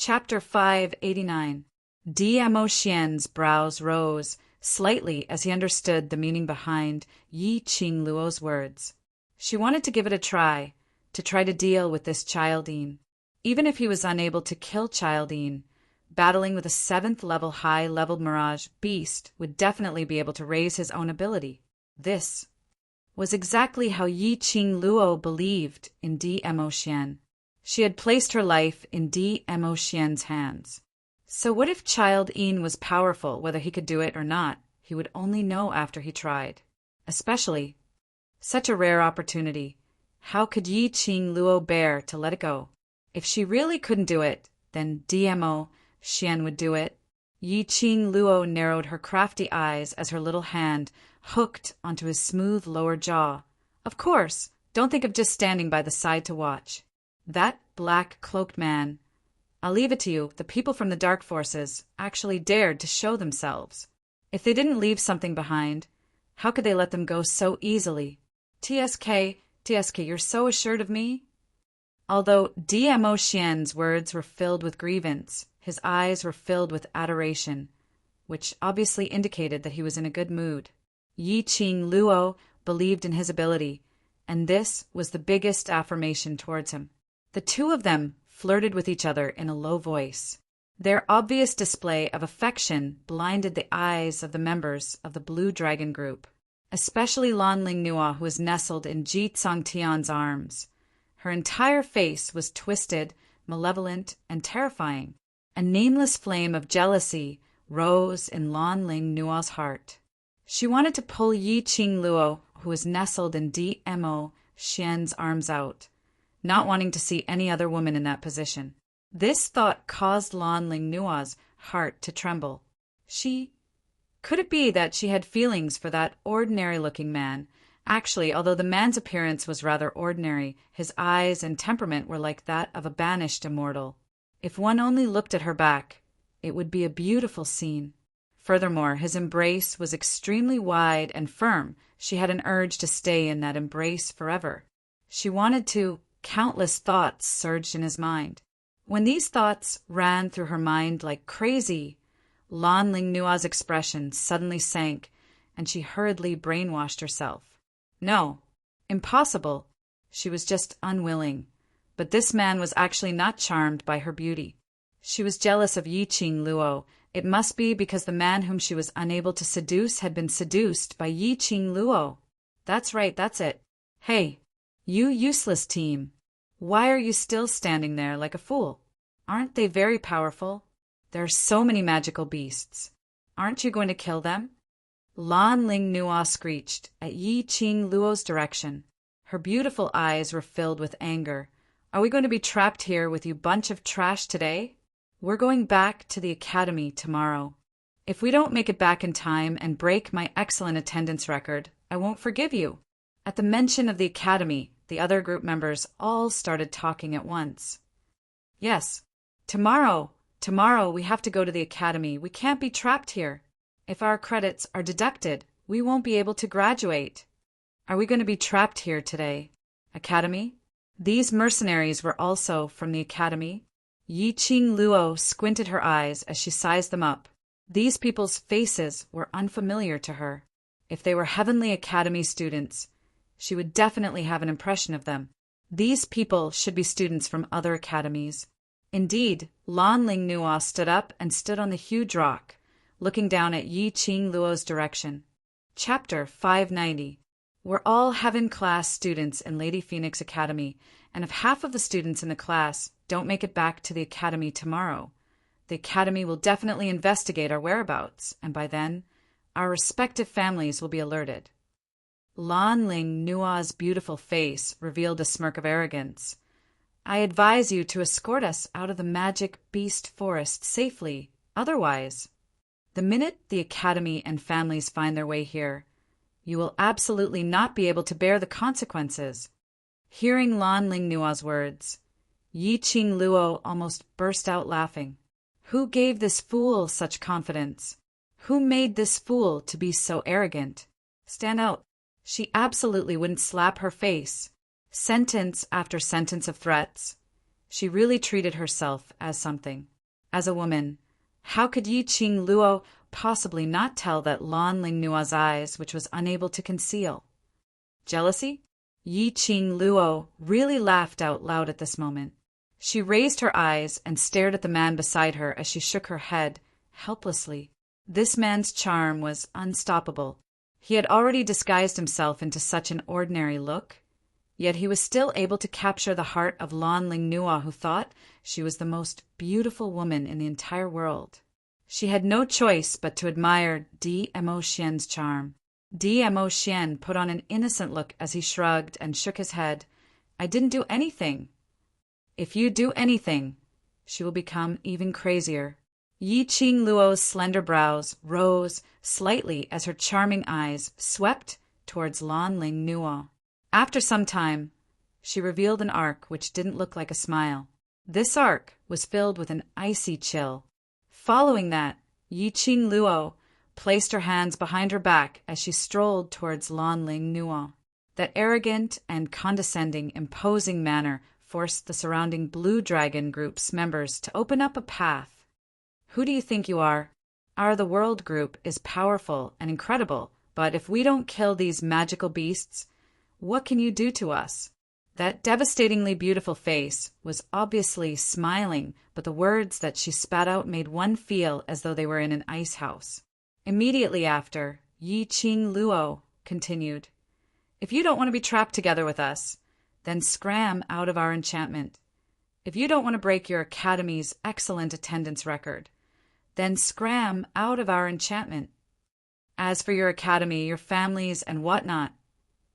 Chapter 589. Dmo Xian's brows rose slightly as he understood the meaning behind Yi Qingluo's words. She wanted to give it a try, to try to deal with this Childine. Even if he was unable to kill Childine, battling with a 7th-level high-level Mirage beast would definitely be able to raise his own ability. This was exactly how Yi Qingluo believed in Dmo Xian. She had placed her life in Dmo Xian's hands. So what if Childine was powerful? Whether he could do it or not, he would only know after he tried. Especially such a rare opportunity. How could Yi Qingluo bear to let it go? If she really couldn't do it, then Dmo Xian would do it. Yi Qingluo narrowed her crafty eyes as her little hand hooked onto his smooth lower jaw. Of course, don't think of just standing by the side to watch. That black-cloaked man, I'll leave it to you, the people from the Dark Forces actually dared to show themselves. If they didn't leave something behind, how could they let them go so easily? TSK, you're so assured of me? Although Dmo Xian's words were filled with grievance, his eyes were filled with adoration, which obviously indicated that he was in a good mood. Yi Qingluo believed in his ability, and this was the biggest affirmation towards him. The two of them flirted with each other in a low voice. Their obvious display of affection blinded the eyes of the members of the Blue Dragon group, especially Lan Lingnua, who was nestled in Ji Tsongtian's arms. Her entire face was twisted, malevolent, and terrifying. A nameless flame of jealousy rose in Lan Lingnua's heart. She wanted to pull Yi Qingluo, who was nestled in Dmo Xian's arms, out, not wanting to see any other woman in that position. This thought caused Lan Lingnua's heart to tremble. Could it be that she had feelings for that ordinary-looking man? Actually, although the man's appearance was rather ordinary, his eyes and temperament were like that of a banished immortal. If one only looked at her back, it would be a beautiful scene. Furthermore, his embrace was extremely wide and firm. She had an urge to stay in that embrace forever. She wanted to. Countless thoughts surged in his mind. When these thoughts ran through her mind like crazy, Lan Lingnua's expression suddenly sank, and she hurriedly brainwashed herself. No, impossible. She was just unwilling. But this man was actually not charmed by her beauty. She was jealous of Yi Qingluo. It must be because the man whom she was unable to seduce had been seduced by Yi Qingluo. That's right, that's it. Hey, you useless team. Why are you still standing there like a fool? Aren't they very powerful? There are so many magical beasts. Aren't you going to kill them? Lan Lingnua screeched at Yi Qingluo's direction. Her beautiful eyes were filled with anger. Are we going to be trapped here with you bunch of trash today? We're going back to the academy tomorrow. If we don't make it back in time and break my excellent attendance record, I won't forgive you. At the mention of the academy, the other group members all started talking at once. Yes, tomorrow we have to go to the academy. We can't be trapped here. If our credits are deducted, we won't be able to graduate. Are we going to be trapped here today? Academy? These mercenaries were also from the academy. Yi Qingluo squinted her eyes as she sized them up. These people's faces were unfamiliar to her. If they were Heavenly Academy students, she would definitely have an impression of them. These people should be students from other academies. Indeed, Lan Lingnua stood up and stood on the huge rock, looking down at Yi Qingluo's direction. Chapter 590. We're all Heaven-class students in Lady Phoenix Academy, and if half of the students in the class don't make it back to the academy tomorrow, the academy will definitely investigate our whereabouts, and by then, our respective families will be alerted. Lan Lingnua's beautiful face revealed a smirk of arrogance. I advise you to escort us out of the magic beast forest safely. Otherwise, the minute the academy and families find their way here, you will absolutely not be able to bear the consequences. Hearing Lan Lingnua's words, Yi Qingluo almost burst out laughing. Who gave this fool such confidence? Who made this fool to be so arrogant? Stand out. She absolutely wouldn't slap her face. Sentence after sentence of threats. She really treated herself as something. As a woman, how could Yi Qing Luo possibly not tell that Lan Ling Nua's eyes which was unable to conceal? Jealousy? Yi Qing Luo really laughed out loud at this moment. She raised her eyes and stared at the man beside her as she shook her head, helplessly. This man's charm was unstoppable. He had already disguised himself into such an ordinary look, yet he was still able to capture the heart of Lan Ling Nua, who thought she was the most beautiful woman in the entire world. She had no choice but to admire Di-Mo Xian's charm. Di-Mo Xian put on an innocent look as he shrugged and shook his head. "I didn't do anything." "If you do anything, she will become even crazier." Yi Qing Luo's slender brows rose slightly as her charming eyes swept towards Lan Ling Nua. After some time, she revealed an arc which didn't look like a smile. This arc was filled with an icy chill. Following that, Yi Qing Luo placed her hands behind her back as she strolled towards Lan Ling Nua. That arrogant and condescending, imposing manner forced the surrounding Blue Dragon Group's members to open up a path. "Who do you think you are? The World Group is powerful and incredible, but if we don't kill these magical beasts, what can you do to us?" That devastatingly beautiful face was obviously smiling, but the words that she spat out made one feel as though they were in an ice house. Immediately after, Yi Qing Luo continued, "If you don't want to be trapped together with us, then scram out of our enchantment. If you don't want to break your academy's excellent attendance record, then scram out of our enchantment. As for your academy, your families, and whatnot,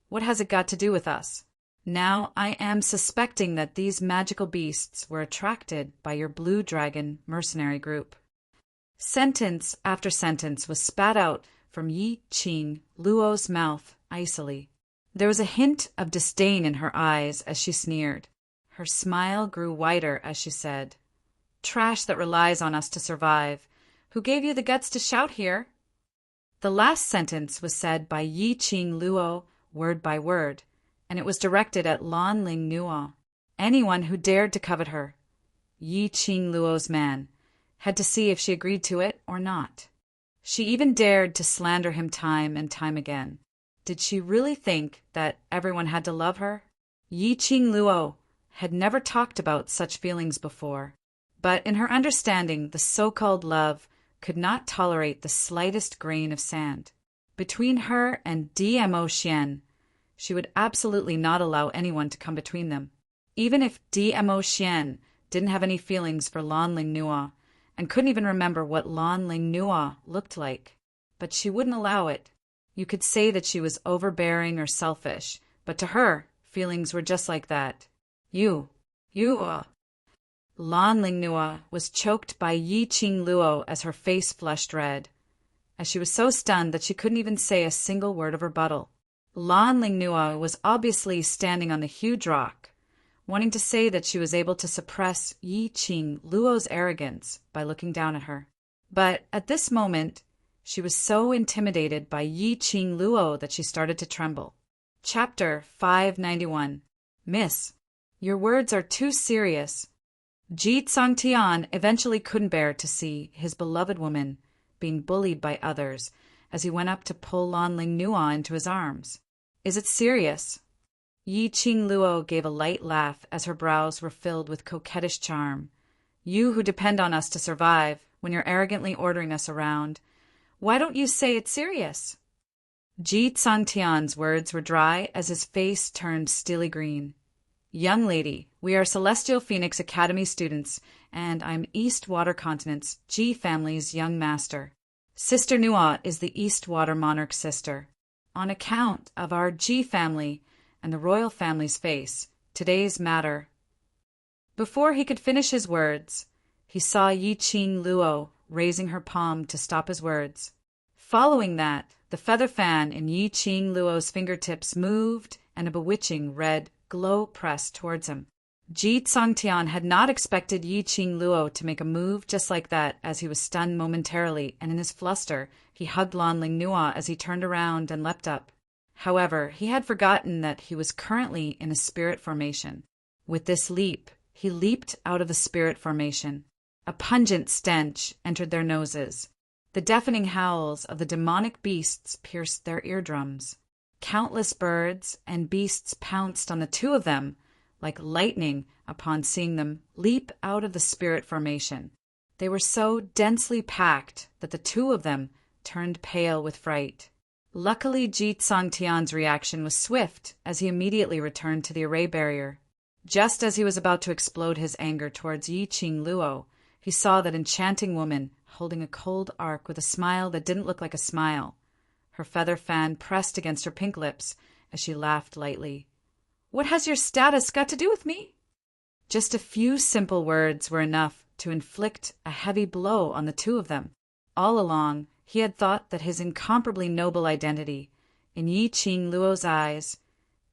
what has it got to do with us? Now I am suspecting that these magical beasts were attracted by your Blue Dragon mercenary group." Sentence after sentence was spat out from Yi Qing Luo's mouth icily. There was a hint of disdain in her eyes as she sneered. Her smile grew wider as she said, "Trash that relies on us to survive. Who gave you the guts to shout here?" The last sentence was said by Yi Qing Luo word by word, and it was directed at Lan Ling Nua. Anyone who dared to covet her, Yi Qing Luo's man, had to see if she agreed to it or not. She even dared to slander him time and time again. Did she really think that everyone had to love her? Yi Qing Luo had never talked about such feelings before, but in her understanding, the so-called love could not tolerate the slightest grain of sand. Between her and Di-Mo Xian, she would absolutely not allow anyone to come between them. Even if Di-Mo Xian didn't have any feelings for Lan Ling Nua and couldn't even remember what Lan Ling Nua looked like, but she wouldn't allow it. You could say that she was overbearing or selfish, but to her, feelings were just like that. You. Lan Ling Nua was choked by Yi Qing Luo as her face flushed red, as she was so stunned that she couldn't even say a single word of rebuttal. Lan Ling Nua was obviously standing on the huge rock, wanting to say that she was able to suppress Yi Qing Luo's arrogance by looking down at her. But at this moment, she was so intimidated by Yi Qing Luo that she started to tremble. Chapter 591. Miss, your words are too serious. Ji Tsangtian eventually couldn't bear to see his beloved woman being bullied by others as he went up to pull Lan Ling Nua into his arms. "Is it serious?" Yi Qing Luo gave a light laugh as her brows were filled with coquettish charm. "You who depend on us to survive, when you're arrogantly ordering us around, why don't you say it's serious?" Ji Tsangtian's words were dry as his face turned steely green. "Young lady, we are Celestial Phoenix Academy students, and I'm East Water Continent's Ji family's young master. Sister Nua is the East Water Monarch's sister. On account of our Ji family and the royal family's face, today's matter—" Before he could finish his words, he saw Yi Qing Luo raising her palm to stop his words. Following that, the feather fan in Yi Qing Luo's fingertips moved and a bewitching red glow pressed towards him. Ji Tsangtian had not expected Yi Qing Luo to make a move just like that, as he was stunned momentarily, and in his fluster, he hugged Lan Ling Nua as he turned around and leapt up. However, he had forgotten that he was currently in a spirit formation. With this leap, he leaped out of the spirit formation. A pungent stench entered their noses. The deafening howls of the demonic beasts pierced their eardrums. Countless birds and beasts pounced on the two of them like lightning upon seeing them leap out of the spirit formation. They were so densely packed that the two of them turned pale with fright. Luckily, Ji Tsongtian's reaction was swift as he immediately returned to the array barrier. Just as he was about to explode his anger towards Yi Qing Luo, he saw that enchanting woman holding a cold arc with a smile that didn't look like a smile. Her feather fan pressed against her pink lips as she laughed lightly. "What has your status got to do with me?" Just a few simple words were enough to inflict a heavy blow on the two of them. All along, he had thought that his incomparably noble identity, in Yi Qing Luo's eyes,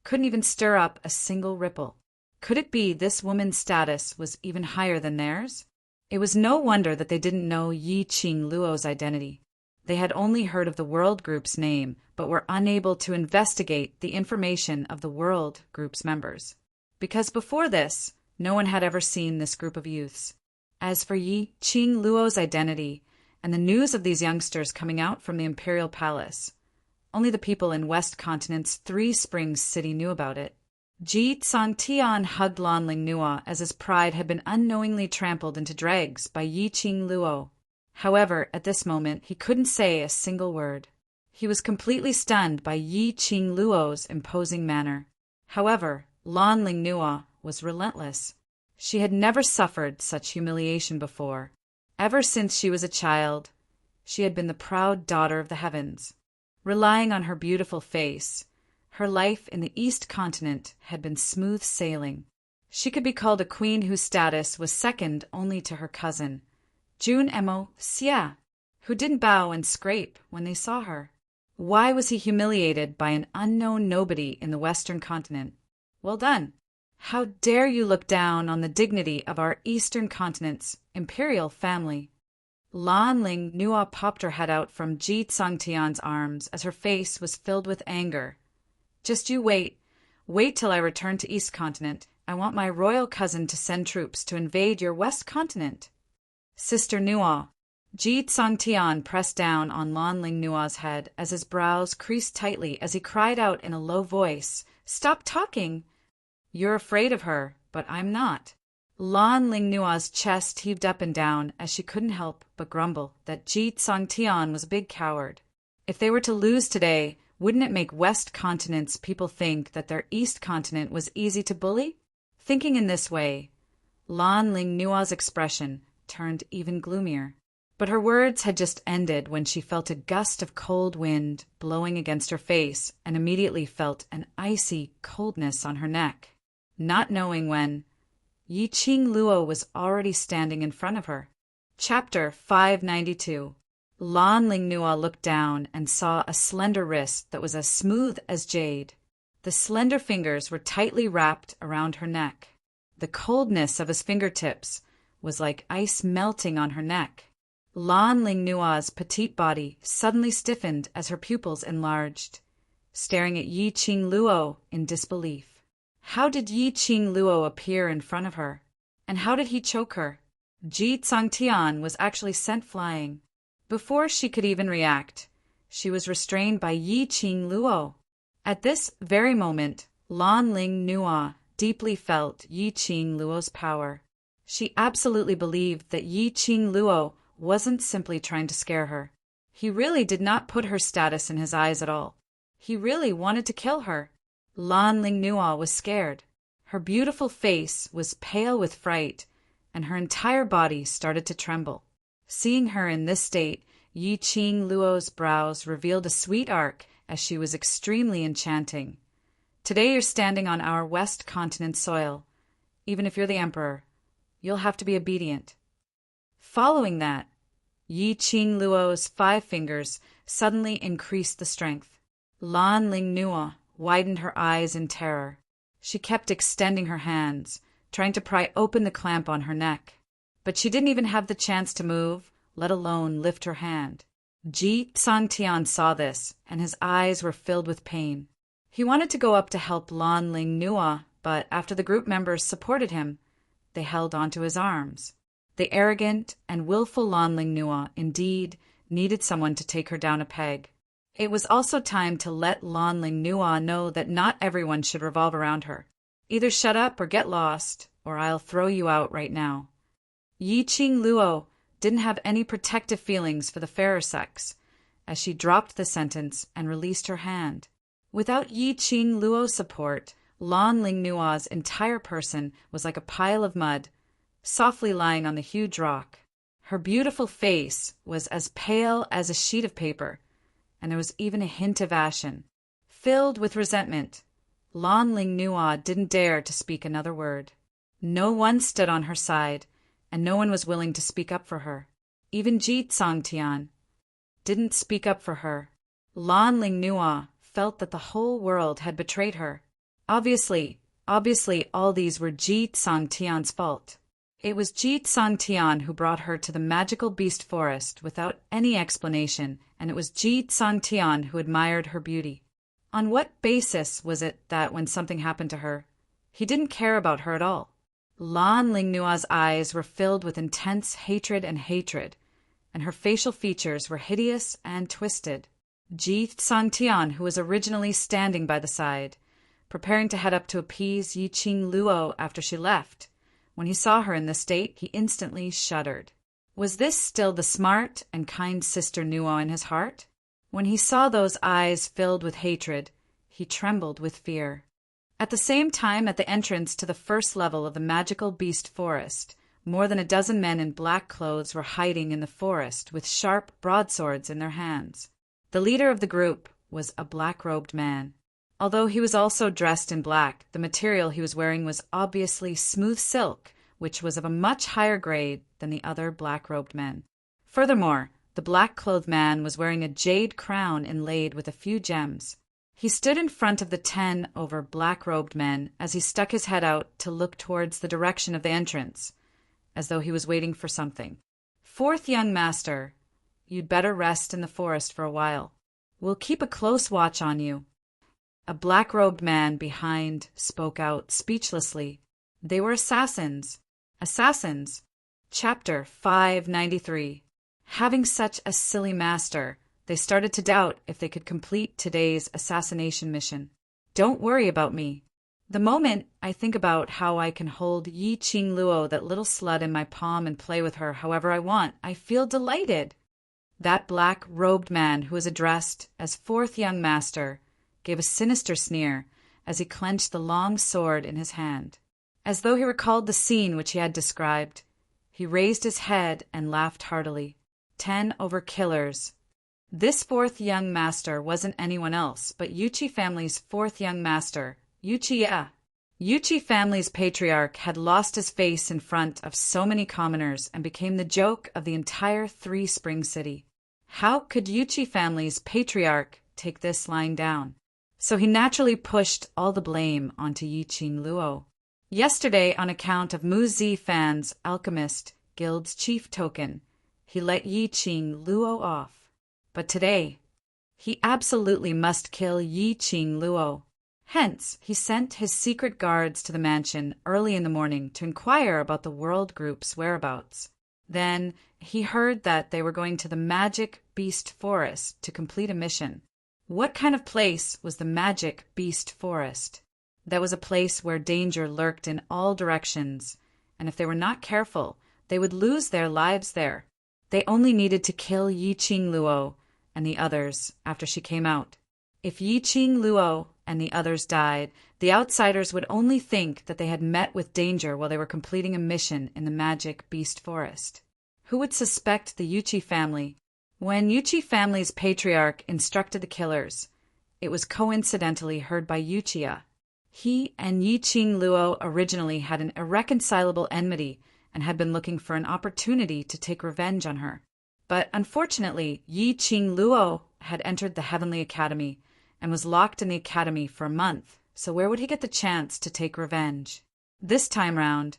couldn't even stir up a single ripple. Could it be this woman's status was even higher than theirs? It was no wonder that they didn't know Yi Qing Luo's identity. They had only heard of the World Group's name, but were unable to investigate the information of the World Group's members. Because before this, no one had ever seen this group of youths. As for Yi Qing Luo's identity, and the news of these youngsters coming out from the Imperial Palace, only the people in West Continent's Three Springs City knew about it. Ji Tsongtian hugged Lanling Nua as his pride had been unknowingly trampled into dregs by Yi Qing Luo. However, at this moment, he couldn't say a single word. He was completely stunned by Yi Qing Luo's imposing manner. However, Lanling Nua was relentless. She had never suffered such humiliation before. Ever since she was a child, she had been the proud daughter of the heavens. Relying on her beautiful face, her life in the East Continent had been smooth sailing. She could be called a queen whose status was second only to her cousin, Jun Emo Xia, who didn't bow and scrape when they saw her. Why was he humiliated by an unknown nobody in the Western Continent? Well done. How dare you look down on the dignity of our Eastern Continent's imperial family? Lanling Nua popped her head out from Ji Tsongtian's arms as her face was filled with anger. Just you wait. Wait till I return to East Continent. I want my royal cousin to send troops to invade your West Continent. Sister Nua. Ji Tsongtian pressed down on Lanling Nua's head as his brows creased tightly as he cried out in a low voice, "Stop talking! You're afraid of her, but I'm not." Lanling Nua's chest heaved up and down as she couldn't help but grumble that Ji Tsongtian was a big coward. If they were to lose today, wouldn't it make West Continent's people think that their East Continent was easy to bully? Thinking in this way, Lanling Nua's expression turned even gloomier. But her words had just ended when she felt a gust of cold wind blowing against her face and immediately felt an icy coldness on her neck. Not knowing when, Yi Qing Luo was already standing in front of her. Chapter 592. Lanling Nua looked down and saw a slender wrist that was as smooth as jade. The slender fingers were tightly wrapped around her neck. The coldness of his fingertips was like ice melting on her neck. Lanling Nua's petite body suddenly stiffened as her pupils enlarged, staring at Yi Qing Luo in disbelief. How did Yi Qing Luo appear in front of her? And how did he choke her? Ji Tsongtian was actually sent flying. Before she could even react, she was restrained by Yi Qing Luo. At this very moment, Lanling Nua deeply felt Yi Qing Luo's power. She absolutely believed that Yi Qing Luo wasn't simply trying to scare her. He really did not put her status in his eyes at all. He really wanted to kill her. Lanling Nua was scared. Her beautiful face was pale with fright, and her entire body started to tremble. Seeing her in this state, Yi Qing Luo's brows revealed a sweet arc as she was extremely enchanting. Today you're standing on our West Continent soil. Even if you're the emperor, you'll have to be obedient. Following that, Yi Qing Luo's 5 fingers suddenly increased the strength. Lanling Nua widened her eyes in terror. She kept extending her hands, trying to pry open the clamp on her neck. But she didn't even have the chance to move, let alone lift her hand. Ji Tsongtian saw this, and his eyes were filled with pain. He wanted to go up to help Lanling Nua, but after the group members supported him, they held onto his arms. The arrogant and willful Lanling Nua indeed needed someone to take her down a peg. It was also time to let Lanling Nua know that not everyone should revolve around her. Either shut up or get lost, or I'll throw you out right now. Yi Qing Luo didn't have any protective feelings for the fairer sex, as she dropped the sentence and released her hand. Without Yi Qing Luo's support, Lanling Nua's entire person was like a pile of mud, softly lying on the huge rock. Her beautiful face was as pale as a sheet of paper, and there was even a hint of ashen. Filled with resentment, Lanling Nua didn't dare to speak another word. No one stood on her side, and no one was willing to speak up for her. Even Ji Tsangtian didn't speak up for her. Lanling Nua felt that the whole world had betrayed her. Obviously, all these were Ji Tsangtian's fault. It was Ji Tsangtian who brought her to the magical beast forest without any explanation, and it was Ji Tsangtian who admired her beauty. On what basis was it that when something happened to her, he didn't care about her at all? Lanling Nua's eyes were filled with intense hatred, and her facial features were hideous and twisted. Ji Tsangtian, who was originally standing by the side, preparing to head up to appease Yi Qing Luo after she left, when he saw her in this state, he instantly shuddered. Was this still the smart and kind sister Nuo in his heart? When he saw those eyes filled with hatred, he trembled with fear. At the same time, at the entrance to the first level of the magical beast forest, more than a dozen men in black clothes were hiding in the forest with sharp broadswords in their hands. The leader of the group was a black-robed man. Although he was also dressed in black, the material he was wearing was obviously smooth silk, which was of a much higher grade than the other black-robed men. Furthermore, the black-clothed man was wearing a jade crown inlaid with a few gems. He stood in front of the 10 over black-robed men as he stuck his head out to look towards the direction of the entrance, as though he was waiting for something. "Fourth young master, you'd better rest in the forest for a while. We'll keep a close watch on you." A black-robed man behind spoke out speechlessly. They were assassins. Assassins. Chapter 593. Having such a silly master, they started to doubt if they could complete today's assassination mission. "Don't worry about me. The moment I think about how I can hold Yi Qing Luo, that little slut, in my palm and play with her however I want, I feel delighted." That black-robed man, who was addressed as fourth young master, gave a sinister sneer as he clenched the long sword in his hand. As though he recalled the scene which he had described, he raised his head and laughed heartily. 10 over killers. This fourth young master wasn't anyone else but Yuchi family's fourth young master, Yuchi. Yuchi family's patriarch had lost his face in front of so many commoners and became the joke of the entire Three Spring City. How could Yuchi family's patriarch take this lying down? So he naturally pushed all the blame onto Yi Qing Luo. Yesterday, on account of Mu Zi Fan's Alchemist Guild's chief token, he let Yi Qing Luo off. But today, he absolutely must kill Yi Qing Luo. Hence, he sent his secret guards to the mansion early in the morning to inquire about the World Group's whereabouts. Then, he heard that they were going to the Magic Beast Forest to complete a mission. What kind of place was the Magic Beast Forest? That was a place where danger lurked in all directions, and if they were not careful, they would lose their lives there. They only needed to kill Yi Qing Luo and the others after she came out. If Yi Qing Luo and the others died, the outsiders would only think that they had met with danger while they were completing a mission in the Magic Beast Forest. Who would suspect the Yuchi family? When Yuchi family's patriarch instructed the killers, it was coincidentally heard by Yuchiya. He and Yi Qing Luo originally had an irreconcilable enmity and had been looking for an opportunity to take revenge on her. But unfortunately, Yi Qing Luo had entered the Heavenly Academy and was locked in the academy for a month, so where would he get the chance to take revenge? This time round,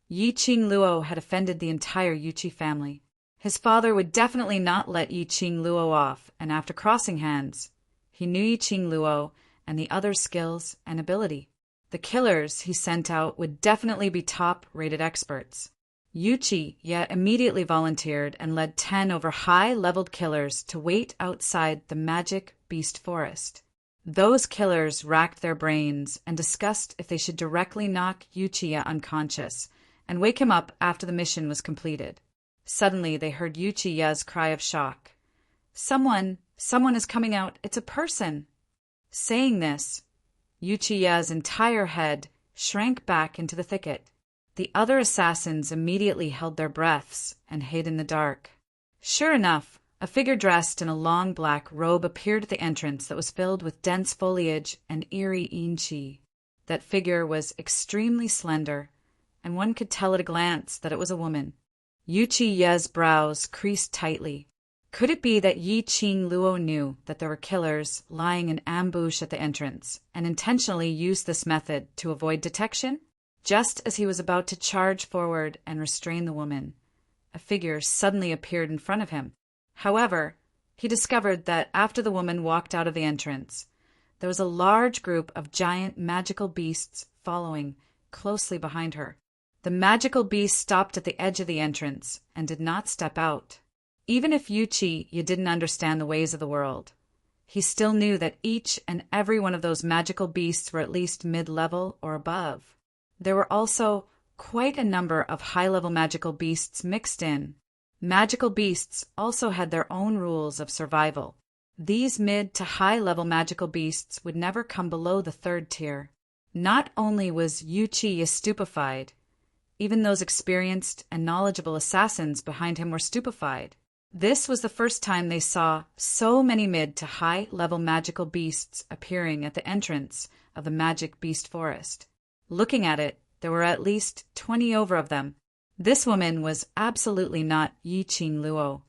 Yi Qing Luo had offended the entire Yuchi family. His father would definitely not let Yi Qing Luo off, and after crossing hands, he knew Yi Qing Luo and the other skills and ability. The killers he sent out would definitely be top-rated experts. Yuchi yet immediately volunteered and led 10 over high-leveled killers to wait outside the magic beast forest. Those killers racked their brains and discussed if they should directly knock Yuchiya unconscious and wake him up after the mission was completed. Suddenly, they heard Yuchiya's cry of shock. Someone is coming out. It's a person. Saying this, Yuchiya's entire head shrank back into the thicket. The other assassins immediately held their breaths and hid in the dark. Sure enough, a figure dressed in a long black robe appeared at the entrance that was filled with dense foliage and eerie inchi. That figure was extremely slender, and one could tell at a glance that it was a woman. Yuchiya's brows creased tightly. Could it be that Yi Qing Luo knew that there were killers lying in ambush at the entrance and intentionally used this method to avoid detection? Just as he was about to charge forward and restrain the woman, a figure suddenly appeared in front of him. However, he discovered that after the woman walked out of the entrance, there was a large group of giant magical beasts following closely behind her. The magical beast stopped at the edge of the entrance and did not step out. Even if you didn't understand the ways of the world, he still knew that each and every one of those magical beasts were at least mid-level or above. There were also quite a number of high-level magical beasts mixed in. Magical beasts also had their own rules of survival. These mid to high-level magical beasts would never come below the 3rd tier. Not only was Yuchi stupefied, even those experienced and knowledgeable assassins behind him were stupefied. This was the first time they saw so many mid to high-level magical beasts appearing at the entrance of the magic beast forest. Looking at it, there were at least 20 over of them. This woman was absolutely not Yi Qing Luo.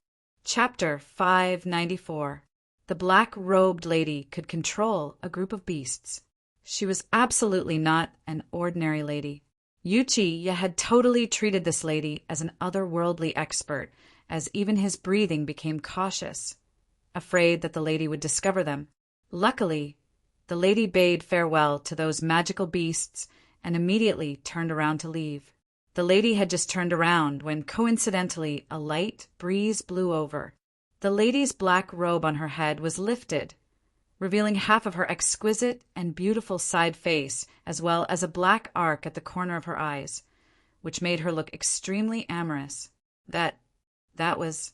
Chapter 594. The black-robed lady could control a group of beasts. She was absolutely not an ordinary lady. Yuchi had totally treated this lady as an otherworldly expert, as even his breathing became cautious, afraid that the lady would discover them. Luckily, the lady bade farewell to those magical beasts and immediately turned around to leave. The lady had just turned around when, coincidentally, a light breeze blew over. The lady's black robe on her head was lifted, revealing half of her exquisite and beautiful side face, as well as a black arc at the corner of her eyes, which made her look extremely amorous. That was...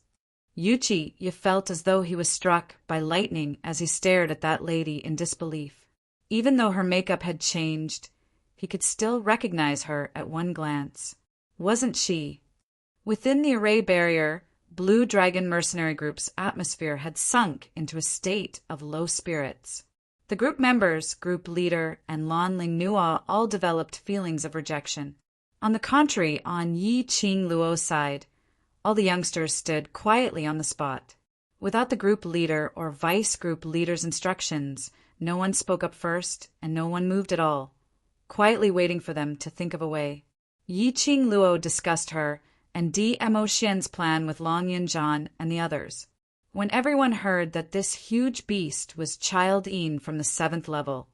Yuchi felt as though he was struck by lightning as he stared at that lady in disbelief. Even though her makeup had changed, he could still recognize her at one glance. Wasn't she? Within the array barrier, Blue Dragon Mercenary Group's atmosphere had sunk into a state of low spirits. The group members, group leader, and Lan Ling Nua all developed feelings of rejection. On the contrary, on Yi Qing Luo's side, all the youngsters stood quietly on the spot. Without the group leader or vice group leader's instructions, no one spoke up first and no one moved at all, quietly waiting for them to think of a way. Yi Qing Luo discussed her and Mo Xian's plan with Long Yunzhan and the others. When everyone heard that this huge beast was Child Yin from the 7th level,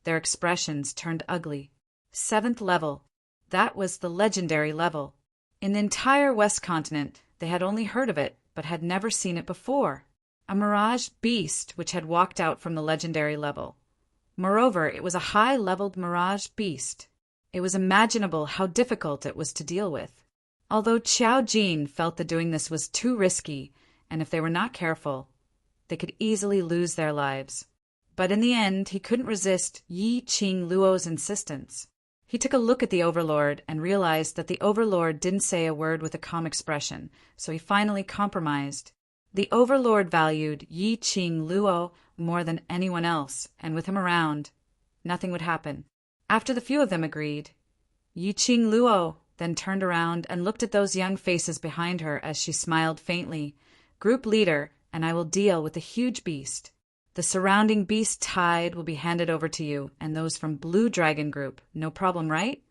their expressions turned ugly. 7th level. That was the legendary level. In the entire West Continent, they had only heard of it, but had never seen it before. A mirage beast which had walked out from the legendary level. Moreover, it was a high-leveled mirage beast. It was imaginable how difficult it was to deal with. Although Qiao Jin felt that doing this was too risky, and if they were not careful, they could easily lose their lives. But in the end, he couldn't resist Yi Qing Luo's insistence. He took a look at the Overlord and realized that the Overlord didn't say a word with a calm expression, so he finally compromised. The Overlord valued Yi Qing Luo more than anyone else, and with him around, nothing would happen. After the few of them agreed, Yi Qing Luo then turned around and looked at those young faces behind her as she smiled faintly. Group leader, and I will deal with the huge beast. The surrounding beast tide will be handed over to you, and those from Blue Dragon Group. No problem, right?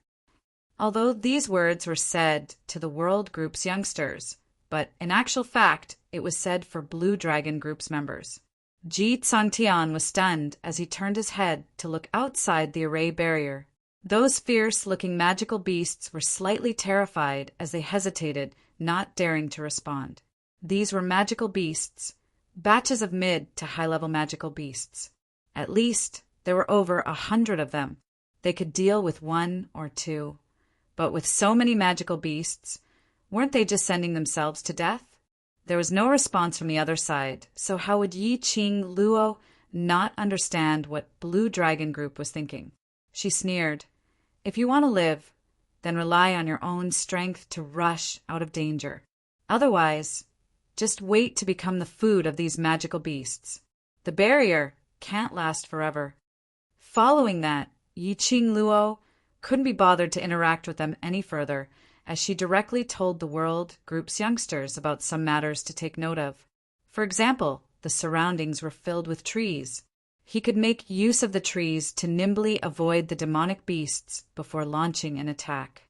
Although these words were said to the World Group's youngsters, but in actual fact, it was said for Blue Dragon Group's members. Ji Tsangtian was stunned as he turned his head to look outside the array barrier. Those fierce-looking magical beasts were slightly terrified as they hesitated, not daring to respond. These were magical beasts, batches of mid to high-level magical beasts. At least, there were over 100 of them. They could deal with 1 or 2. But with so many magical beasts, weren't they just sending themselves to death? There was no response from the other side, so how would Yi Qing Luo not understand what Blue Dragon Group was thinking? She sneered, "If you want to live, then rely on your own strength to rush out of danger. Otherwise, just wait to become the food of these magical beasts. The barrier can't last forever." Following that, Yi Qing Luo couldn't be bothered to interact with them any further, as she directly told the World Group's youngsters about some matters to take note of. For example, the surroundings were filled with trees. He could make use of the trees to nimbly avoid the demonic beasts before launching an attack.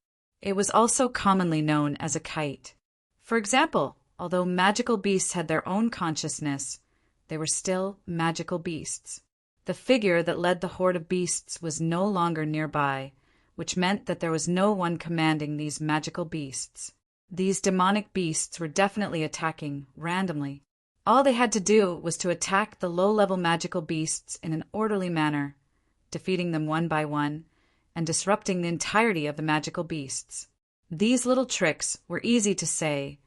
It was also commonly known as a kite. For example, although magical beasts had their own consciousness, they were still magical beasts. The figure that led the horde of beasts was no longer nearby, which meant that there was no one commanding these magical beasts. These demonic beasts were definitely attacking randomly. All they had to do was to attack the low-level magical beasts in an orderly manner, defeating them one by one, and disrupting the entirety of the magical beasts. These little tricks were easy to say,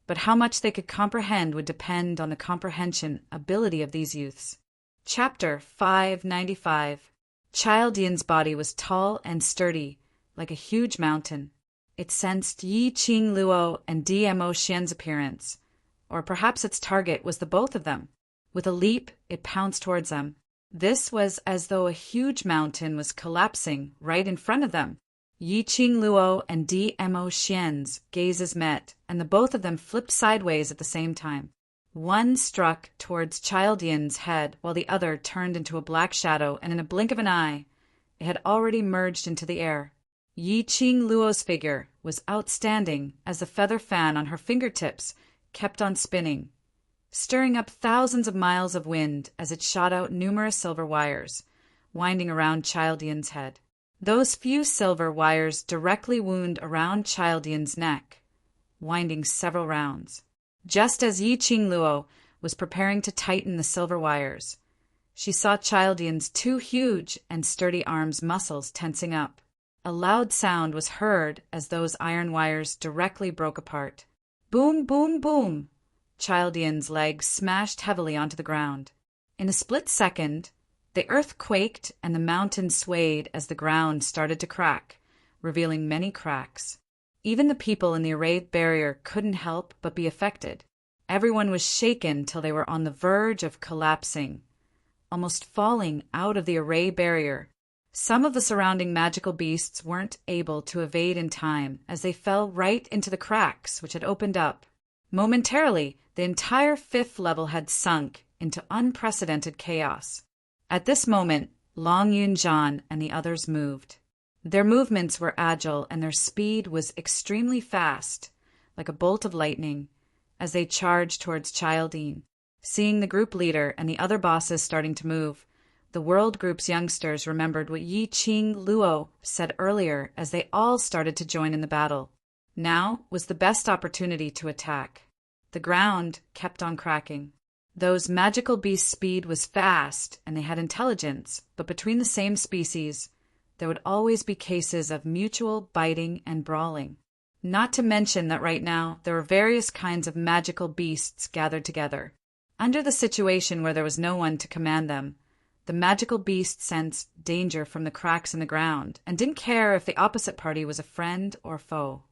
but how much they could comprehend would depend on the comprehension ability of these youths. Chapter 595. Child Yin's body was tall and sturdy, like a huge mountain. It sensed Yi Qing Luo and DMO Xian's appearance, or perhaps its target was the both of them. With a leap, it pounced towards them. This was as though a huge mountain was collapsing right in front of them. Yi Qing Luo and DMO Xian's gazes met, and the both of them flipped sideways at the same time. One struck towards Child Yin's head, while the other turned into a black shadow, and in a blink of an eye, it had already merged into the air. Yi Qing Luo's figure was outstanding as the feather fan on her fingertips kept on spinning, stirring up thousands of miles of wind as it shot out numerous silver wires, winding around Child Yin's head. Those few silver wires directly wound around Child Yin's neck, winding several rounds. Just as Yi Qing Luo was preparing to tighten the silver wires, she saw Child Yin's 2 huge and sturdy arms' muscles tensing up. A loud sound was heard as those iron wires directly broke apart. Boom, boom, boom! Child Yin's legs smashed heavily onto the ground. In a split second, the earth quaked and the mountain swayed as the ground started to crack, revealing many cracks. Even the people in the array barrier couldn't help but be affected. Everyone was shaken till they were on the verge of collapsing, almost falling out of the array barrier. Some of the surrounding magical beasts weren't able to evade in time as they fell right into the cracks which had opened up. Momentarily, the entire 5th level had sunk into unprecedented chaos. At this moment, Long Yunzhan and the others moved. Their movements were agile and their speed was extremely fast, like a bolt of lightning, as they charged towards Child Yin. Seeing the group leader and the other bosses starting to move, the World Group's youngsters remembered what Yi Qing Luo said earlier as they all started to join in the battle. Now was the best opportunity to attack. The ground kept on cracking. Those magical beasts' speed was fast and they had intelligence, but between the same species, there would always be cases of mutual biting and brawling. Not to mention that right now there were various kinds of magical beasts gathered together. Under the situation where there was no one to command them, the magical beasts sensed danger from the cracks in the ground and didn't care if the opposite party was a friend or foe.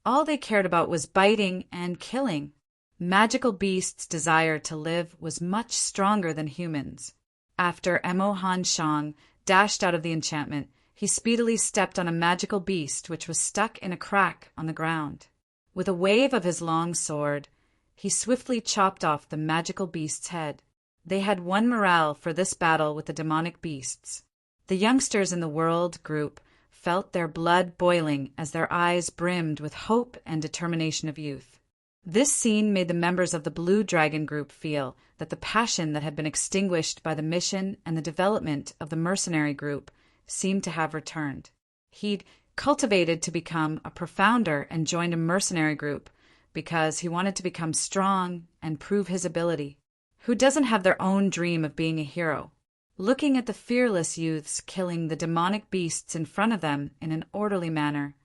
All they cared about was biting and killing. Magical beasts' desire to live was much stronger than humans. After Emo Han Shang dashed out of the enchantment, he speedily stepped on a magical beast which was stuck in a crack on the ground. With a wave of his long sword, he swiftly chopped off the magical beast's head. They had won morale for this battle with the demonic beasts. The youngsters in the World Group felt their blood boiling as their eyes brimmed with hope and determination of youth. This scene made the members of the Blue Dragon Group feel that the passion that had been extinguished by the mission and the development of the mercenary group seemed to have returned. He'd cultivated to become a profounder and joined a mercenary group because he wanted to become strong and prove his ability. Who doesn't have their own dream of being a hero? Looking at the fearless youths killing the demonic beasts in front of them in an orderly manner,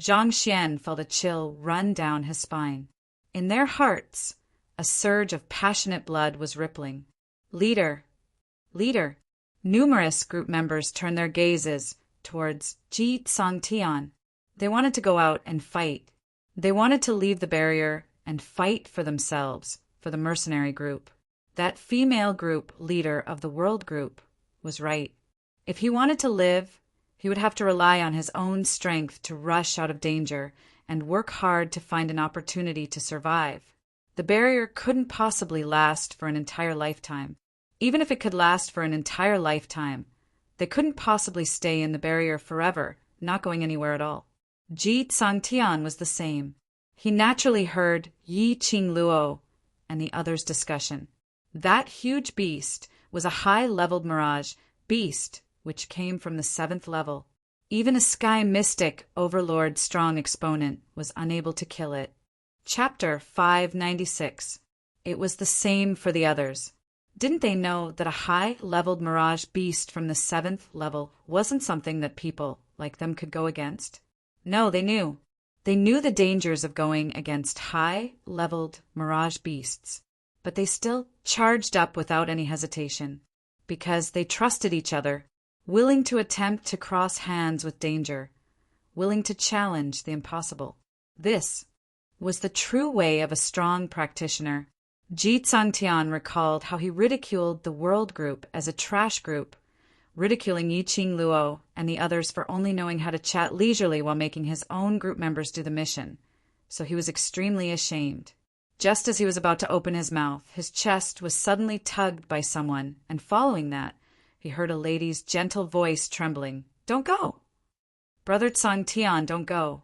Zhang Xian felt a chill run down his spine. In their hearts, a surge of passionate blood was rippling. Leader! Leader! Numerous group members turned their gazes towards Ji Tsangtian. They wanted to go out and fight. They wanted to leave the barrier and fight for themselves, for the mercenary group. That female group leader of the world group was right. If he wanted to live, he would have to rely on his own strength to rush out of danger and work hard to find an opportunity to survive. The barrier couldn't possibly last for an entire lifetime. Even if it could last for an entire lifetime, they couldn't possibly stay in the barrier forever, not going anywhere at all. Ji Tsangtian was the same. He naturally heard Yi Qingluo and the others' discussion. That huge beast was a high-leveled mirage beast which came from the 7th level. Even a sky mystic Overlord strong exponent was unable to kill it. Chapter 596. It was the same for the others. Didn't they know that a high-leveled mirage beast from the 7th level wasn't something that people like them could go against? No, they knew. They knew the dangers of going against high-leveled mirage beasts, but they still charged up without any hesitation, because they trusted each other, willing to attempt to cross hands with danger, willing to challenge the impossible. This was the true way of a strong practitioner. Ji Tsangtian recalled how he ridiculed the world group as a trash group, ridiculing Yi Qingluo and the others for only knowing how to chat leisurely while making his own group members do the mission. So he was extremely ashamed. Just as he was about to open his mouth, his chest was suddenly tugged by someone, and following that, he heard a lady's gentle voice trembling. "Don't go! Brother Tsangtian, don't go."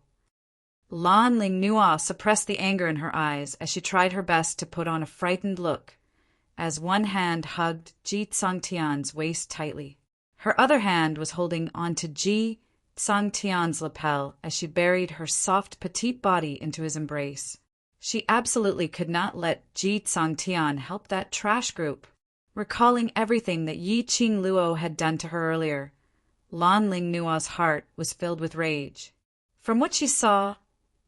Lan Ling Nua suppressed the anger in her eyes as she tried her best to put on a frightened look, as one hand hugged Ji Tsangtian's waist tightly. Her other hand was holding onto Ji Tsangtian's lapel as she buried her soft petite body into his embrace. She absolutely could not let Ji Tsangtian help that trash group. Recalling everything that Yi Qingluo had done to her earlier, Lan Ling Nua's heart was filled with rage. From what she saw,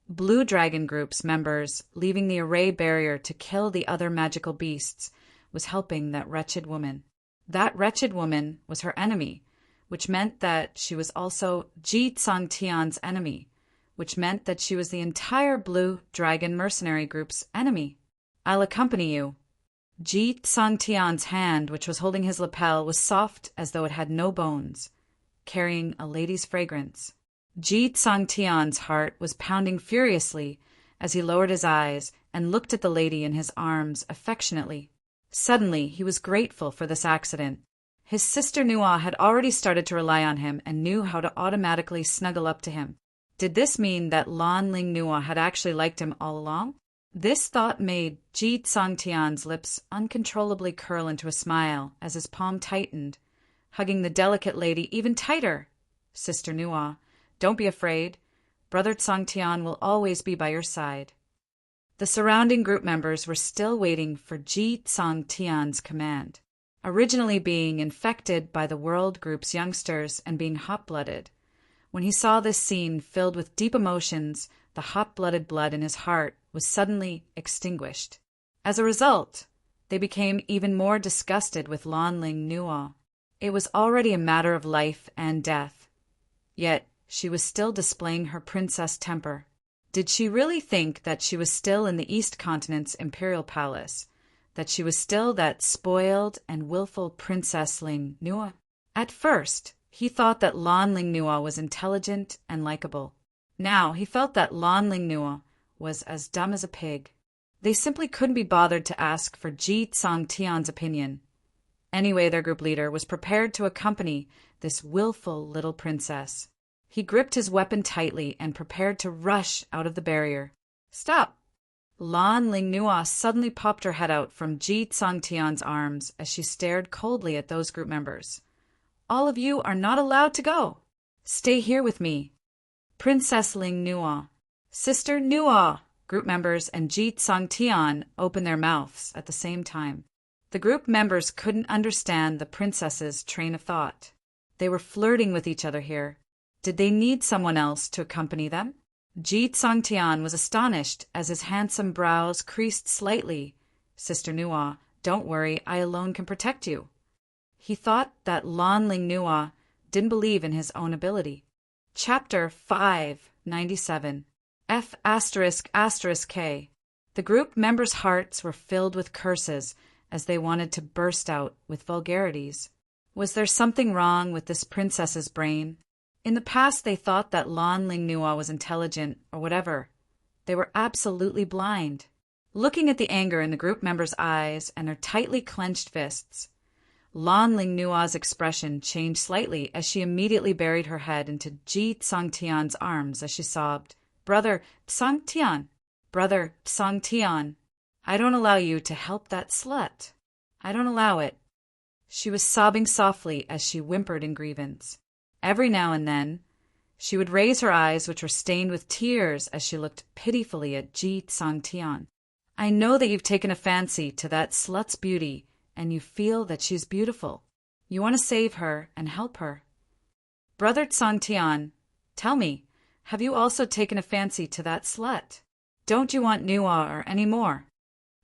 Blue Dragon Group's members leaving the array barrier to kill the other magical beasts was helping that wretched woman. That wretched woman was her enemy, which meant that she was also Ji Tsangtian's enemy, which meant that she was the entire Blue Dragon Mercenary Group's enemy. "I'll accompany you." Ji Tsangtian's hand, which was holding his lapel, was soft as though it had no bones, carrying a lady's fragrance. Ji Tsangtian's heart was pounding furiously as he lowered his eyes and looked at the lady in his arms affectionately. Suddenly, he was grateful for this accident. His sister Nua had already started to rely on him and knew how to automatically snuggle up to him. Did this mean that Lan Ling Nua had actually liked him all along? This thought made Ji Tsangtian's lips uncontrollably curl into a smile as his palm tightened, hugging the delicate lady even tighter. "Sister Nua, don't be afraid. Brother Tsangtian will always be by your side." The surrounding group members were still waiting for Ji Tsangtian's command. Originally being infected by the world group's youngsters and being hot-blooded, when he saw this scene filled with deep emotions, the hot-blooded blood in his heart was suddenly extinguished. As a result, they became even more disgusted with Lan Ling Nua. It was already a matter of life and death. Yet she was still displaying her princess temper. Did she really think that she was still in the East Continent's imperial palace, that she was still that spoiled and willful Princess Ling Nua? At first, he thought that Lan Ling Nua was intelligent and likable. Now he felt that Lan Ling Nua was as dumb as a pig. They simply couldn't be bothered to ask for Ji Tsangtian's opinion. Anyway, their group leader was prepared to accompany this willful little princess. He gripped his weapon tightly and prepared to rush out of the barrier. "Stop!" Lan Ling Nua suddenly popped her head out from Ji Tsangtian's arms as she stared coldly at those group members. "All of you are not allowed to go." Stay here with me. Princess Ling Nua. Sister Nua! Group members and Jeet Songtian opened their mouths at the same time. The group members couldn't understand the princess's train of thought. They were flirting with each other here. Did they need someone else to accompany them? Jeet Songtian was astonished as his handsome brows creased slightly. Sister Nua, don't worry, I alone can protect you. He thought that Lan Ling Nua didn't believe in his own ability. Chapter 597 F***K. The group members' hearts were filled with curses as they wanted to burst out with vulgarities. Was there something wrong with this princess's brain? In the past they thought that Lan Ling Nua was intelligent or whatever. They were absolutely blind. Looking at the anger in the group members' eyes and their tightly clenched fists, Lan Ling Nua's expression changed slightly as she immediately buried her head into Jeet Songtian's arms as she sobbed, Brother Songtian, Brother Songtian, I don't allow you to help that slut. I don't allow it. She was sobbing softly as she whimpered in grievance. Every now and then, she would raise her eyes, which were stained with tears, as she looked pitifully at Jeet Songtian. I know that you've taken a fancy to that slut's beauty, and you feel that she's beautiful. You want to save her and help her. Brother Songtian, tell me, have you also taken a fancy to that slut? Don't you want Nua or any more?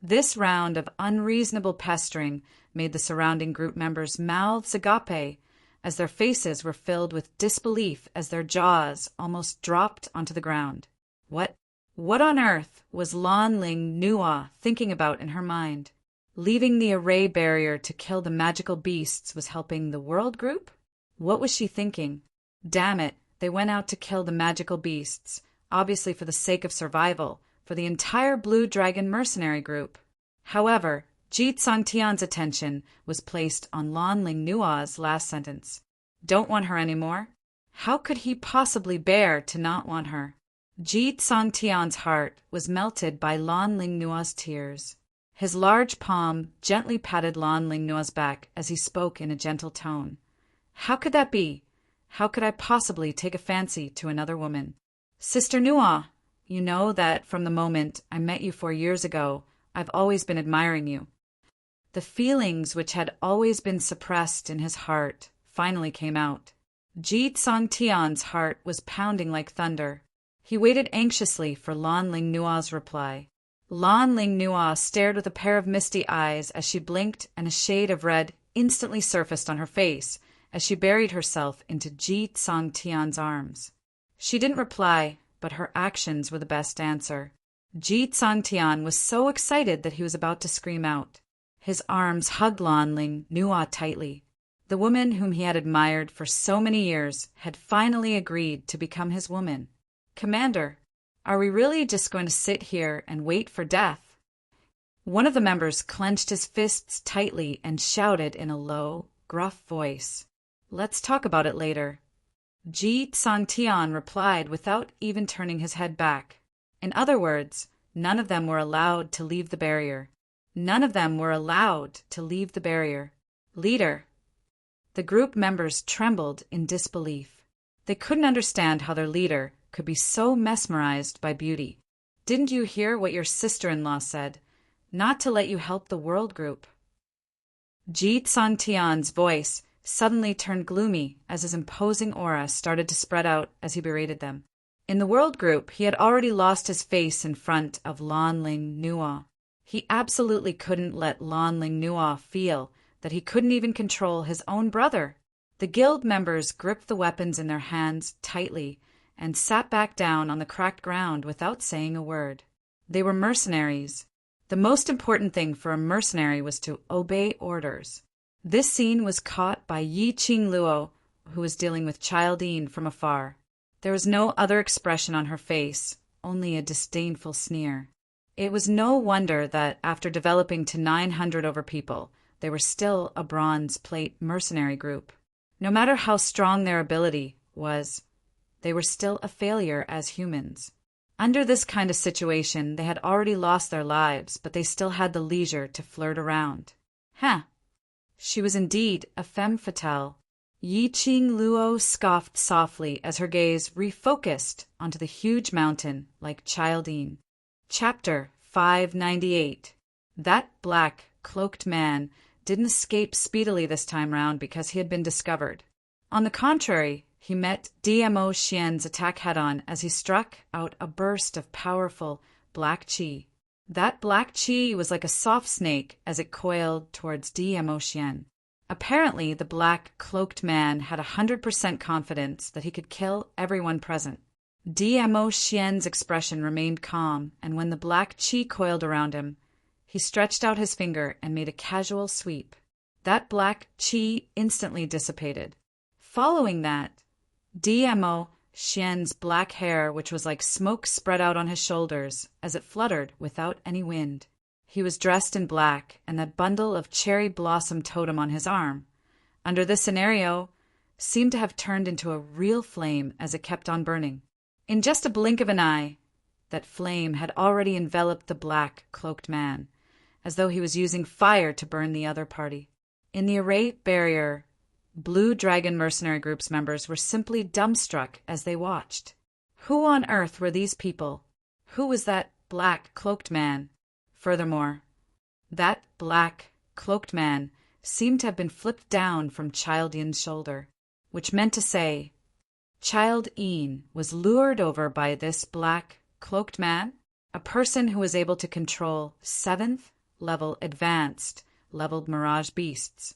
This round of unreasonable pestering made the surrounding group members' mouths agape, as their faces were filled with disbelief as their jaws almost dropped onto the ground. What on earth was Lan Ling Nua thinking about in her mind? Leaving the array barrier to kill the magical beasts was helping the world group? What was she thinking? Damn it, they went out to kill the magical beasts, obviously for the sake of survival, for the entire Blue Dragon mercenary group. However, Jeet Songtian's attention was placed on Lan Ling Nua's last sentence. Don't want her anymore? How could he possibly bear to not want her? Jeet Songtian's heart was melted by Lan Ling Nua's tears. His large palm gently patted Lan Ling Nua's back as he spoke in a gentle tone. How could that be? How could I possibly take a fancy to another woman? Sister Nua, you know that from the moment I met you 4 years ago, I've always been admiring you. The feelings which had always been suppressed in his heart finally came out. Jeet Songtian's heart was pounding like thunder. He waited anxiously for Lan Ling Nua's reply. Lan Ling Nua stared with a pair of misty eyes as she blinked, and a shade of red instantly surfaced on her face as she buried herself into Jeet Songtian's arms. She didn't reply, but her actions were the best answer. Jeet Songtian was so excited that he was about to scream out. His arms hugged Lan Ling Nua tightly. The woman whom he had admired for so many years had finally agreed to become his woman. Commander, are we really just going to sit here and wait for death? One of the members clenched his fists tightly and shouted in a low, gruff voice, Let's talk about it later. Jeet Songtian replied without even turning his head back. In other words, none of them were allowed to leave the barrier. None of them were allowed to leave the barrier. Leader. The group members trembled in disbelief. They couldn't understand how their leader could be so mesmerized by beauty. Didn't you hear what your sister-in-law said? Not to let you help the world group. Jeet Songtian's voice suddenly turned gloomy as his imposing aura started to spread out as he berated them. In the world group, he had already lost his face in front of Lan Ling Nua. He absolutely couldn't let Lan Ling Nua feel that he couldn't even control his own brother. The guild members gripped the weapons in their hands tightly and sat back down on the cracked ground without saying a word. They were mercenaries. The most important thing for a mercenary was to obey orders. This scene was caught by Yi Qing Luo, who was dealing with Childine from afar. There was no other expression on her face, only a disdainful sneer. It was no wonder that after developing to 900 over people, they were still a bronze plate mercenary group. No matter how strong their ability was, they were still a failure as humans. Under this kind of situation, they had already lost their lives, but they still had the leisure to flirt around. She was indeed a femme fatale. Yi Ching Luo scoffed softly as her gaze refocused onto the huge mountain like Childine. Chapter 598. That black, cloaked man didn't escape speedily this time round because he had been discovered. On the contrary, he met DMO Xian's attack head-on as he struck out a burst of powerful black qi. That black qi was like a soft snake as it coiled towards DMO Xian. Apparently, the black, cloaked man had 100% confidence that he could kill everyone present. DMO Xian's expression remained calm, and when the black qi coiled around him, he stretched out his finger and made a casual sweep. That black qi instantly dissipated. Following that, DMO Xian's black hair, which was like smoke, spread out on his shoulders as it fluttered without any wind. He was dressed in black, and that bundle of cherry blossom totem on his arm, under this scenario, seemed to have turned into a real flame as it kept on burning. In just a blink of an eye, that flame had already enveloped the black, cloaked man, as though he was using fire to burn the other party. In the array barrier, Blue Dragon Mercenary Group's members were simply dumbstruck as they watched. Who on earth were these people? Who was that black, cloaked man? Furthermore, that black, cloaked man seemed to have been flipped down from Child Yin's shoulder, which meant to say, Child Yin was lured over by this black, cloaked man, a person who was able to control 7th level advanced leveled mirage beasts.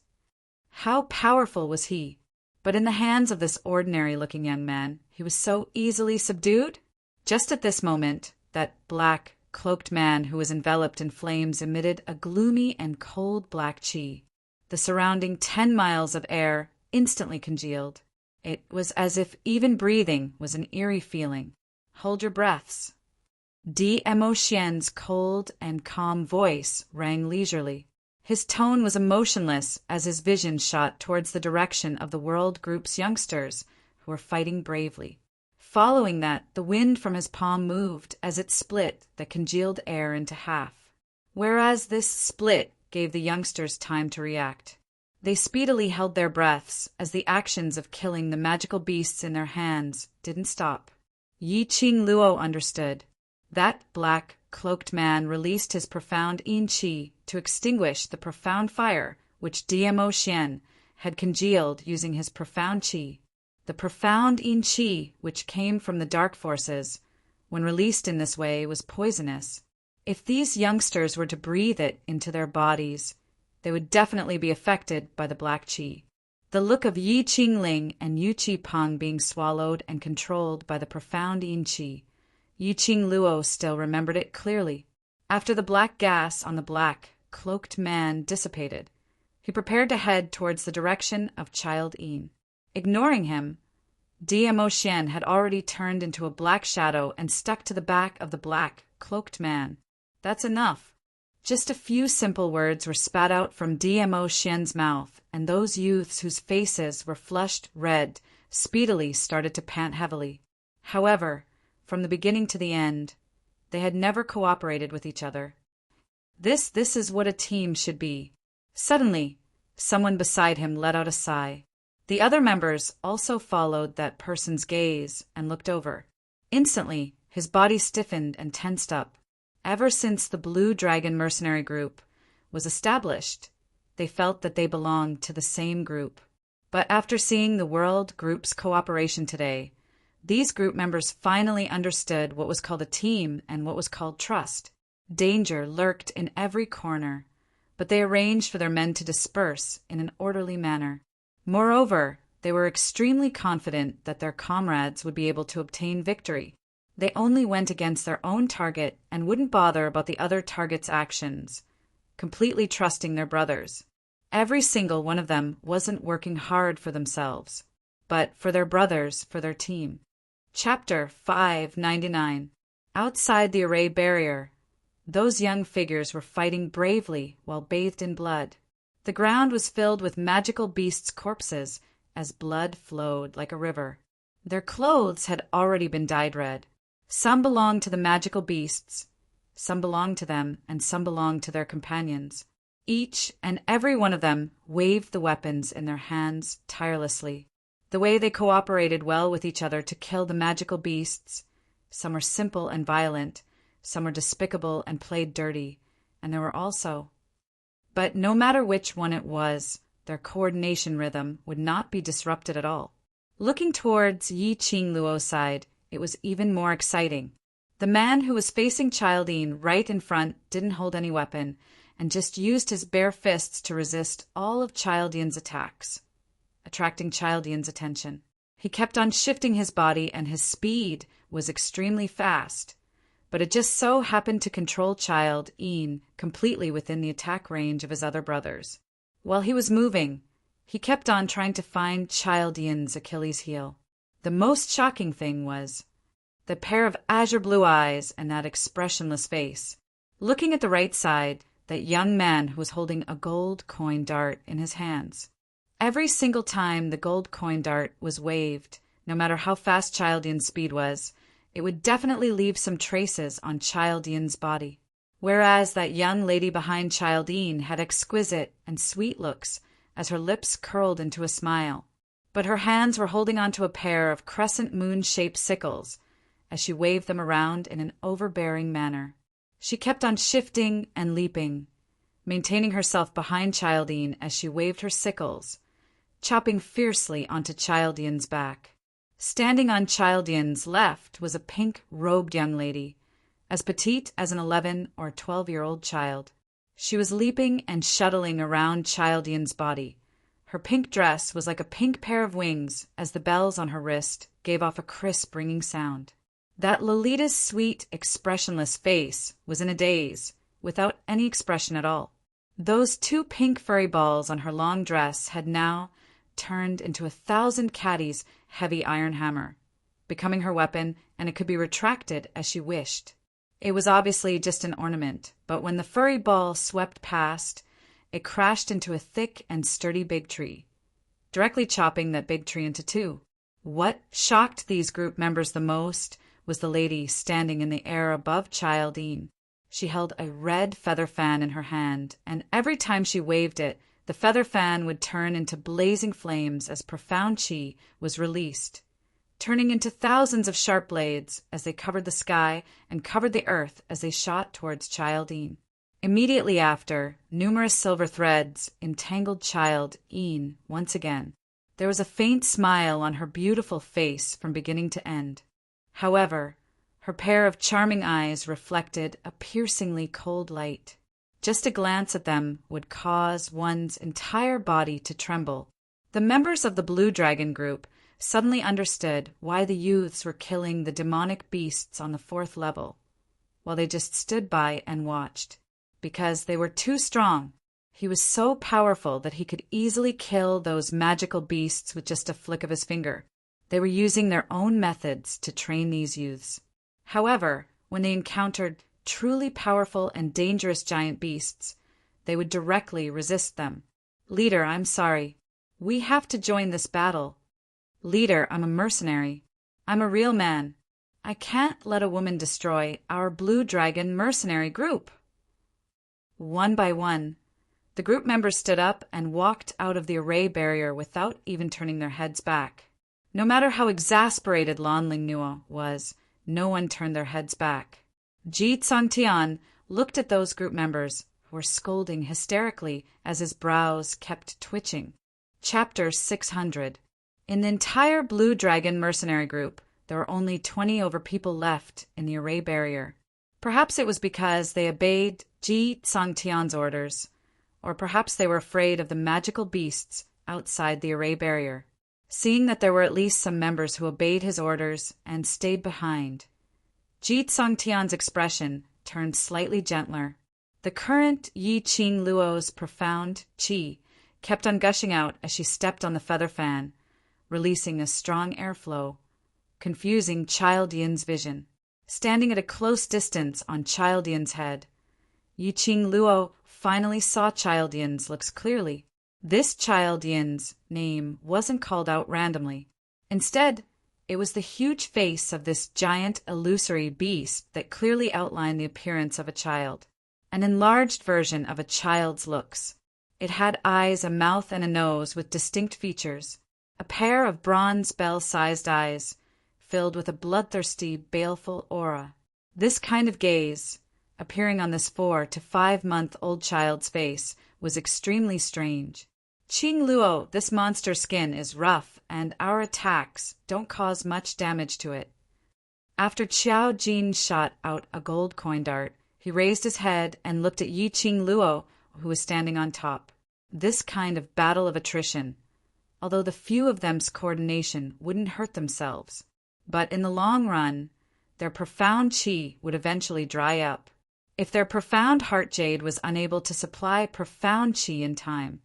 How powerful was he? But in the hands of this ordinary-looking young man, he was so easily subdued? Just at this moment, that black, cloaked man who was enveloped in flames emitted a gloomy and cold black qi. The surrounding 10 miles of air instantly congealed. It was as if even breathing was an eerie feeling. Hold your breaths. DMO Xian's cold and calm voice rang leisurely. His tone was emotionless as his vision shot towards the direction of the World Group's youngsters who were fighting bravely. Following that, the wind from his palm moved as it split the congealed air into half. Whereas this split gave the youngsters time to react. They speedily held their breaths as the actions of killing the magical beasts in their hands didn't stop. Yi Ching Luo understood. That black, cloaked man released his profound yin qi to extinguish the profound fire which DMO Xian had congealed using his profound qi. The profound yin qi, which came from the dark forces, when released in this way, was poisonous. If these youngsters were to breathe it into their bodies, they would definitely be affected by the black qi. The look of Yi Qingling and Yu Qi Peng being swallowed and controlled by the profound yin qi. Yi Ching Luo still remembered it clearly. After the black gas on the black, cloaked man dissipated, he prepared to head towards the direction of Child Yin. Ignoring him, DMO Xian had already turned into a black shadow and stuck to the back of the black, cloaked man. That's enough. Just a few simple words were spat out from DMO Xian's mouth, and those youths whose faces were flushed red speedily started to pant heavily. However, from the beginning to the end, they had never cooperated with each other. This is what a team should be. Suddenly, someone beside him let out a sigh. The other members also followed that person's gaze and looked over. Instantly, his body stiffened and tensed up. Ever since the Blue Dragon Mercenary Group was established, they felt that they belonged to the same group. But after seeing the World Group's cooperation today, these group members finally understood what was called a team and what was called trust. Danger lurked in every corner, but they arranged for their men to disperse in an orderly manner. Moreover, they were extremely confident that their comrades would be able to obtain victory. They only went against their own target and wouldn't bother about the other target's actions, completely trusting their brothers. Every single one of them wasn't working hard for themselves, but for their brothers, for their team. Chapter 599. Outside the array barrier, those young figures were fighting bravely while bathed in blood. The ground was filled with magical beasts' corpses as blood flowed like a river. Their clothes had already been dyed red. Some belonged to the magical beasts, some belonged to them, and some belonged to their companions. Each and every one of them waved the weapons in their hands tirelessly. The way they cooperated well with each other to kill the magical beasts. Some were simple and violent, some were despicable and played dirty, and there were also. But no matter which one it was, their coordination rhythm would not be disrupted at all. Looking towards Yi Qing Luo's side, it was even more exciting. The man who was facing Childine right in front didn't hold any weapon, and just used his bare fists to resist all of Childine's attacks, attracting Childine's attention. He kept on shifting his body, and his speed was extremely fast, but it just so happened to control Childine completely within the attack range of his other brothers. While he was moving, he kept on trying to find Childine's Achilles heel. The most shocking thing was the pair of azure blue eyes and that expressionless face. Looking at the right side, that young man who was holding a gold coin dart in his hands. Every single time the gold coin dart was waved, no matter how fast Childine's speed was, it would definitely leave some traces on Childine's body. Whereas that young lady behind Childine had exquisite and sweet looks as her lips curled into a smile, but her hands were holding onto a pair of crescent moon-shaped sickles as she waved them around in an overbearing manner. She kept on shifting and leaping, maintaining herself behind Childine as she waved her sickles, chopping fiercely onto Childine's back. Standing on Childine's left was a pink-robed young lady, as petite as an 11 or 12-year-old child. She was leaping and shuttling around Childine's body. Her pink dress was like a pink pair of wings as the bells on her wrist gave off a crisp ringing sound. That Lolita's sweet, expressionless face was in a daze, without any expression at all. Those two pink furry balls on her long dress had now turned into 1,000 caddies' heavy iron hammer, becoming her weapon, and it could be retracted as she wished. It was obviously just an ornament, but when the furry ball swept past, it crashed into a thick and sturdy big tree, directly chopping that big tree into two. What shocked these group members the most was the lady standing in the air above Childine. She held a red feather fan in her hand, and every time she waved it, the feather fan would turn into blazing flames as profound chi was released, turning into thousands of sharp blades as they covered the sky and covered the earth as they shot towards Childine. Immediately after, numerous silver threads entangled Childine once again. There was a faint smile on her beautiful face from beginning to end. However, her pair of charming eyes reflected a piercingly cold light. Just a glance at them would cause one's entire body to tremble. The members of the Blue Dragon group suddenly understood why the youths were killing the demonic beasts on the 4th level, while they just stood by and watched. Because they were too strong. He was so powerful that he could easily kill those magical beasts with just a flick of his finger. They were using their own methods to train these youths. However, when they encountered truly powerful and dangerous giant beasts, they would directly resist them. "Leader, I'm sorry. We have to join this battle. Leader, I'm a mercenary. I'm a real man. I can't let a woman destroy our Blue Dragon mercenary group." One by one, the group members stood up and walked out of the array barrier without even turning their heads back. No matter how exasperated Lan Lingnua was, no one turned their heads back. Ji Tsangtian looked at those group members who were scolding hysterically as his brows kept twitching. Chapter 600. In the entire Blue Dragon mercenary group, there were only 20 over people left in the array barrier. Perhaps it was because they obeyed Ji Tsangtian's orders, or perhaps they were afraid of the magical beasts outside the array barrier. Seeing that there were at least some members who obeyed his orders and stayed behind, Ji Tsangtian's expression turned slightly gentler. The current Yi Qing Luo's profound chi kept on gushing out as she stepped on the feather fan, releasing a strong airflow, confusing Childine's vision. Standing at a close distance on Childine's head, Yi Qing Luo finally saw Childine's looks clearly. This Childine's name wasn't called out randomly. Instead, it was the huge face of this giant illusory beast that clearly outlined the appearance of a child. an enlarged version of a child's looks. It had eyes, a mouth, and a nose with distinct features, a pair of bronze bell-sized eyes, filled with a bloodthirsty, baleful aura. This kind of gaze, appearing on this 4 to 5-month-old child's face, was extremely strange. Qing Luo, this monster's skin is rough, and our attacks don't cause much damage to it. After Qiao Jin shot out a gold coin dart, he raised his head and looked at Yi Qing Luo, who was standing on top. This kind of battle of attrition, although the few of them's coordination wouldn't hurt themselves, but in the long run, their profound qi would eventually dry up. If their profound heart jade was unable to supply profound qi in time,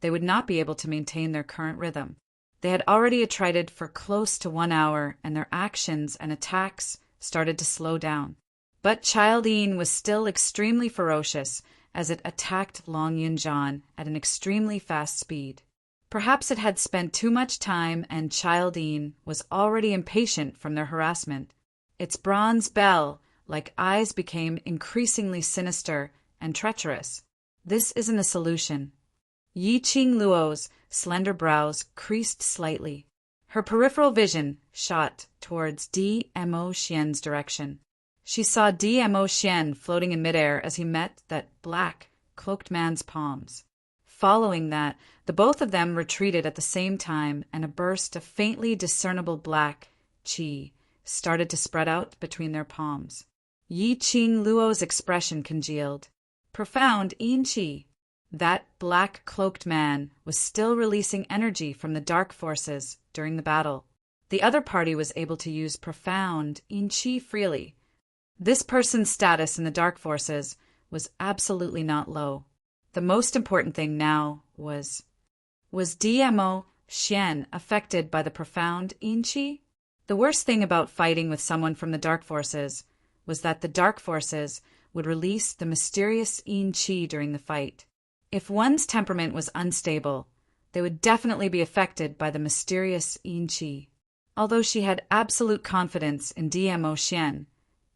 they would not be able to maintain their current rhythm. They had already attrited for close to 1 hour, and their actions and attacks started to slow down. But Child Yin was still extremely ferocious as it attacked Long Yunjian at an extremely fast speed. Perhaps it had spent too much time, and Child Yin was already impatient from their harassment. Its bronze bell-like eyes became increasingly sinister and treacherous. This isn't a solution. Yi Qing Luo's slender brows creased slightly. Her peripheral vision shot towards Dmo Xian's direction. She saw Dmo Xian floating in midair as he met that black, cloaked man's palms. Following that, the both of them retreated at the same time, and a burst of faintly discernible black qi started to spread out between their palms. Yi Qing Luo's expression congealed. Profound yin qi. That black-cloaked man was still releasing energy from the dark forces during the battle. The other party was able to use profound yin qi freely. This person's status in the dark forces was absolutely not low. The most important thing now was Dmo Xian affected by the profound yin qi? The worst thing about fighting with someone from the dark forces was that the dark forces would release the mysterious yin qi during the fight. If one's temperament was unstable, they would definitely be affected by the mysterious yin qi. Although she had absolute confidence in Dmo Xian,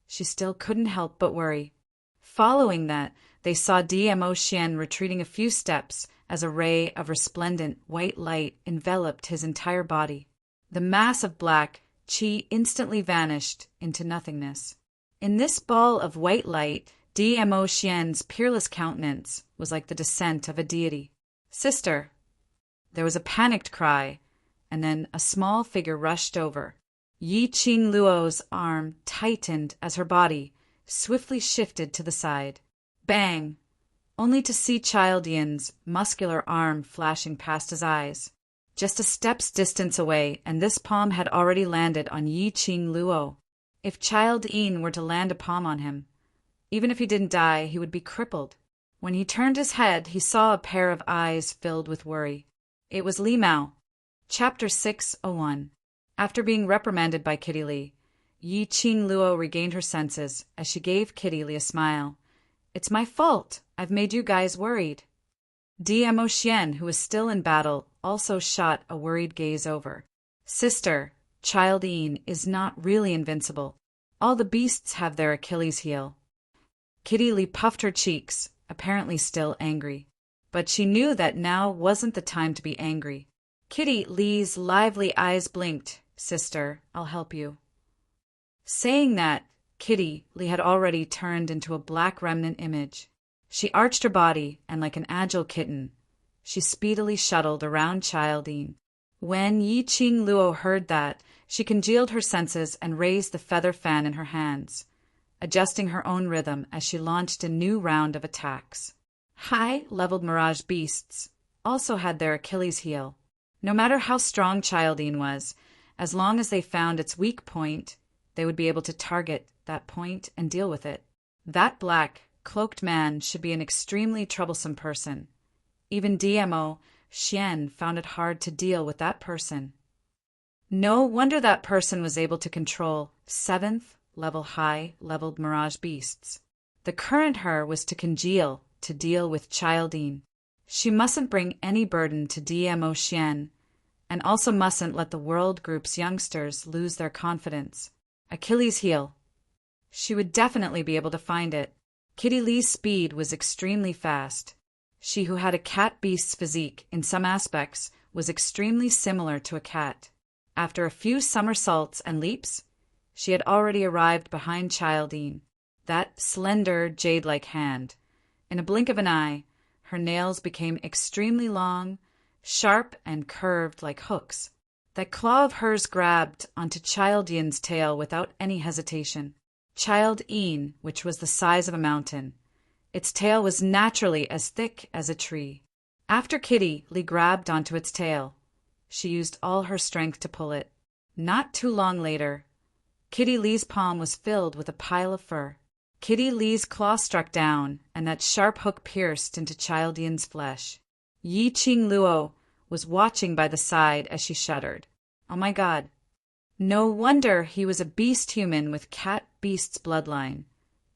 she still couldn't help but worry. Following that, they saw Dmo Xian retreating a few steps as a ray of resplendent white light enveloped his entire body. The mass of black qi instantly vanished into nothingness. In this ball of white light, Dmo Xian's peerless countenance was like the descent of a deity. "Sister!" There was a panicked cry, and then a small figure rushed over. Yi Qing Luo's arm tightened as her body swiftly shifted to the side. Bang! Only to see Child Yin's muscular arm flashing past his eyes. Just a step's distance away, and this palm had already landed on Yi Qing Luo. If Child Yin were to land a palm on him, even if he didn't die, he would be crippled. When he turned his head, he saw a pair of eyes filled with worry. It was Li Mao. Chapter 601. After being reprimanded by Kitty Li, Yi Qing Luo regained her senses as she gave Kitty Li a smile. "It's my fault. I've made you guys worried." Dmo Xian, who was still in battle, also shot a worried gaze over. "Sister, Child Yin is not really invincible. All the beasts have their Achilles heel." Kitty Li puffed her cheeks, apparently still angry. But she knew that now wasn't the time to be angry. Kitty Li's lively eyes blinked. "Sister, I'll help you." Saying that, Kitty Li had already turned into a black remnant image. She arched her body, and like an agile kitten, she speedily shuttled around Child Yin. When Yi Qing Luo heard that, she congealed her senses and raised the feather fan in her hands, adjusting her own rhythm as she launched a new round of attacks. High-leveled mirage beasts also had their Achilles heel. No matter how strong Child Yin was, as long as they found its weak point, they would be able to target that point and deal with it. That black, cloaked man should be an extremely troublesome person. Even Dmo Xian found it hard to deal with that person. No wonder that person was able to control 7th-level high-leveled mirage beasts. The current her was to congeal to deal with Child Yin. She mustn't bring any burden to Dmo Xian, and also mustn't let the world group's youngsters lose their confidence. Achilles heel. She would definitely be able to find it. Kitty Lee's speed was extremely fast. She who had a cat beast's physique in some aspects was extremely similar to a cat. After a few somersaults and leaps, she had already arrived behind Childine, that slender, jade-like hand. In a blink of an eye, her nails became extremely long, sharp and curved like hooks. That claw of hers grabbed onto Childine's tail without any hesitation. Childine, which was the size of a mountain. Its tail was naturally as thick as a tree. After Kitty Lee grabbed onto its tail, she used all her strength to pull it. Not too long later, Kitty Lee's palm was filled with a pile of fur. Kitty Lee's claw struck down, and that sharp hook pierced into Childine's flesh. Yi Ching Luo was watching by the side as she shuddered. Oh my God. No wonder he was a beast human with cat beast's bloodline,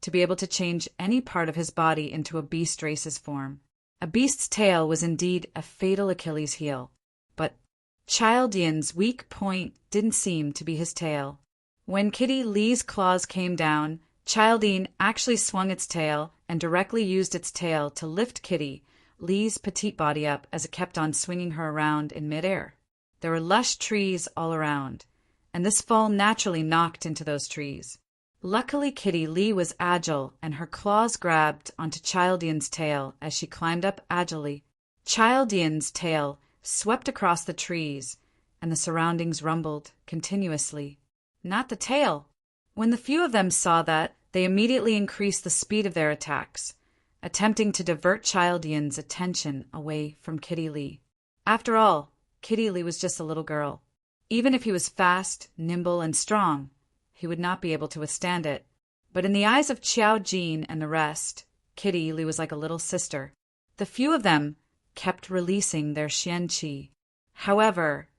to be able to change any part of his body into a beast race's form. A beast's tail was indeed a fatal Achilles heel, but Childine's weak point didn't seem to be his tail. When Kitty Lee's claws came down, Childine actually swung its tail and directly used its tail to lift Kitty Lee's petite body up as it kept on swinging her around in midair. There were lush trees all around, and this fall naturally knocked into those trees. Luckily, Kitty Lee was agile, and her claws grabbed onto Childine's tail as she climbed up agilely. Childine's tail swept across the trees, and the surroundings rumbled continuously. Not the tail. When the few of them saw that, they immediately increased the speed of their attacks, attempting to divert Childine's attention away from Kitty Lee. After all, Kitty Lee was just a little girl. Even if he was fast, nimble, and strong, he would not be able to withstand it. But in the eyes of Qiao Jin and the rest, Kitty Lee was like a little sister. The few of them kept releasing their Xian Qi. However,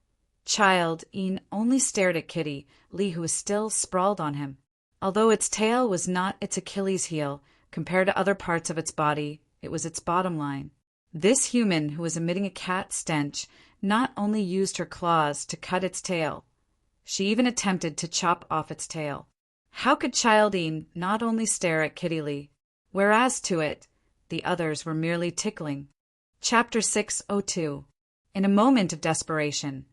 Childine only stared at Kitty Lee, who was still sprawled on him. Although its tail was not its Achilles heel, compared to other parts of its body, it was its bottom line. This human, who was emitting a cat stench, not only used her claws to cut its tail, she even attempted to chop off its tail. How could Childine not only stare at Kitty Lee, whereas to it, the others were merely tickling? Chapter 602. In a moment of desperation,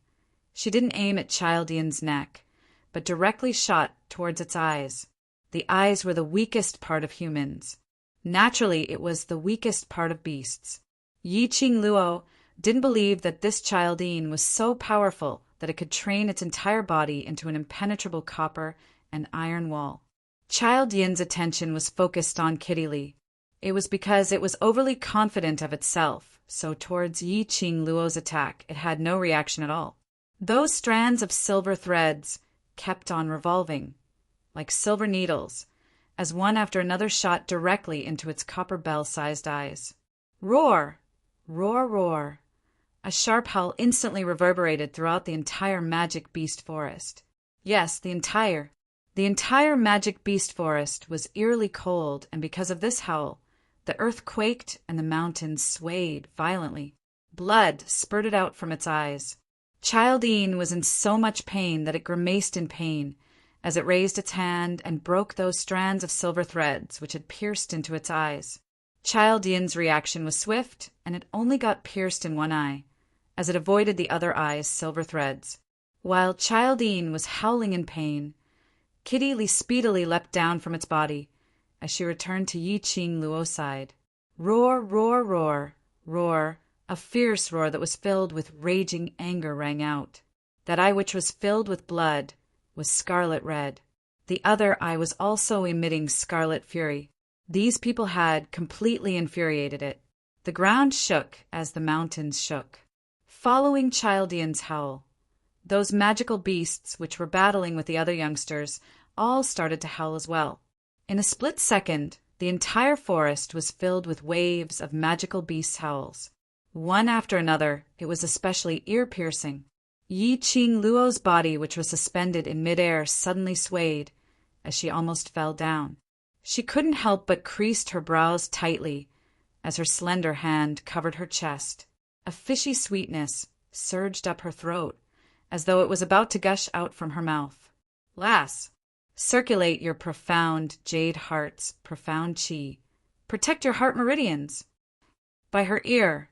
she didn't aim at Childine's neck, but directly shot towards its eyes. The eyes were the weakest part of humans. Naturally, it was the weakest part of beasts. Yi Ching Luo didn't believe that this Childine was so powerful that it could train its entire body into an impenetrable copper and iron wall. Childine's attention was focused on Kitty Lee. It was because it was overly confident of itself, so towards Yi Ching Luo's attack it had no reaction at all. Those strands of silver threads kept on revolving, like silver needles, as one after another shot directly into its copper bell-sized eyes. Roar! Roar, roar! A sharp howl instantly reverberated throughout the entire magic beast forest. Yes, the entire magic beast forest was eerily cold, and because of this howl, the earth quaked and the mountains swayed violently. Blood spurted out from its eyes. Childine was in so much pain that it grimaced in pain as it raised its hand and broke those strands of silver threads which had pierced into its eyes. Childine's reaction was swift, and it only got pierced in one eye, as it avoided the other eye's silver threads. While Childine was howling in pain, Kitty Lee speedily leapt down from its body as she returned to Yi Ching Luo's side. Roar, roar, roar, roar! A fierce roar that was filled with raging anger rang out. That eye, which was filled with blood, was scarlet red. The other eye was also emitting scarlet fury. These people had completely infuriated it. The ground shook as the mountains shook. Following Childine's howl, those magical beasts which were battling with the other youngsters all started to howl as well. In a split second, the entire forest was filled with waves of magical beasts' howls. One after another, it was especially ear-piercing. Yi Ching Luo's body, which was suspended in midair, suddenly swayed as she almost fell down. She couldn't help but creased her brows tightly as her slender hand covered her chest. A fishy sweetness surged up her throat, as though it was about to gush out from her mouth. Lass, circulate your profound jade heart's profound chi Protect your heart meridians. By her ear,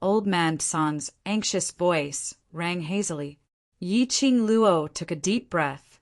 old man Tsang's anxious voice rang hazily. Yi Qing Luo took a deep breath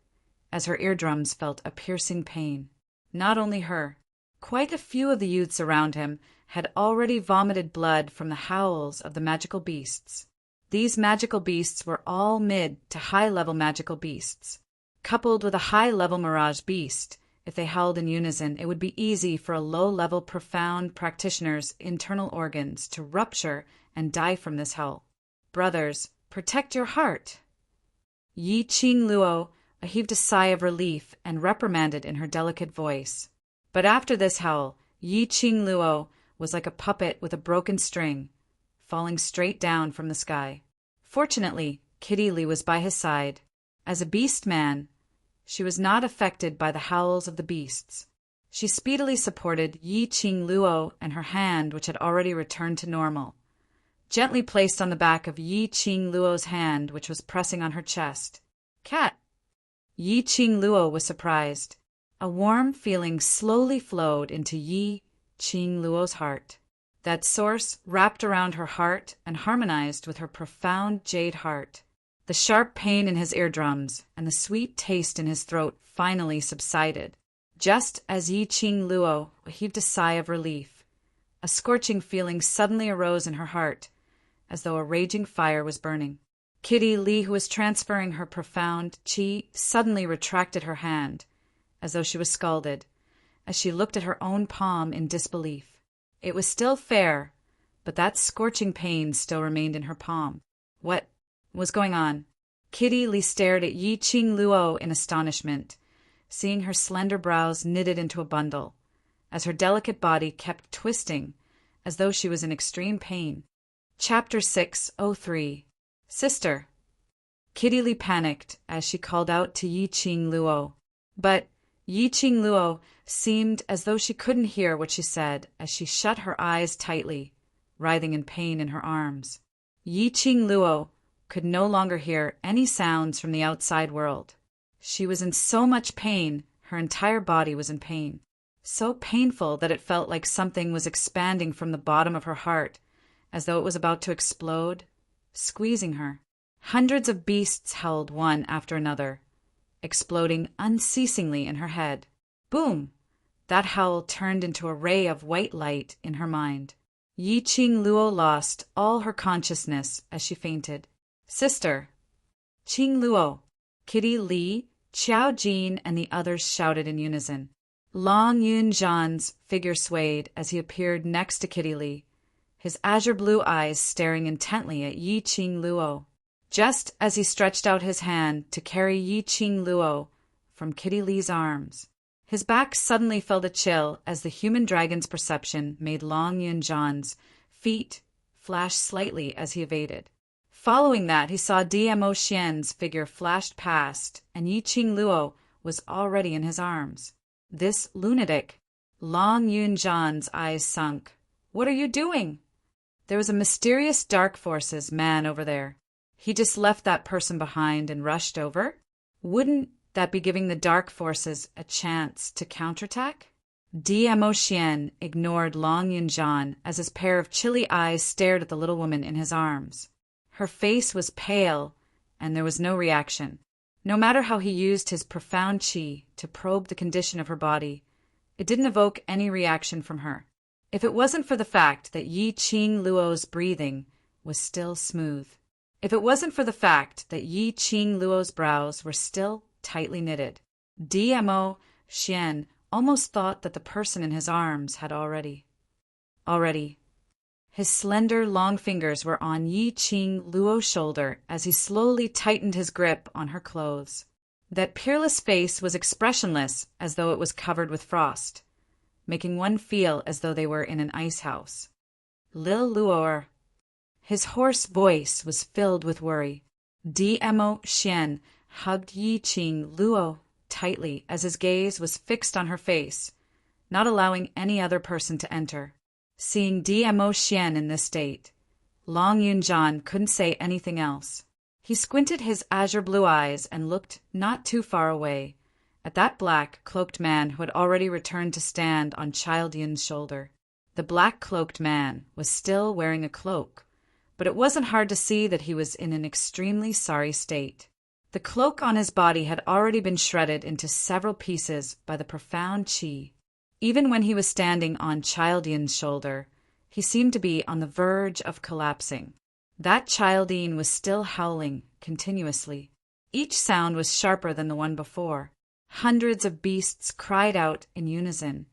as her eardrums felt a piercing pain. Not only her, quite a few of the youths around him had already vomited blood from the howls of the magical beasts. These magical beasts were all mid to high-level magical beasts. Coupled with a high-level mirage beast, if they howled in unison, it would be easy for a low-level profound practitioner's internal organs to rupture and die from this howl. Brothers, protect your heart. Yi Qing Luo heaved a sigh of relief and reprimanded in her delicate voice. But after this howl, Yi Qing Luo was like a puppet with a broken string, falling straight down from the sky. Fortunately, Kitty Lee was by his side. As a beast man, she was not affected by the howls of the beasts. She speedily supported Yi Qing Luo, and her hand, which had already returned to normal, gently placed on the back of Yi Qing Luo's hand, which was pressing on her chest. Cat! Yi Qing Luo was surprised. A warm feeling slowly flowed into Yi Qing Luo's heart. That source wrapped around her heart and harmonized with her profound jade heart. The sharp pain in his eardrums and the sweet taste in his throat finally subsided, just as Yi Qing Luo heaved a sigh of relief. A scorching feeling suddenly arose in her heart, as though a raging fire was burning. Kitty Lee, who was transferring her profound qi, suddenly retracted her hand, as though she was scalded, as she looked at her own palm in disbelief. It was still fair, but that scorching pain still remained in her palm. What was going on? Kitty Lee stared at Yi Qing Luo in astonishment, seeing her slender brows knitted into a bundle, as her delicate body kept twisting, as though she was in extreme pain. Chapter 603. Sister. Kitty Lee panicked as she called out to Yi Qing Luo, but Yi Qing Luo seemed as though she couldn't hear what she said as she shut her eyes tightly, writhing in pain in her arms. Yi Qing Luo could no longer hear any sounds from the outside world. She was in so much pain, her entire body was in pain. So painful that it felt like something was expanding from the bottom of her heart, as though it was about to explode, squeezing her. Hundreds of beasts howled one after another, exploding unceasingly in her head. Boom! That howl turned into a ray of white light in her mind. Yi Qing Luo lost all her consciousness as she fainted. Sister! Qing Luo! Kitty Lee, Qiao Jin, and the others shouted in unison. Long Yun Zhan's figure swayed as he appeared next to Kitty Lee, his azure blue eyes staring intently at Yi Qing Luo. Just as he stretched out his hand to carry Yi Qing Luo from Kitty Lee's arms, his back suddenly felt a chill as the human dragon's perception made Long Yun Zhan's feet flash slightly as he evaded. Following that, he saw Dmo Xian's figure flashed past, and Yi Qing Luo was already in his arms. This lunatic! Long Yun Zhan's eyes sunk. What are you doing? There was a mysterious dark forces man over there. He just left that person behind and rushed over? Wouldn't that be giving the dark forces a chance to counterattack? Dmo Xian ignored Long Yun Zhan as his pair of chilly eyes stared at the little woman in his arms. Her face was pale, and there was no reaction. No matter how he used his profound qi to probe the condition of her body, it didn't evoke any reaction from her. If it wasn't for the fact that Yi Qing Luo's breathing was still smooth. If it wasn't for the fact that Yi Qing Luo's brows were still tightly knitted. Dmo Xian almost thought that the person in his arms had already. His slender, long fingers were on Yi Qing Luo's shoulder as he slowly tightened his grip on her clothes. That peerless face was expressionless, as though it was covered with frost, making one feel as though they were in an ice house. Lil Luor. His hoarse voice was filled with worry. Dmo Xian hugged Yi Qing Luo tightly as his gaze was fixed on her face, not allowing any other person to enter. Seeing Dmo Xian in this state, Long Yun Zhan couldn't say anything else. He squinted his azure blue eyes and looked not too far away, at that black, cloaked man who had already returned to stand on Child Yin's shoulder. The black-cloaked man was still wearing a cloak, but it wasn't hard to see that he was in an extremely sorry state. The cloak on his body had already been shredded into several pieces by the profound qi. Even when he was standing on Child Yin's shoulder, he seemed to be on the verge of collapsing. That Child Yin was still howling continuously. Each sound was sharper than the one before. Hundreds of beasts cried out in unison,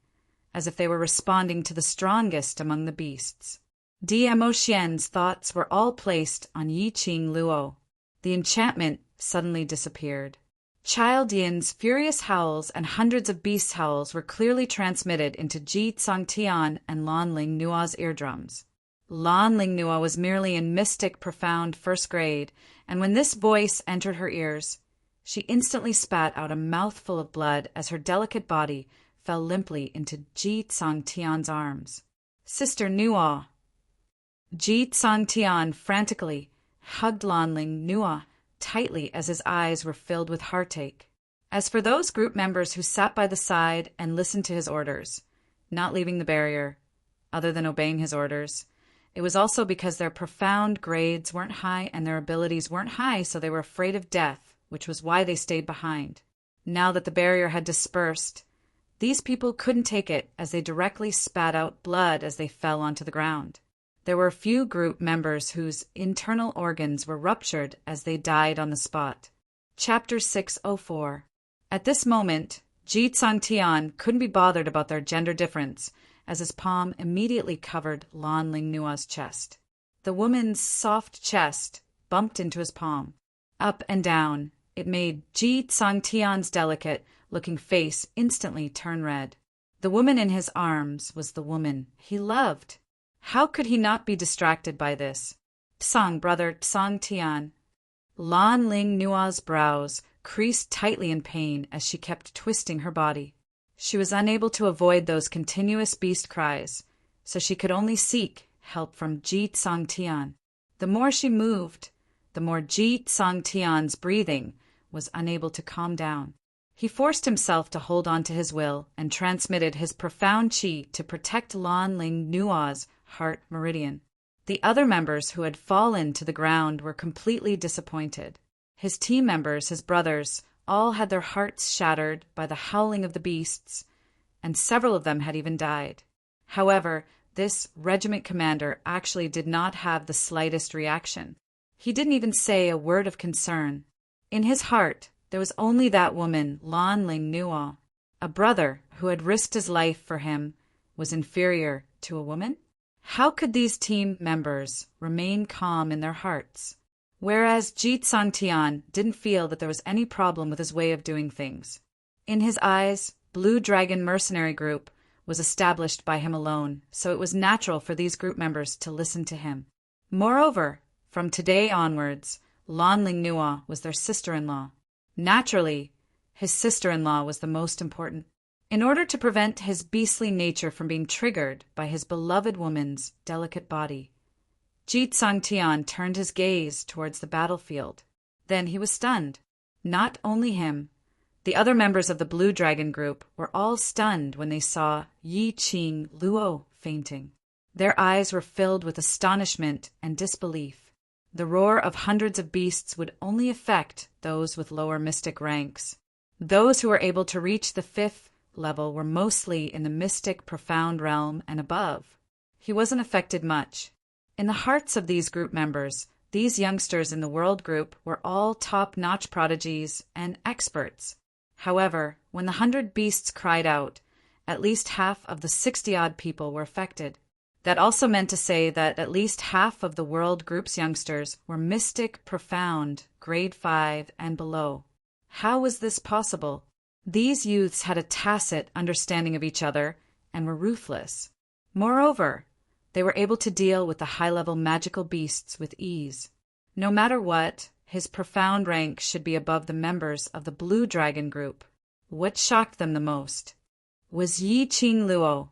as if they were responding to the strongest among the beasts. Dmo Xian's thoughts were all placed on Yi Qing Luo. The enchantment suddenly disappeared. Child Yin's furious howls and hundreds of beasts' howls were clearly transmitted into Ji Tsangtian and Lan Ling Nua's eardrums. Lan Ling Nua was merely in mystic profound first grade, and when this voice entered her ears, she instantly spat out a mouthful of blood as her delicate body fell limply into Ji Tsangtian's arms. Sister Nua! Ji Tsangtian frantically hugged Lan Ling Nua tightly as his eyes were filled with heartache. As for those group members who sat by the side and listened to his orders, not leaving the barrier, other than obeying his orders, it was also because their profound grades weren't high and their abilities weren't high, so they were afraid of death, which was why they stayed behind. Now that the barrier had dispersed, these people couldn't take it as they directly spat out blood as they fell onto the ground. There were a few group members whose internal organs were ruptured as they died on the spot. Chapter 604. At this moment, Ji Tsangtian couldn't be bothered about their gender difference, as his palm immediately covered Lan Ling Nua's chest. The woman's soft chest bumped into his palm. Up and down, it made Ji Tsangtian's delicate-looking face instantly turn red. The woman in his arms was the woman he loved. How could he not be distracted by this? Tsang, brother Tsangtian. Lan Ling Nua's brows creased tightly in pain as she kept twisting her body. She was unable to avoid those continuous beast cries, so she could only seek help from Ji Tsangtian. The more she moved, the more Ji Tsangtian's breathing was unable to calm down. He forced himself to hold on to his will and transmitted his profound qi to protect Lan Ling Nua's heart meridian. The other members who had fallen to the ground were completely disappointed. His team members, his brothers, all had their hearts shattered by the howling of the beasts, and several of them had even died. However, this regiment commander actually did not have the slightest reaction. He didn't even say a word of concern. In his heart, there was only that woman, Lan Ling Nua. A brother who had risked his life for him was inferior to a woman? How could these team members remain calm in their hearts? Whereas Ji Tsangtian didn't feel that there was any problem with his way of doing things. In his eyes, Blue Dragon Mercenary Group was established by him alone, so it was natural for these group members to listen to him. Moreover, from today onwards, Lan Ling Nua was their sister-in-law. Naturally, his sister-in-law was the most important. In order to prevent his beastly nature from being triggered by his beloved woman's delicate body, Ji Tsangtian turned his gaze towards the battlefield. Then he was stunned. Not only him. The other members of the Blue Dragon group were all stunned when they saw Yi Qing Luo fainting. Their eyes were filled with astonishment and disbelief. The roar of hundreds of beasts would only affect those with lower mystic ranks. Those who were able to reach the 5th level were mostly in the mystic profound realm and above. He wasn't affected much. In the hearts of these group members, these youngsters in the world group were all top-notch prodigies and experts. However, when the 100 beasts cried out, at least half of the 60-odd people were affected. That also meant to say that at least half of the world group's youngsters were mystic, profound, grade 5 and below. How was this possible? These youths had a tacit understanding of each other and were ruthless. Moreover, they were able to deal with the high-level magical beasts with ease. No matter what, his profound rank should be above the members of the Blue Dragon group. What shocked them the most was Yi Qing Luo.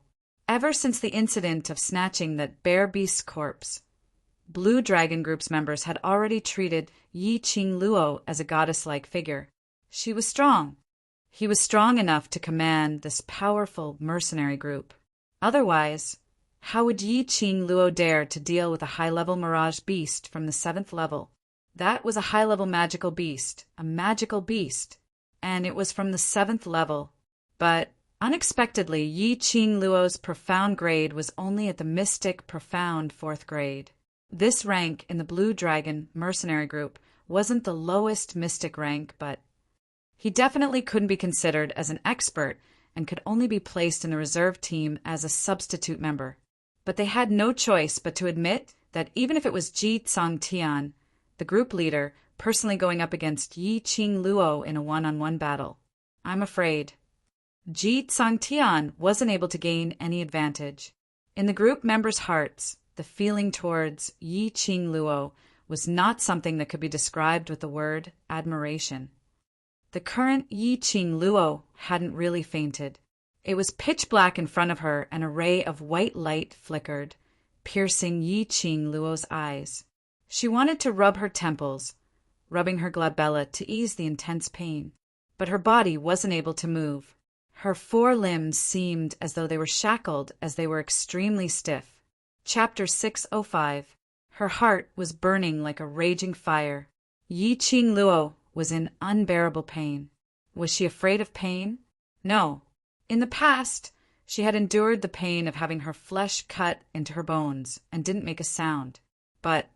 Ever since the incident of snatching that bear beast's corpse, Blue Dragon group's members had already treated Yi Qing Luo as a goddess-like figure. She was strong. He was strong enough to command this powerful mercenary group. Otherwise, how would Yi Qing Luo dare to deal with a high-level mirage beast from the 7th level? That was a high-level magical beast, and it was from the 7th level. But unexpectedly, Yi Qing Luo's profound grade was only at the mystic profound 4th grade. This rank in the Blue Dragon mercenary group wasn't the lowest mystic rank, but he definitely couldn't be considered as an expert and could only be placed in the reserve team as a substitute member. But they had no choice but to admit that even if it was Ji Tsongtian, the group leader, personally going up against Yi Qing Luo in a one-on-one battle, I'm afraid Ji Tsongtian wasn't able to gain any advantage. In the group members' hearts, the feeling towards Yi Qing Luo was not something that could be described with the word admiration. The current Yi Qing Luo hadn't really fainted. It was pitch black in front of her, and a ray of white light flickered, piercing Yi Qing Luo's eyes. She wanted to rub her temples, rubbing her glabella to ease the intense pain, but her body wasn't able to move. Her 4 limbs seemed as though they were shackled, as they were extremely stiff. Chapter 605. Her heart was burning like a raging fire. Yi Qing Luo was in unbearable pain. Was she afraid of pain? No. In the past, she had endured the pain of having her flesh cut into her bones and didn't make a sound. But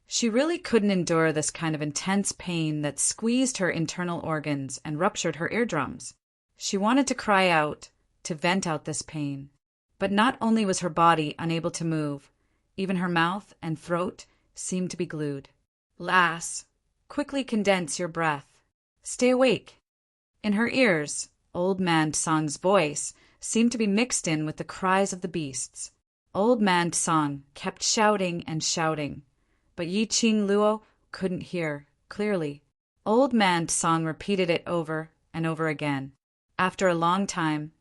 she really couldn't endure this kind of intense pain that squeezed her internal organs and ruptured her eardrums. She wanted to cry out, to vent out this pain. But not only was her body unable to move, even her mouth and throat seemed to be glued. Lass, quickly condense your breath. Stay awake. In her ears, Old Man Tsong's voice seemed to be mixed in with the cries of the beasts. Old Man Tsong kept shouting and shouting, but Yi Qing Luo couldn't hear clearly. Old Man Tsong repeated it over and over again. After a long time,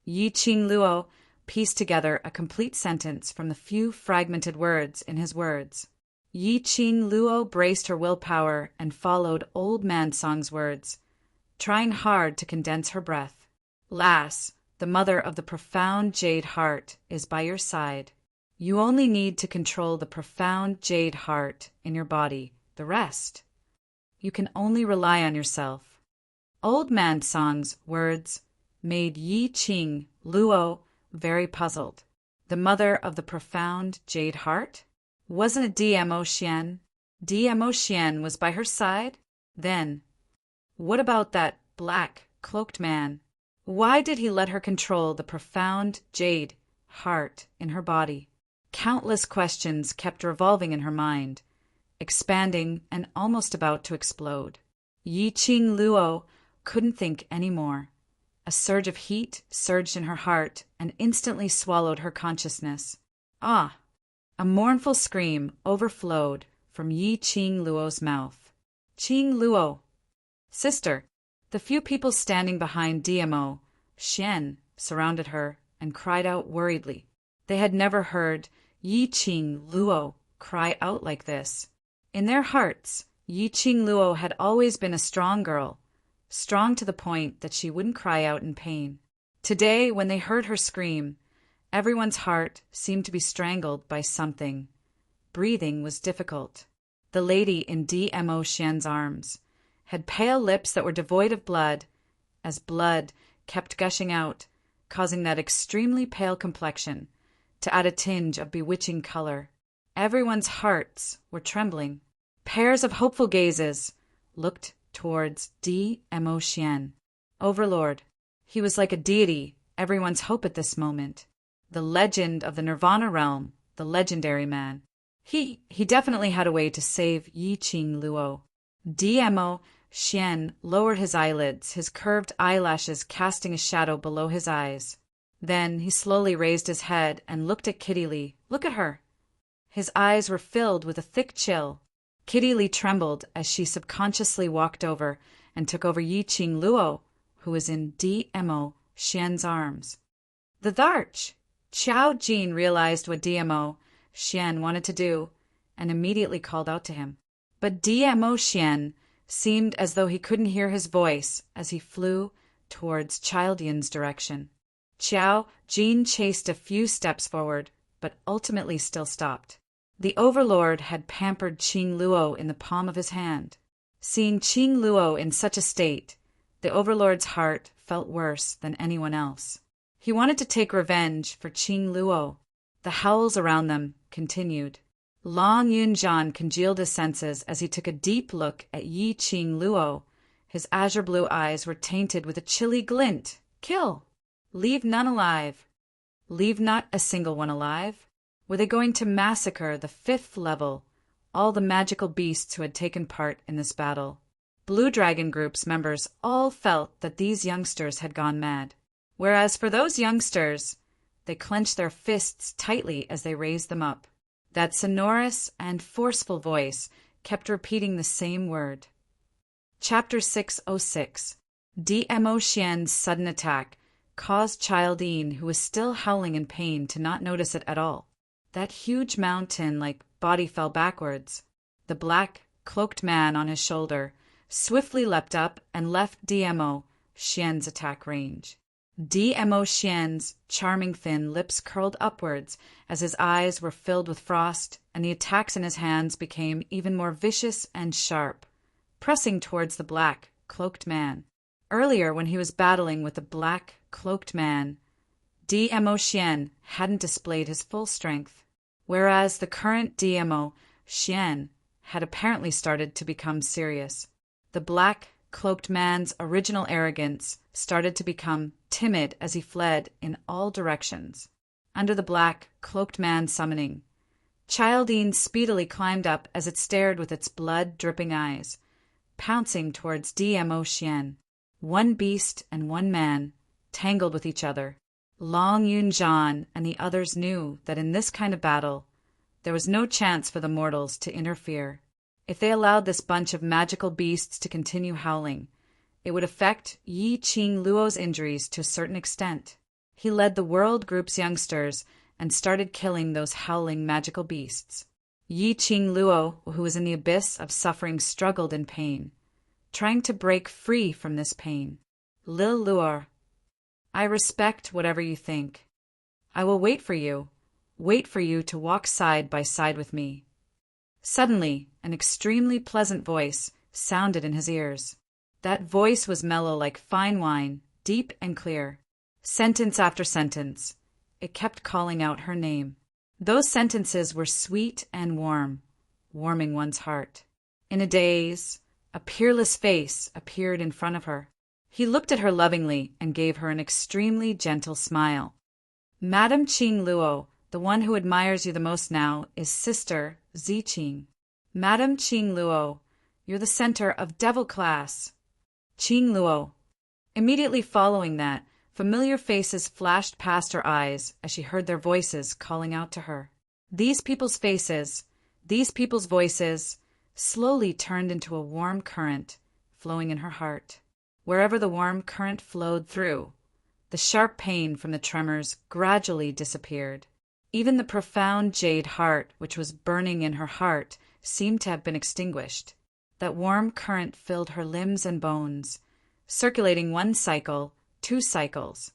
Yi Qing Luo pieced together a complete sentence from the few fragmented words in his words. Yi Qing Luo braced her willpower and followed Old Man Tsong's words, trying hard to condense her breath. Lass, the mother of the profound jade heart, is by your side. You only need to control the profound jade heart in your body. The rest, you can only rely on yourself. Old Man Tsong's words made Yi Qing Luo very puzzled. The mother of the profound jade heart? Wasn't it Dmo Xian? Dmo Xian was by her side? Then, what about that black, cloaked man? Why did he let her control the profound jade heart in her body? Countless questions kept revolving in her mind, expanding and almost about to explode. Yi Qing Luo couldn't think any more. A surge of heat surged in her heart and instantly swallowed her consciousness. Ah! A mournful scream overflowed from Yi Qing Luo's mouth. Qing Luo! Sister! The few people standing behind Dmo Xian surrounded her and cried out worriedly. They had never heard Yi Qing Luo cry out like this. In their hearts, Yi Qing Luo had always been a strong girl, strong to the point that she wouldn't cry out in pain. Today, when they heard her scream, everyone's heart seemed to be strangled by something. Breathing was difficult. The lady in Dmo Xian's arms had pale lips that were devoid of blood, as blood kept gushing out, causing that extremely pale complexion to add a tinge of bewitching color. Everyone's hearts were trembling. Pairs of hopeful gazes looked towards Dmo Xian. Overlord. He was like a deity, everyone's hope at this moment. The legend of the Nirvana realm, the legendary man. He definitely had a way to save Yi Qing Luo. Dmo Xian lowered his eyelids, his curved eyelashes casting a shadow below his eyes. Then he slowly raised his head and looked at Kitty Lee. Look at her. His eyes were filled with a thick chill. Kitty Lee trembled as she subconsciously walked over and took over Yi Qing Luo, who was in Dmo Xian's arms. The Dharch! Qiao Jin realized what Dmo Xian wanted to do and immediately called out to him. But Dmo Xian seemed as though he couldn't hear his voice as he flew towards Child Yin's direction. Qiao Jin chased a few steps forward, but ultimately still stopped. The Overlord had pampered Qing Luo in the palm of his hand. Seeing Qing Luo in such a state, the Overlord's heart felt worse than anyone else. He wanted to take revenge for Qing Luo. The howls around them continued. Long Yunjian congealed his senses as he took a deep look at Yi Qing Luo. His azure blue eyes were tainted with a chilly glint. Kill! Leave none alive. Leave not a single one alive. Were they going to massacre the 5th level, all the magical beasts who had taken part in this battle? Blue Dragon Group's members all felt that these youngsters had gone mad. Whereas for those youngsters, they clenched their fists tightly as they raised them up. That sonorous and forceful voice kept repeating the same word. Chapter 606. Dmo Xian's sudden attack caused Child Yin, who was still howling in pain, to not notice it at all. That huge mountain-like body fell backwards. The black, cloaked man on his shoulder swiftly leapt up and left Dmo Xian's attack range. Dmo Xian's charming thin lips curled upwards as his eyes were filled with frost, and the attacks in his hands became even more vicious and sharp, pressing towards the black, cloaked man. Earlier, when he was battling with the black, cloaked man, Dmo Xian hadn't displayed his full strength, whereas the current Dmo Xian had apparently started to become serious. The black, cloaked man's original arrogance started to become timid as he fled in all directions. Under the black, cloaked man's summoning, Child Yin speedily climbed up as it stared with its blood-dripping eyes, pouncing towards Dmo Xian. One beast and one man, tangled with each other. Long Yunjian and the others knew that in this kind of battle, there was no chance for the mortals to interfere. If they allowed this bunch of magical beasts to continue howling, it would affect Yi Qing Luo's injuries to a certain extent. He led the World Group's youngsters and started killing those howling magical beasts. Yi Qing Luo, who was in the abyss of suffering, struggled in pain, trying to break free from this pain. Lil Luor, I respect whatever you think. I will wait for you to walk side by side with me. Suddenly, an extremely pleasant voice sounded in his ears. That voice was mellow like fine wine, deep and clear. Sentence after sentence, it kept calling out her name. Those sentences were sweet and warm, warming one's heart. In a daze, a peerless face appeared in front of her. He looked at her lovingly and gave her an extremely gentle smile. Madame Qing Luo, the one who admires you the most now, is Sister Ziqing. Madame Qing Luo, you're the center of Devil Class. Qing Luo. Immediately following that, familiar faces flashed past her eyes as she heard their voices calling out to her. These people's faces, these people's voices, slowly turned into a warm current flowing in her heart. Wherever the warm current flowed through, the sharp pain from the tremors gradually disappeared. Even the profound jade heart, which was burning in her heart, seemed to have been extinguished. That warm current filled her limbs and bones, circulating 1 cycle, 2 cycles.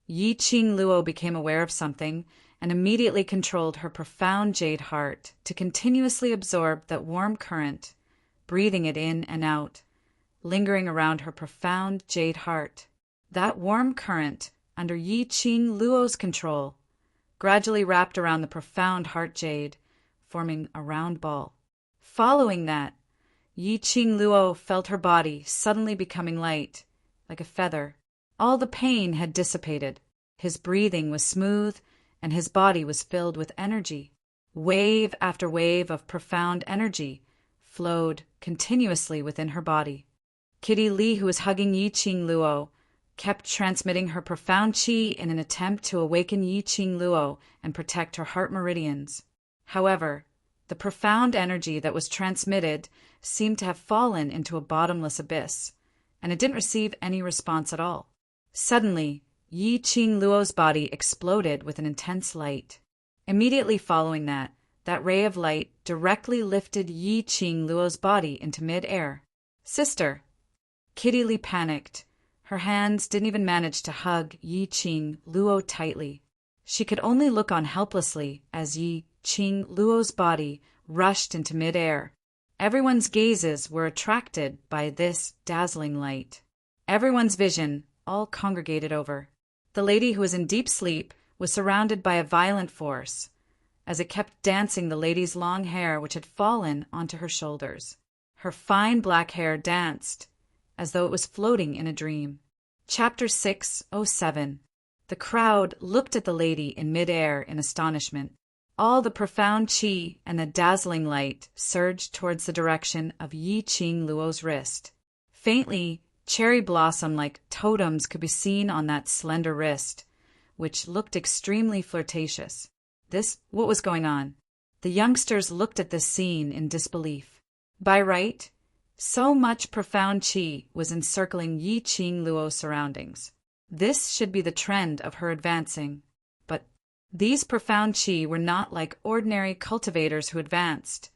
Yi Qing Luo became aware of something and immediately controlled her profound jade heart to continuously absorb that warm current, breathing it in and out, lingering around her profound jade heart. That warm current, under Yi Qing Luo's control, gradually wrapped around the profound heart jade, forming a round ball. Following that, Yi Qing Luo felt her body suddenly becoming light, like a feather. All the pain had dissipated. His breathing was smooth, and his body was filled with energy. Wave after wave of profound energy flowed continuously within her body. Kitty Li, who was hugging Yi Qing Luo, kept transmitting her profound qi in an attempt to awaken Yi Qing Luo and protect her heart meridians. However, the profound energy that was transmitted seemed to have fallen into a bottomless abyss, and it didn't receive any response at all. Suddenly, Yi Qing Luo's body exploded with an intense light. Immediately following that ray of light directly lifted Yi Qing Luo's body into mid-air. Sister! Kitty Li panicked. Her hands didn't even manage to hug Yi Qing Luo tightly. She could only look on helplessly as Yi Qing Luo's body rushed into midair. Everyone's gazes were attracted by this dazzling light. Everyone's vision all congregated over. The lady who was in deep sleep was surrounded by a violent force, as it kept dancing the lady's long hair which had fallen onto her shoulders. Her fine black hair danced, as though it was floating in a dream. Chapter 607. The crowd looked at the lady in midair in astonishment. All the profound qi and the dazzling light surged towards the direction of Yi Qing Luo's wrist. Faintly, cherry blossom-like totems could be seen on that slender wrist, which looked extremely flirtatious. What was going on? The youngsters looked at this scene in disbelief. By right, so much profound qi was encircling Yi Qing Luo's surroundings. This should be the trend of her advancing. But these profound qi were not like ordinary cultivators who advanced,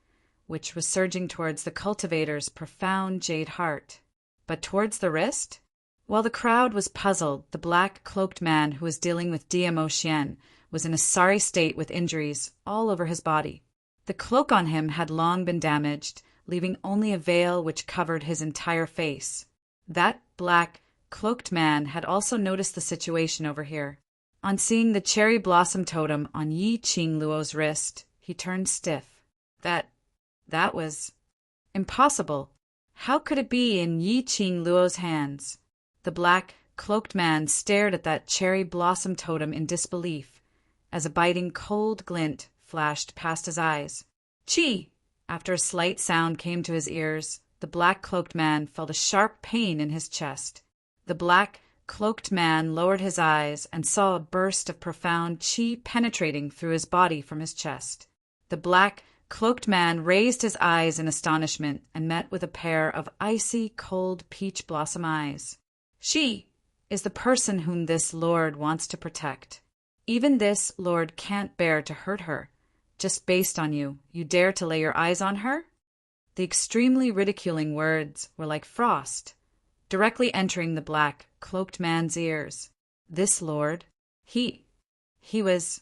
which was surging towards the cultivator's profound jade heart, but towards the wrist? While the crowd was puzzled, the black-cloaked man who was dealing with DMO Xian was in a sorry state with injuries all over his body. The cloak on him had long been damaged, leaving only a veil which covered his entire face. That black-cloaked man had also noticed the situation over here. On seeing the cherry blossom totem on Yi Qing Luo's wrist, he turned stiff. That was impossible. How could it be in Yi Qing Luo's hands? The black-cloaked man stared at that cherry blossom totem in disbelief, as a biting cold glint flashed past his eyes. Chi! After a slight sound came to his ears, the black-cloaked man felt a sharp pain in his chest. The black-cloaked man lowered his eyes and saw a burst of profound qi penetrating through his body from his chest. The black-cloaked man raised his eyes in astonishment and met with a pair of icy cold peach blossom eyes. She is the person whom this lord wants to protect. Even this lord can't bear to hurt her. Just based on you dare to lay your eyes on her? The extremely ridiculing words were like frost, directly entering the black-cloaked man's ears. This lord, he was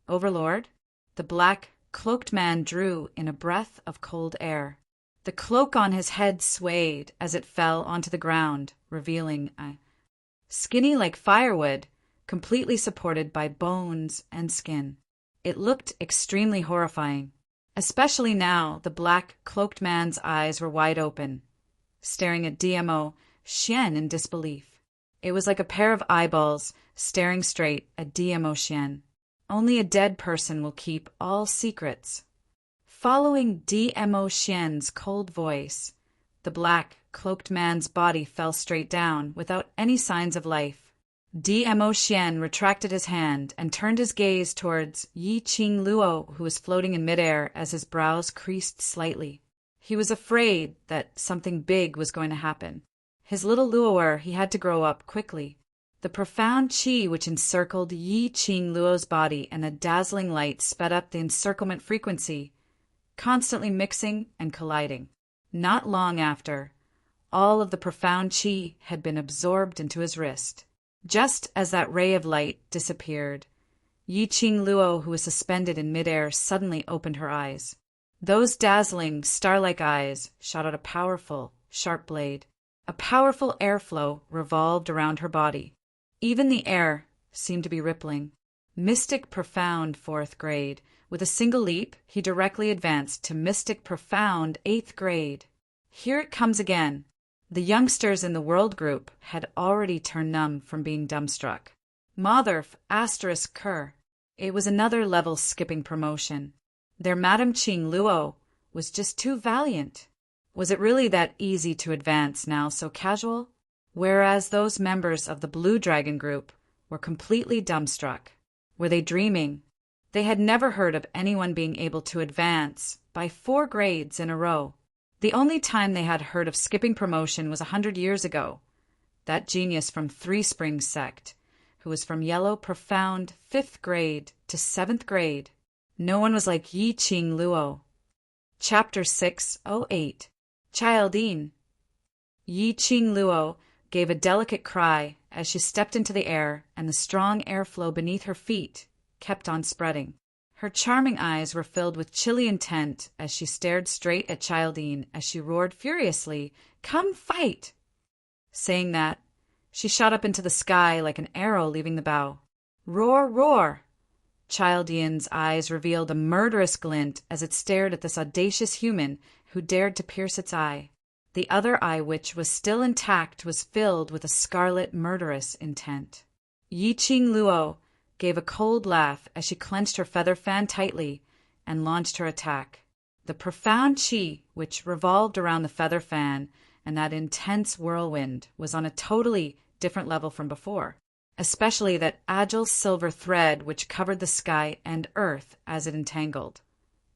Overlord? The black-cloaked man drew in a breath of cold air. The cloak on his head swayed as it fell onto the ground, revealing a skinny like firewood, completely supported by bones and skin. It looked extremely horrifying. Especially now, the black-cloaked man's eyes were wide open, staring at DMO Xian in disbelief. It was like a pair of eyeballs staring straight at DMO Xian. Only a dead person will keep all secrets. Following DMO Xian's cold voice, the black-cloaked man's body fell straight down without any signs of life. DMO Xian retracted his hand and turned his gaze towards Yi Qing Luo, who was floating in midair as his brows creased slightly. He was afraid that something big was going to happen. His little Luoer, he had to grow up quickly. The profound qi which encircled Yi Qing Luo's body and a dazzling light sped up the encirclement frequency, constantly mixing and colliding. Not long after, all of the profound qi had been absorbed into his wrist. Just as that ray of light disappeared, Yi Qing Luo, who was suspended in midair, suddenly opened her eyes. Those dazzling, star-like eyes shot out a powerful, sharp blade. A powerful airflow revolved around her body. Even the air seemed to be rippling. Mystic Profound 4th grade. With a single leap, he directly advanced to Mystic Profound 8th grade. Here it comes again. The youngsters in the world group had already turned numb from being dumbstruck. Motherf ****. It was another level skipping promotion. Their Madame Qing Luo was just too valiant. Was it really that easy to advance now so casual? Whereas those members of the Blue Dragon group were completely dumbstruck. Were they dreaming? They had never heard of anyone being able to advance by 4 grades in a row. The only time they had heard of skipping promotion was 100 years ago. That genius from Three Springs sect, who was from Yellow Profound 5th grade to 7th grade. No one was like Yi Qing Luo. Chapter 608. Childine. Yi Qing Luo gave a delicate cry as she stepped into the air, and the strong airflow beneath her feet kept on spreading. Her charming eyes were filled with chilly intent as she stared straight at Childine as she roared furiously, "Come fight!" Saying that, she shot up into the sky like an arrow leaving the bow. Roar, roar! Childine's eyes revealed a murderous glint as it stared at this audacious human who dared to pierce its eye. The other eye, which was still intact, was filled with a scarlet, murderous intent. Yi Qing Luo gave a cold laugh as she clenched her feather fan tightly and launched her attack. The profound qi, which revolved around the feather fan, and that intense whirlwind, was on a totally different level from before, especially that agile silver thread which covered the sky and earth as it entangled.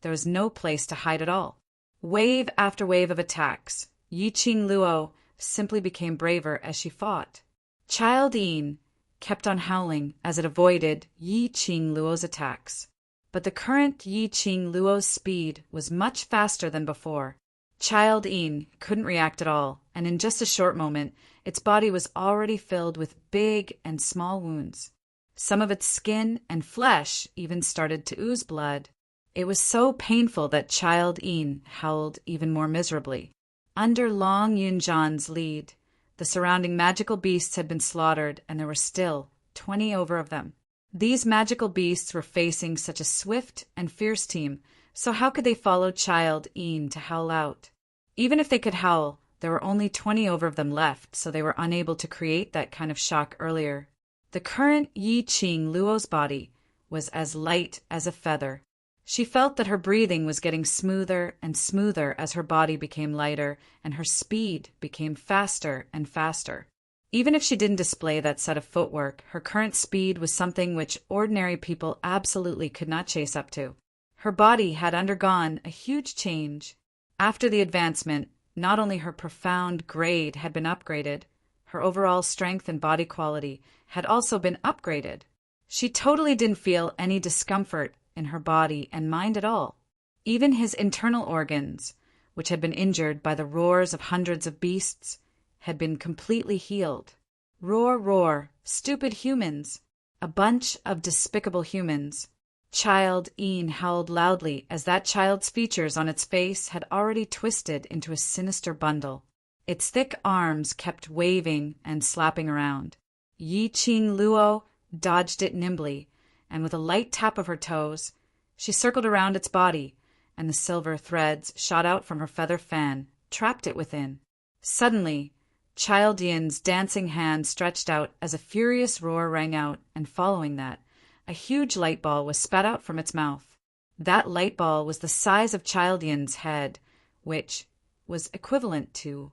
There was no place to hide at all. Wave after wave of attacks, Yi Qing Luo simply became braver as she fought. Childine kept on howling as it avoided Yi Qing Luo's attacks. But the current Yi Qing Luo's speed was much faster than before. Childine couldn't react at all, and in just a short moment, its body was already filled with big and small wounds. Some of its skin and flesh even started to ooze blood. It was so painful that Childine howled even more miserably. Under Long Yunjan's lead, the surrounding magical beasts had been slaughtered, and there were still 20 over of them. These magical beasts were facing such a swift and fierce team, so how could they follow Childine to howl out? Even if they could howl, there were only 20 over of them left, so they were unable to create that kind of shock earlier. The current Yi Qing Luo's body was as light as a feather. She felt that her breathing was getting smoother and smoother as her body became lighter and her speed became faster and faster. Even if she didn't display that set of footwork, her current speed was something which ordinary people absolutely could not chase up to. Her body had undergone a huge change. After the advancement, not only her profound grade had been upgraded, her overall strength and body quality had also been upgraded. She totally didn't feel any discomfort in her body and mind at all. Even his internal organs, which had been injured by the roars of hundreds of beasts, had been completely healed. Roar, roar, stupid humans! A bunch of despicable humans. Childine howled loudly as that child's features on its face had already twisted into a sinister bundle. Its thick arms kept waving and slapping around. Yi Qing Luo dodged it nimbly, and with a light tap of her toes, she circled around its body, and the silver threads shot out from her feather fan, trapped it within. Suddenly, Childine's dancing hand stretched out as a furious roar rang out, and following that, a huge light ball was spat out from its mouth. That light ball was the size of Childine's head, which was equivalent to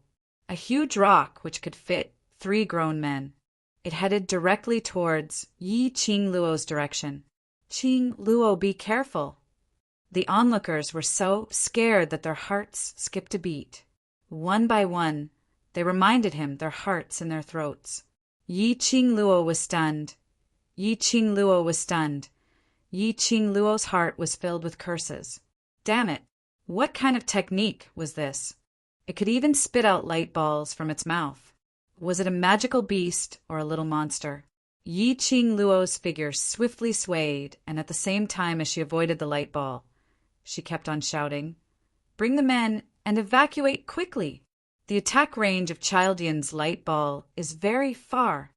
a huge rock which could fit 3 grown men. It headed directly towards Yi Qing Luo's direction. Qing Luo, be careful! The onlookers were so scared that their hearts skipped a beat. One by one, they reminded him their hearts in their throats. Yi Qing Luo was stunned. Yi Qing Luo was stunned. Yi Qing Luo's heart was filled with curses. Damn it! What kind of technique was this? It could even spit out light balls from its mouth. Was it a magical beast or a little monster? Yi Qing Luo's figure swiftly swayed, and at the same time as she avoided the light ball, she kept on shouting, "Bring the men and evacuate quickly! The attack range of Childine's light ball is very far."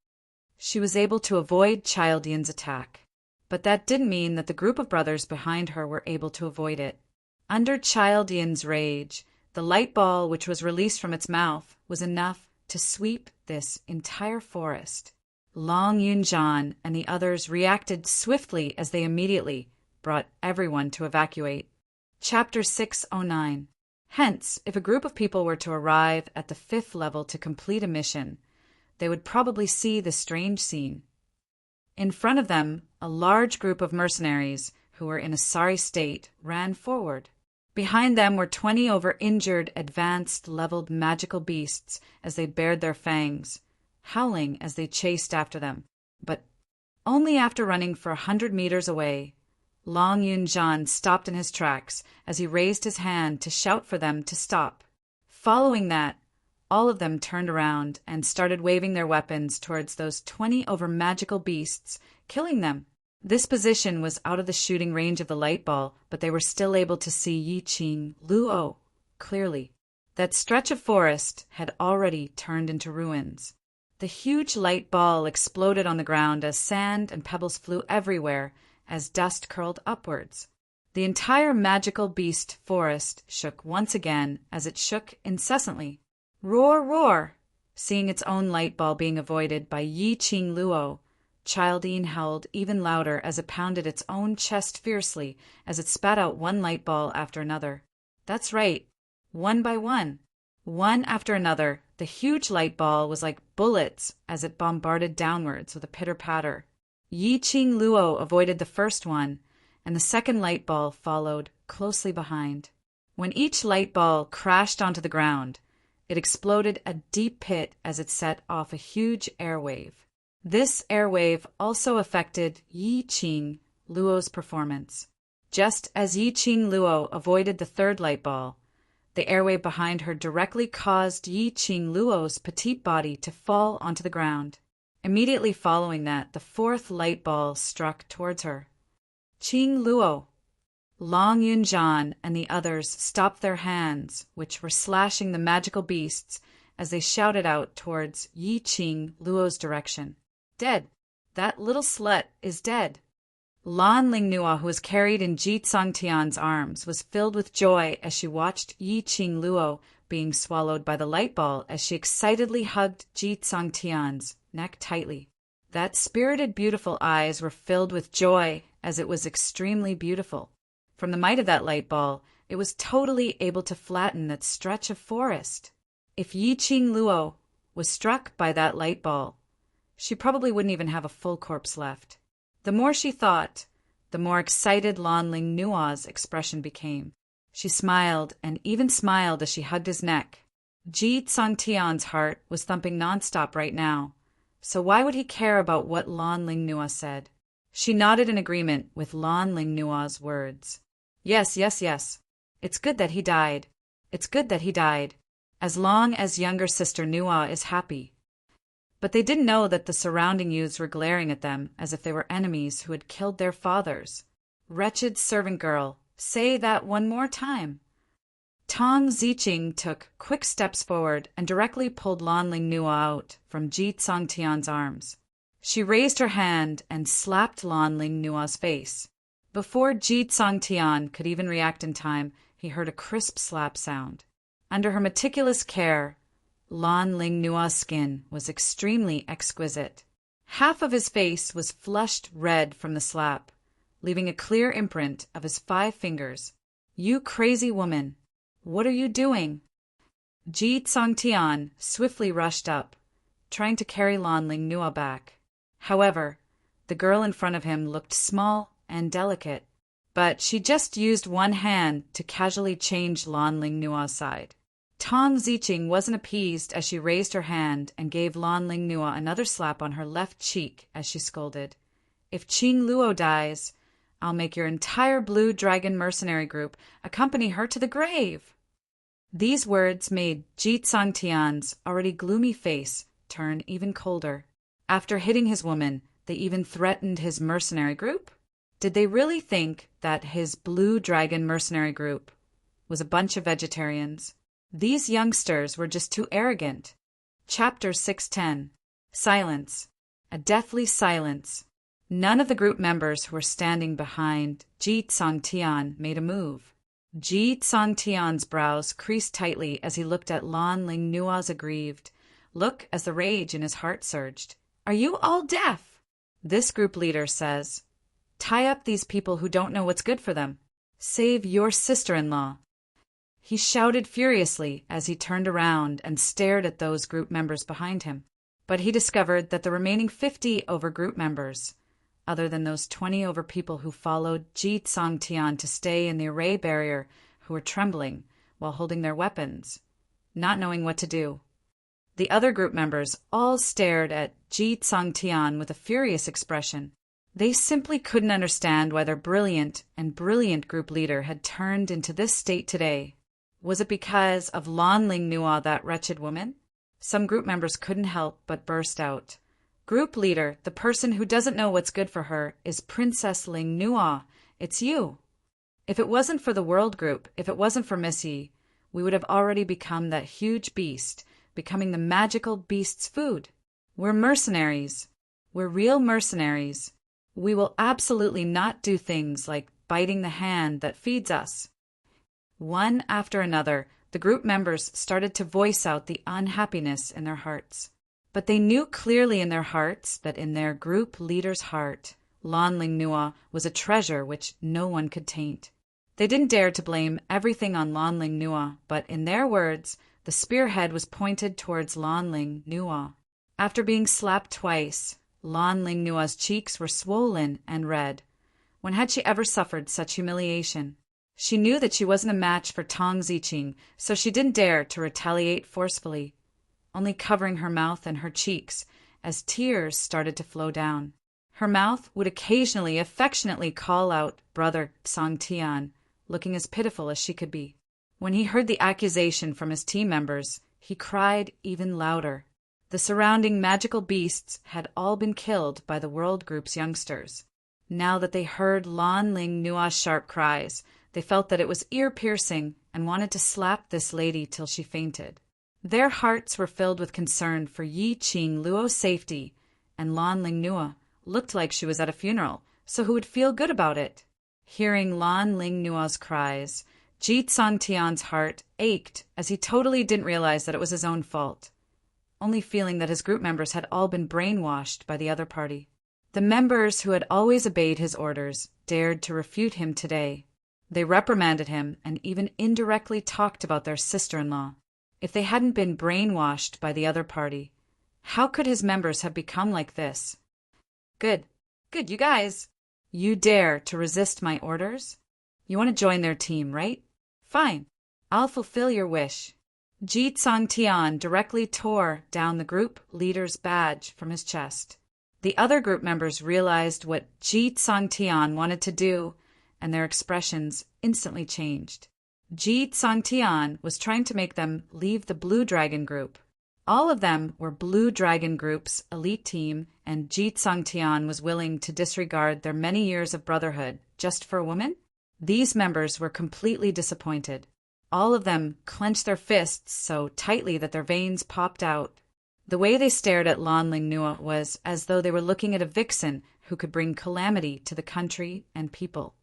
She was able to avoid Childine's attack, but that didn't mean that the group of brothers behind her were able to avoid it. Under Childine's rage, the light ball which was released from its mouth was enough to sweep this entire forest. Long Yunjan and the others reacted swiftly as they immediately brought everyone to evacuate. Chapter 609. Hence, if a group of people were to arrive at the 5th level to complete a mission, they would probably see this strange scene. In front of them, a large group of mercenaries, who were in a sorry state, ran forward. Behind them were 20 over injured, advanced, leveled magical beasts as they bared their fangs, howling as they chased after them. But only after running for 100 meters away, Long Yunjan stopped in his tracks as he raised his hand to shout for them to stop. Following that, all of them turned around and started waving their weapons towards those 20 over-magical beasts, killing them. This position was out of the shooting range of the light ball, but they were still able to see Yi-Ching Luo clearly. That stretch of forest had already turned into ruins. The huge light ball exploded on the ground as sand and pebbles flew everywhere as dust curled upwards. The entire magical beast forest shook once again as it shook incessantly. Roar, roar! Seeing its own light ball being avoided by Yi-Ching Luo, Childine howled even louder as it pounded its own chest fiercely as it spat out one light ball after another. That's right, one by one. One after another, the huge light ball was like bullets as it bombarded downwards with a pitter-patter. Yi-Ching Luo avoided the first one, and the second light ball followed closely behind. When each light ball crashed onto the ground, it exploded a deep pit as it set off a huge air wave. This air wave also affected Yi-Ching Luo's performance. Just as Yi-Ching Luo avoided the third light ball, the airwave behind her directly caused Yi-Ching Luo's petite body to fall onto the ground. Immediately following that, the fourth light ball struck towards her. Ching Luo, Long Yunjian, and the others stopped their hands, which were slashing the magical beasts, as they shouted out towards Yi-Ching Luo's direction. Dead. That little slut is dead. Lan Lingnua, who was carried in Ji Tsangtian's arms, was filled with joy as she watched Yi-Ching Luo being swallowed by the light ball as she excitedly hugged Ji Tsangtian's neck tightly. That spirited, beautiful eyes were filled with joy as it was extremely beautiful. From the might of that light ball, it was totally able to flatten that stretch of forest. If Yi-Ching Luo was struck by that light ball, she probably wouldn't even have a full corpse left. The more she thought, the more excited Lan Lingnua's expression became. She smiled and even smiled as she hugged his neck. Ji Tsangtian's heart was thumping nonstop right now, so why would he care about what Lan Lingnua said? She nodded in agreement with Lan Lingnua's words. Yes, yes, yes. It's good that he died. It's good that he died. As long as younger sister Nua is happy. But they didn't know that the surrounding youths were glaring at them as if they were enemies who had killed their fathers. Wretched servant girl, say that one more time. Tong Ziqing took quick steps forward and directly pulled Lan Lingnua out from Ji Tsangtian's arms. She raised her hand and slapped Lan Lingnua's face. Before Ji Tsangtian could even react in time, he heard a crisp slap sound. Under her meticulous care, Lan Lingnua's skin was extremely exquisite. Half of his face was flushed red from the slap, leaving a clear imprint of his 5 fingers. You crazy woman! What are you doing? Ji Tsangtian swiftly rushed up, trying to carry Lan Lingnua back. However, the girl in front of him looked small and delicate, but she just used one hand to casually change Lan Lingnua's side. Tong Ziqing wasn't appeased as she raised her hand and gave Lan Lingnua another slap on her left cheek as she scolded. If Ching Luo dies, I'll make your entire Blue Dragon mercenary group accompany her to the grave. These words made Ji Tsangtian's already gloomy face turn even colder. After hitting his woman, they even threatened his mercenary group? Did they really think that his Blue Dragon mercenary group was a bunch of vegetarians? These youngsters were just too arrogant. Chapter 610. Silence. A deathly silence. None of the group members who were standing behind Ji Tsangtian made a move. Ji Tsangtian's brows creased tightly as he looked at Lan Lingnua's aggrieved look as the rage in his heart surged. Are you all deaf? This group leader says, tie up these people who don't know what's good for them. Save your sister-in-law. He shouted furiously as he turned around and stared at those group members behind him. But he discovered that the remaining 50 over group members, other than those 20 over people who followed Ji Tsangtian to stay in the array barrier, who were trembling while holding their weapons, not knowing what to do. The other group members all stared at Ji Tsangtian with a furious expression. They simply couldn't understand why their brilliant group leader had turned into this state today. Was it because of Lan Lingnua, that wretched woman? Some group members couldn't help but burst out. Group leader, the person who doesn't know what's good for her, is Princess Ling Nua. It's you. If it wasn't for the world group, if it wasn't for Missy, we would have already become that huge beast, becoming the magical beast's food. We're mercenaries. We're real mercenaries. We will absolutely not do things like biting the hand that feeds us. One after another, the group members started to voice out the unhappiness in their hearts. But they knew clearly in their hearts that in their group leader's heart, Lan Ling Nua was a treasure which no one could taint. They didn't dare to blame everything on Lan Ling Nua, but in their words, the spearhead was pointed towards Lan Ling Nua. After being slapped twice, Lan Ling Nua's cheeks were swollen and red. When had she ever suffered such humiliation? She knew that she wasn't a match for Tong Ziqing, so she didn't dare to retaliate forcefully, only covering her mouth and her cheeks as tears started to flow down. Her mouth would occasionally affectionately call out Brother Song Tian, looking as pitiful as she could be. When he heard the accusation from his team members, he cried even louder. The surrounding magical beasts had all been killed by the World Group's youngsters. Now that they heard Lan Ling Nua's sharp cries, they felt that it was ear-piercing and wanted to slap this lady till she fainted. Their hearts were filled with concern for Yi Qing Luo's safety, and Lan Ling Nua looked like she was at a funeral, so who would feel good about it? Hearing Lan Ling Nua's cries, Ji Tsangtian's heart ached as he totally didn't realize that it was his own fault, only feeling that his group members had all been brainwashed by the other party. The members who had always obeyed his orders dared to refute him today. They reprimanded him and even indirectly talked about their sister-in-law. If they hadn't been brainwashed by the other party, how could his members have become like this? Good, you guys. You dare to resist my orders? You want to join their team, right? Fine, I'll fulfill your wish. Ji Tsangtian directly tore down the group leader's badge from his chest. The other group members realized what Ji Tsangtian wanted to do, and their expressions instantly changed. Ji Tsangtian was trying to make them leave the Blue Dragon group. All of them were Blue Dragon group's elite team, and Ji Tsangtian was willing to disregard their many years of brotherhood just for a woman? These members were completely disappointed. All of them clenched their fists so tightly that their veins popped out. The way they stared at Lan Ling Nua was as though they were looking at a vixen who could bring calamity to the country and people.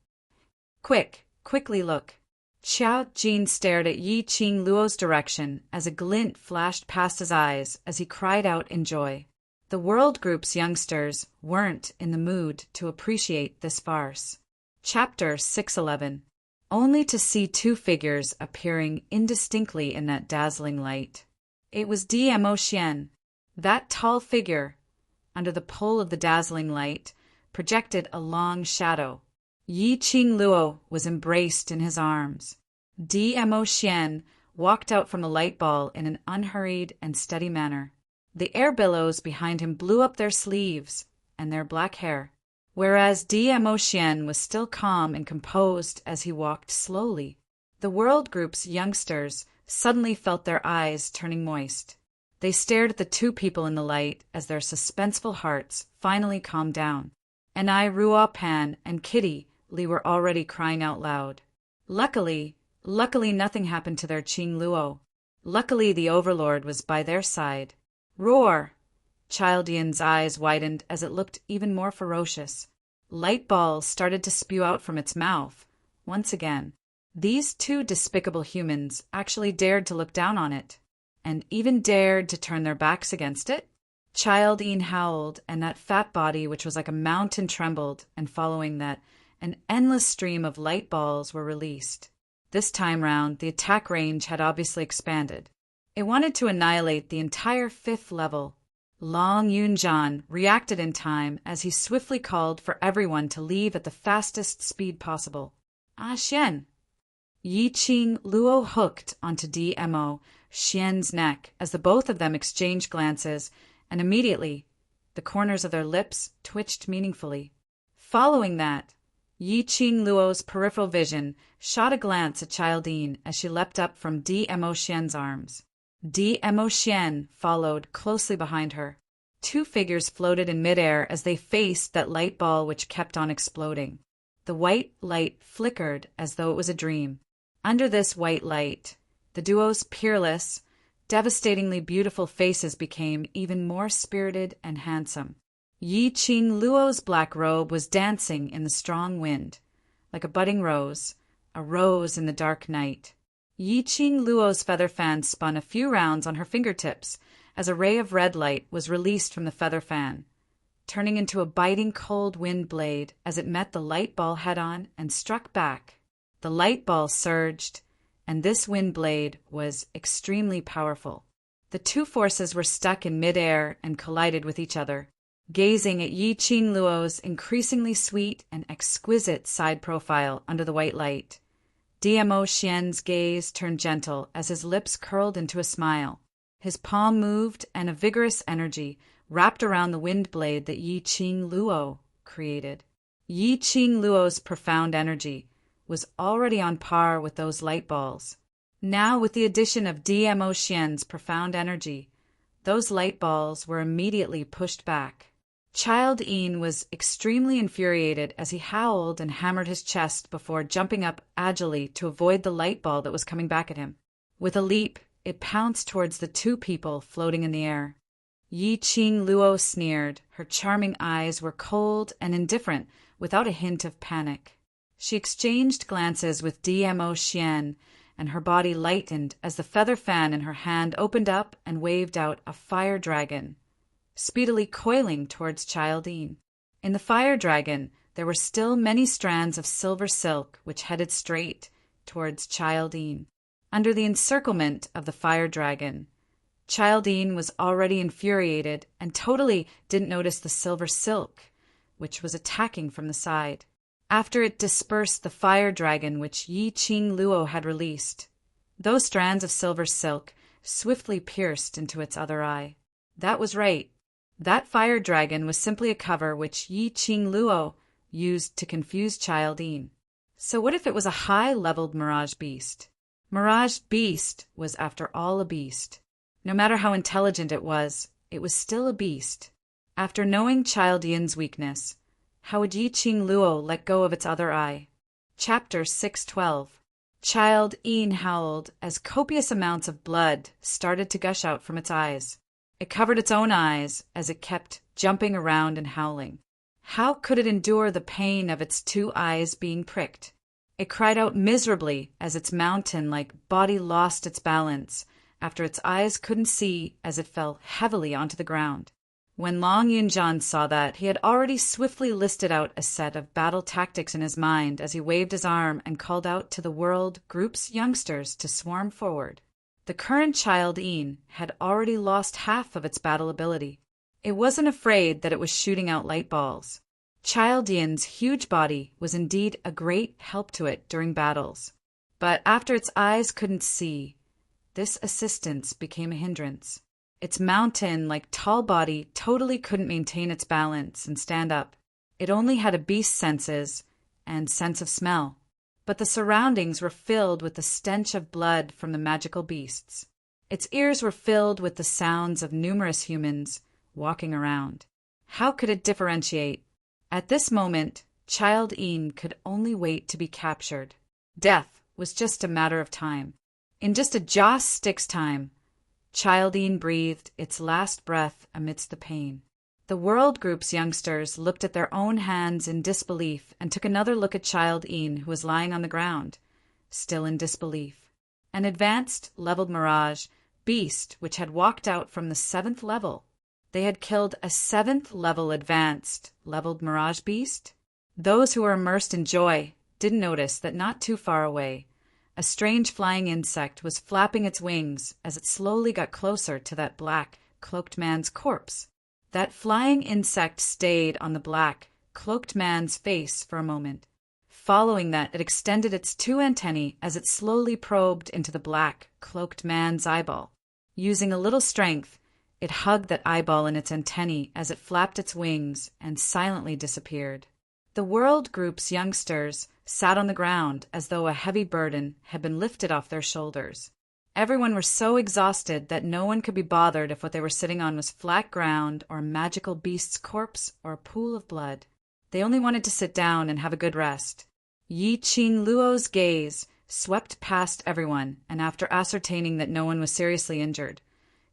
Quickly look. Xiao Jin stared at Yi Qing Luo's direction as a glint flashed past his eyes as he cried out in joy. The World Group's youngsters weren't in the mood to appreciate this farce. Chapter 611. Only to see two figures appearing indistinctly in that dazzling light. It was Dmo Xian. That tall figure, under the pull of the dazzling light, projected a long shadow. Yi Qing Luo was embraced in his arms. Dmo Xian walked out from the light ball in an unhurried and steady manner. The air billows behind him blew up their sleeves and their black hair, whereas Dmo Xian was still calm and composed as he walked slowly. The World Group's youngsters suddenly felt their eyes turning moist. They stared at the two people in the light as their suspenseful hearts finally calmed down. And Ruo Pan and Kitty Li were already crying out loud. Luckily nothing happened to their Qing Luo. Luckily the Overlord was by their side. Roar! Childian's eyes widened as it looked even more ferocious. Light balls started to spew out from its mouth. Once again, these two despicable humans actually dared to look down on it, and even dared to turn their backs against it. Childian howled, and that fat body, which was like a mountain, trembled, and following that, an endless stream of light balls were released. This time round, the attack range had obviously expanded. It wanted to annihilate the entire 5th level. Long Yunjian reacted in time as he swiftly called for everyone to leave at the fastest speed possible. Xian! Yi Qing Luo hooked onto Dmo Xian's neck as the both of them exchanged glances, and immediately the corners of their lips twitched meaningfully. Following that, Yi Qing Luo's peripheral vision shot a glance at Childine as she leapt up from Dmo Xian's arms. Dmo Xian followed closely behind her. Two figures floated in midair as they faced that light ball which kept on exploding. The white light flickered as though it was a dream. Under this white light, the duo's peerless, devastatingly beautiful faces became even more spirited and handsome. Yi Qing Luo's black robe was dancing in the strong wind, like a budding rose, a rose in the dark night. Yi Qing Luo's feather fan spun a few rounds on her fingertips as a ray of red light was released from the feather fan, turning into a biting cold wind blade as it met the light ball head-on and struck back. The light ball surged, and this wind blade was extremely powerful. The two forces were stuck in midair and collided with each other. Gazing at Yi Qing Luo's increasingly sweet and exquisite side profile under the white light, Dmo Xian's gaze turned gentle as his lips curled into a smile. His palm moved, and a vigorous energy wrapped around the wind blade that Yi Qing Luo created. Yi Qing Luo's profound energy was already on par with those light balls. Now, with the addition of Dmo Xian's profound energy, those light balls were immediately pushed back. Child Yin was extremely infuriated as he howled and hammered his chest before jumping up agilely to avoid the light ball that was coming back at him. With a leap, it pounced towards the two people floating in the air. Yi Qing Luo sneered. Her charming eyes were cold and indifferent, without a hint of panic. She exchanged glances with Dmo Xian, and her body lightened as the feather fan in her hand opened up and waved out a fire dragon, speedily coiling towards Child Yin. In the fire dragon, there were still many strands of silver silk which headed straight towards Child Yin. Under the encirclement of the fire dragon, Child Yin was already infuriated and totally didn't notice the silver silk, which was attacking from the side. After it dispersed the fire dragon which Yi Qing Luo had released, those strands of silver silk swiftly pierced into its other eye. That was right. That fire dragon was simply a cover which Yi Qing Luo used to confuse Child Yin. So what if it was a high-leveled Mirage Beast? Mirage Beast was, after all, a beast. No matter how intelligent it was still a beast. After knowing Child Yin's weakness, how would Yi Qing Luo let go of its other eye? Chapter 612. Child Yin howled as copious amounts of blood started to gush out from its eyes. It covered its own eyes as it kept jumping around and howling. How could it endure the pain of its two eyes being pricked? It cried out miserably as its mountain-like body lost its balance after its eyes couldn't see as it fell heavily onto the ground. When Long Yunjian saw that, he had already swiftly listed out a set of battle tactics in his mind as he waved his arm and called out to the world group's youngsters to swarm forward. The current Child Yin had already lost half of its battle ability. It wasn't afraid that it was shooting out light balls. Child Yin's huge body was indeed a great help to it during battles. But after its eyes couldn't see, this assistance became a hindrance. Its mountain-like tall body totally couldn't maintain its balance and stand up. It only had a beast's senses and sense of smell. But the surroundings were filled with the stench of blood from the magical beasts. Its ears were filled with the sounds of numerous humans walking around. How could it differentiate? At this moment, Child Yin could only wait to be captured. Death was just a matter of time. In just a joss stick's time, Child Yin breathed its last breath amidst the pain. The world group's youngsters looked at their own hands in disbelief and took another look at Child Yin, who was lying on the ground, still in disbelief. An advanced, leveled Mirage Beast which had walked out from the 7th level. They had killed a 7th level advanced, leveled Mirage Beast? Those who were immersed in joy didn't notice that not too far away, a strange flying insect was flapping its wings as it slowly got closer to that black, cloaked man's corpse. That flying insect stayed on the black, cloaked man's face for a moment. Following that, it extended its two antennae as it slowly probed into the black, cloaked man's eyeball. Using a little strength, it hugged that eyeball in its antennae as it flapped its wings and silently disappeared. The world group's youngsters sat on the ground as though a heavy burden had been lifted off their shoulders. Everyone were so exhausted that no one could be bothered if what they were sitting on was flat ground or a magical beast's corpse or a pool of blood. They only wanted to sit down and have a good rest. Yi Qing Luo's gaze swept past everyone, and after ascertaining that no one was seriously injured,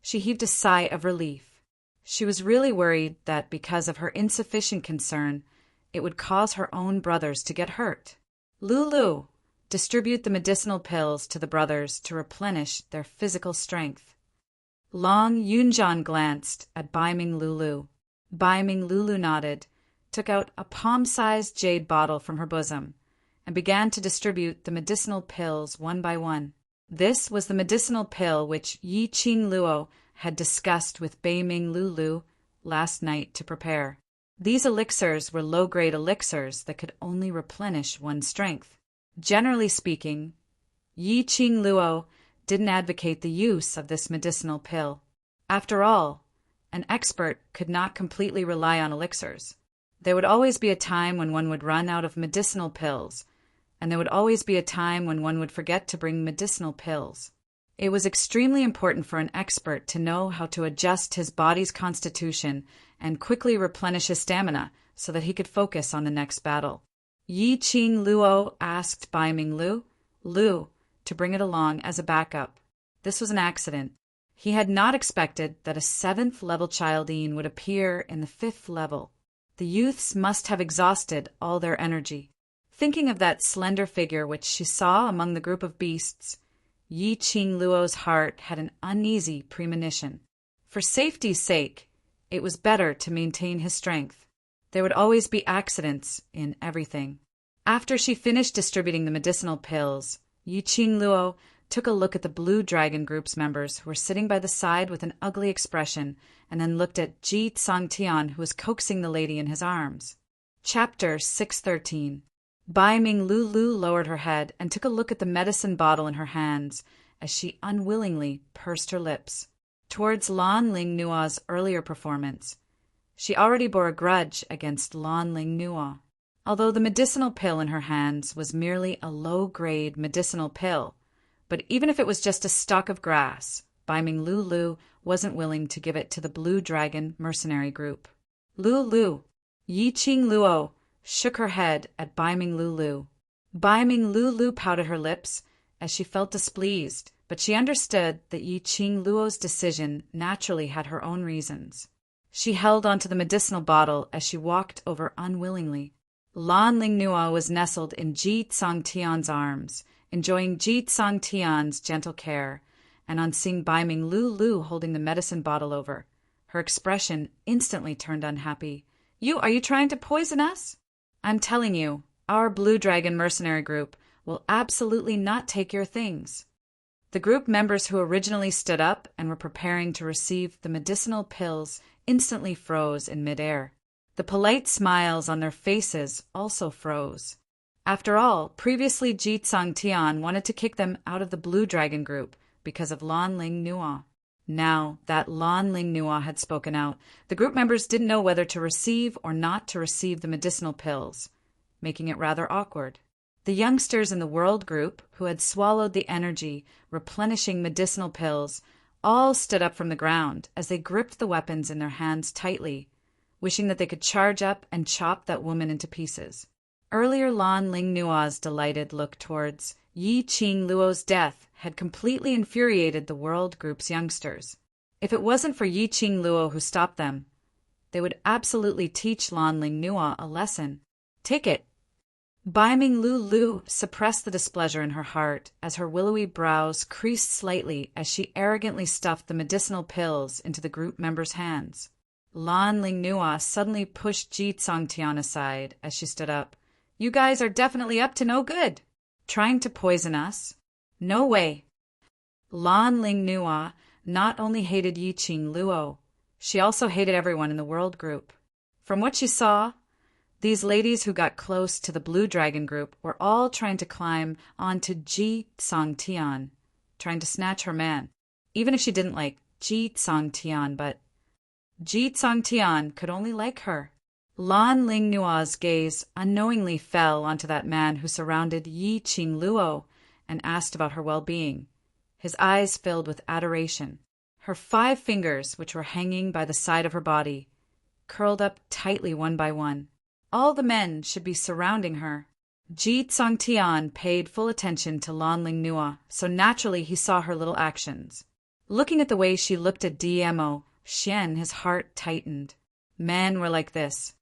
she heaved a sigh of relief. She was really worried that because of her insufficient concern, it would cause her own brothers to get hurt. Lulu, distribute the medicinal pills to the brothers to replenish their physical strength. Long Yunjian glanced at Baiming Lulu. Baiming Lulu nodded, took out a palm-sized jade bottle from her bosom, and began to distribute the medicinal pills one by one. This was the medicinal pill which Yi Qing Luo had discussed with Baiming Lulu last night to prepare. These elixirs were low-grade elixirs that could only replenish one's strength. Generally speaking, Yi Qing Luo didn't advocate the use of this medicinal pill. After all, an expert could not completely rely on elixirs. There would always be a time when one would run out of medicinal pills, and there would always be a time when one would forget to bring medicinal pills. It was extremely important for an expert to know how to adjust his body's constitution and quickly replenish his stamina so that he could focus on the next battle. Yi Qing Luo asked Baiming Lu to bring it along as a backup. This was an accident. He had not expected that a 7th-level Childine would appear in the 5th level. The youths must have exhausted all their energy. Thinking of that slender figure which she saw among the group of beasts, Yi Qing Luo's heart had an uneasy premonition. For safety's sake, it was better to maintain his strength. There would always be accidents in everything. After she finished distributing the medicinal pills, Yi Qing Luo took a look at the Blue Dragon Group's members who were sitting by the side with an ugly expression, and then looked at Ji Tsangtian, who was coaxing the lady in his arms. Chapter 613. Baiming Lulu lowered her head and took a look at the medicine bottle in her hands as she unwillingly pursed her lips. Towards Lan Ling Nua's earlier performance, she already bore a grudge against Lan Ling Nua. Although the medicinal pill in her hands was merely a low-grade medicinal pill, but even if it was just a stalk of grass, Baiming Lulu wasn't willing to give it to the Blue Dragon mercenary group. Lulu, Yi Qing Luo shook her head at Baiming Lulu. Baiming Lulu pouted her lips as she felt displeased, but she understood that Yi Qing Luo's decision naturally had her own reasons. She held onto the medicinal bottle as she walked over unwillingly. Lan Ling Nua was nestled in Ji Tsangtian's arms, enjoying Ji Tsangtian's gentle care, and on seeing Baiming Lulu holding the medicine bottle over, her expression instantly turned unhappy. Are you trying to poison us? I'm telling you, our Blue Dragon mercenary group will absolutely not take your things. The group members who originally stood up and were preparing to receive the medicinal pills instantly froze in midair. The polite smiles on their faces also froze. After all, previously Ji Tsangtian wanted to kick them out of the Blue Dragon group because of Lan Ling Nua. Now that Lan Ling Nua had spoken out, the group members didn't know whether to receive or not to receive the medicinal pills, making it rather awkward. The youngsters in the World group, who had swallowed the energy replenishing medicinal pills, all stood up from the ground as they gripped the weapons in their hands tightly, wishing that they could charge up and chop that woman into pieces. Earlier Lan Ling Nua's delighted look towards Yi Qing Luo's death had completely infuriated the World Group's youngsters. If it wasn't for Yi Qing Luo who stopped them, they would absolutely teach Lan Ling Nua a lesson. Take it. Baiming Lulu suppressed the displeasure in her heart as her willowy brows creased slightly as she arrogantly stuffed the medicinal pills into the group members' hands. Lan Ling Nua suddenly pushed Ji Tsangtian aside as she stood up. You guys are definitely up to no good. Trying to poison us? No way. Lan Ling Nua not only hated Yi Qing Luo, she also hated everyone in the World group. From what she saw, these ladies who got close to the Blue Dragon group were all trying to climb onto Ji Tsangtian, trying to snatch her man. Even if she didn't like Ji Tsangtian, but Ji Tsangtian could only like her. Lan Ling Nua's gaze unknowingly fell onto that man who surrounded Yi Qing Luo and asked about her well-being. his eyes filled with adoration. Her 5 fingers, which were hanging by the side of her body, curled up tightly one by one. All the men should be surrounding her. Ji Tsongtian paid full attention to Lanling Nua, so naturally he saw her little actions. Looking at the way she looked at DMO, Xian, his heart tightened. Men were like this.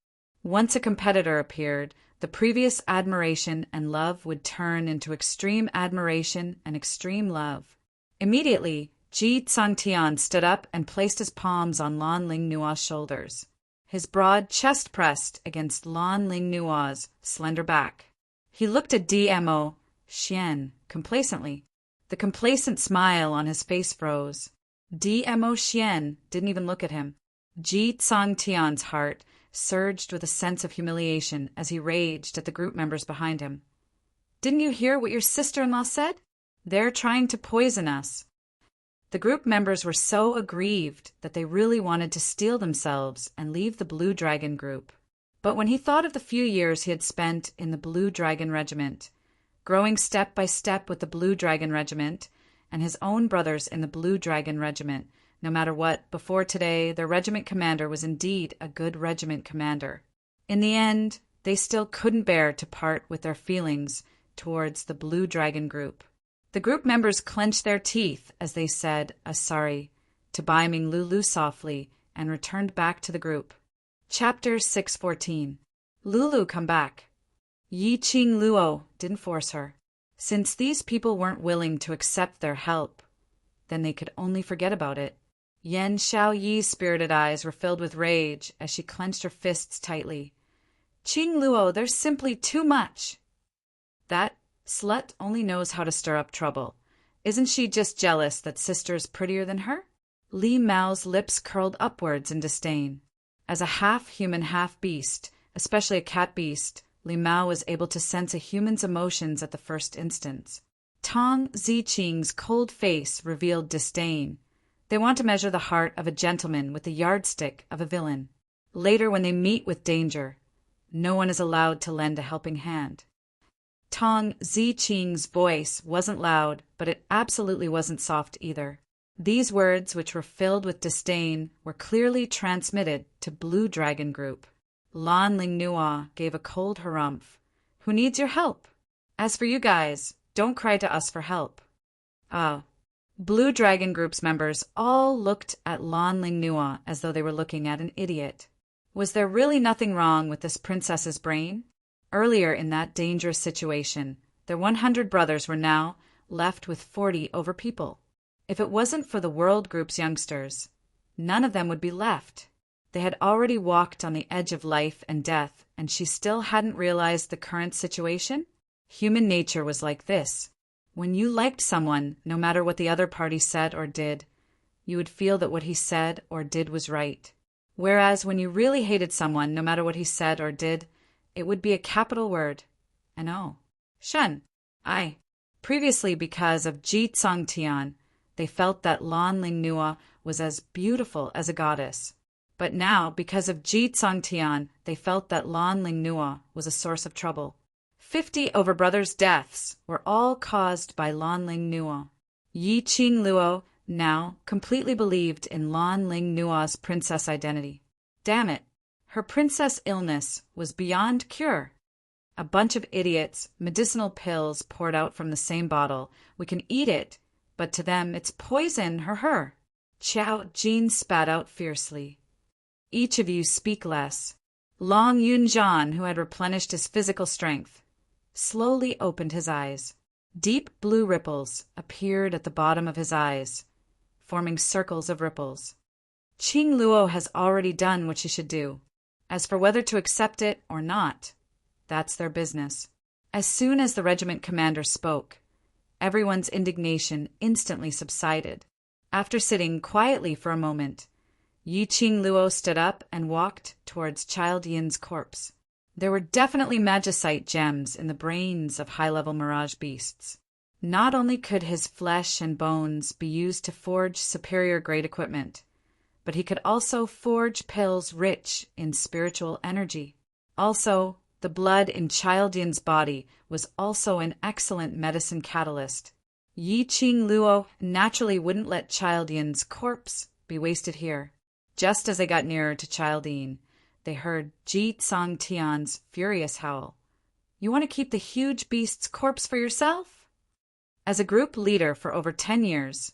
Once a competitor appeared, the previous admiration and love would turn into extreme admiration and extreme love. Immediately, Ji Tsongtian stood up and placed his palms on Lanling Nua's shoulders. His broad chest pressed against Lanling Nua's slender back. He looked at DMO, Xian, complacently. The complacent smile on his face froze. DMO Xian didn't even look at him. Ji Tsongtian's heart surged with a sense of humiliation as he raged at the group members behind him. "Didn't you hear what your sister-in-law said? They're trying to poison us." The group members were so aggrieved that they really wanted to steel themselves and leave the Blue Dragon group. But when he thought of the few years he had spent in the Blue Dragon Regiment, growing step by step with the Blue Dragon Regiment, and his own brothers in the Blue Dragon Regiment, no matter what, before today, their regiment commander was indeed a good regiment commander. In the end, they still couldn't bear to part with their feelings towards the Blue Dragon group. The group members clenched their teeth as they said sorry to Bai Ming Lulu softly and returned back to the group. Chapter 614. Lulu, come back. Yi Qing Luo didn't force her. Since these people weren't willing to accept their help, then they could only forget about it. Yan Xiaoyi's spirited eyes were filled with rage as she clenched her fists tightly. Qing Luo, there's simply too much. That slut only knows how to stir up trouble. Isn't she just jealous that sister's prettier than her? Li Mao's lips curled upwards in disdain. As a half-human, half-beast, especially a cat beast, Li Mao was able to sense a human's emotions at the first instance. Tong Ziqing's cold face revealed disdain. They want to measure the heart of a gentleman with the yardstick of a villain. Later, when they meet with danger, no one is allowed to lend a helping hand. Tong Ziqing's voice wasn't loud, but it absolutely wasn't soft either. These words, which were filled with disdain, were clearly transmitted to Blue Dragon Group. Lanling Nua gave a cold harumph. Who needs your help? As for you guys, don't cry to us for help. Blue Dragon Group's members all looked at Lanling Nua as though they were looking at an idiot. Was there really nothing wrong with this princess's brain? Earlier in that dangerous situation, their 100 brothers were now left with 40 over people. If it wasn't for the World Group's youngsters, none of them would be left. They had already walked on the edge of life and death, and she still hadn't realized the current situation? Human nature was like this. When you liked someone, no matter what the other party said or did, you would feel that what he said or did was right. Whereas when you really hated someone, no matter what he said or did, it would be a capital word. And oh, Shen, previously because of Ji Tsongtian, they felt that Lanling Nua was as beautiful as a goddess. But now, because of Ji Tsongtian, they felt that Lanling Nua was a source of trouble. 50 overbrothers' deaths were all caused by Lanling Nua. Yi Qing Luo now completely believed in Lanling Nua's princess identity. Damn it, her princess illness was beyond cure. A bunch of idiots, medicinal pills poured out from the same bottle. We can eat it, but to them it's poison, her. Qiao Jin spat out fiercely. Each of you speak less. Long Yunjian, who had replenished his physical strength, slowly opened his eyes. Deep blue ripples appeared at the bottom of his eyes, forming circles of ripples. Qing Luo has already done what she should do. As for whether to accept it or not, that's their business. As soon as the regiment commander spoke, everyone's indignation instantly subsided. After sitting quietly for a moment, Yi Qing Luo stood up and walked towards Child Yin's corpse. There were definitely magicite gems in the brains of high-level mirage beasts. Not only could his flesh and bones be used to forge superior-grade equipment, but he could also forge pills rich in spiritual energy. Also, the blood in Child Yin's body was also an excellent medicine catalyst. Yi Qing Luo naturally wouldn't let Childian's corpse be wasted here. Just as they got nearer to Childian, they heard Ji Tsang Tian's furious howl. You want to keep the huge beast's corpse for yourself? As a group leader for over 10 years,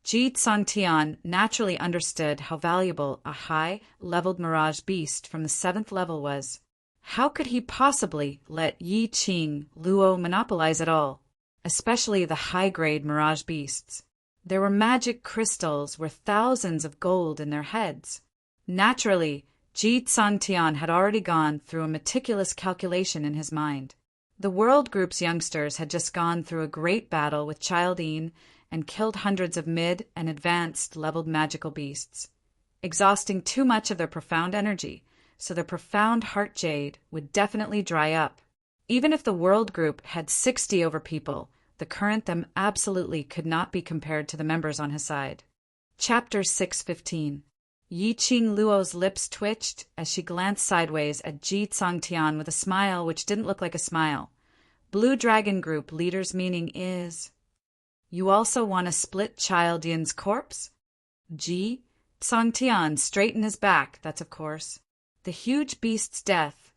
Ji Tsang Tian naturally understood how valuable a high-leveled mirage beast from the 7th level was. How could he possibly let Yi Qing Luo monopolize it all, especially the high-grade mirage beasts? There were magic crystals worth thousands of gold in their heads. Naturally, Ji Tsang Tian had already gone through a meticulous calculation in his mind. The World Group's youngsters had just gone through a great battle with Childian and killed hundreds of mid- and advanced-leveled magical beasts, exhausting too much of their profound energy, so their profound heart jade would definitely dry up. Even if the World Group had 60 over people, the current them absolutely could not be compared to the members on his side. Chapter 615. Yi Qing Luo's lips twitched as she glanced sideways at Ji Tsang Tian with a smile which didn't look like a smile. Blue Dragon Group leader's meaning is... You also want to split Childian's corpse? Ji Tsang Tian straightened his back, that's of course. The huge beast's death.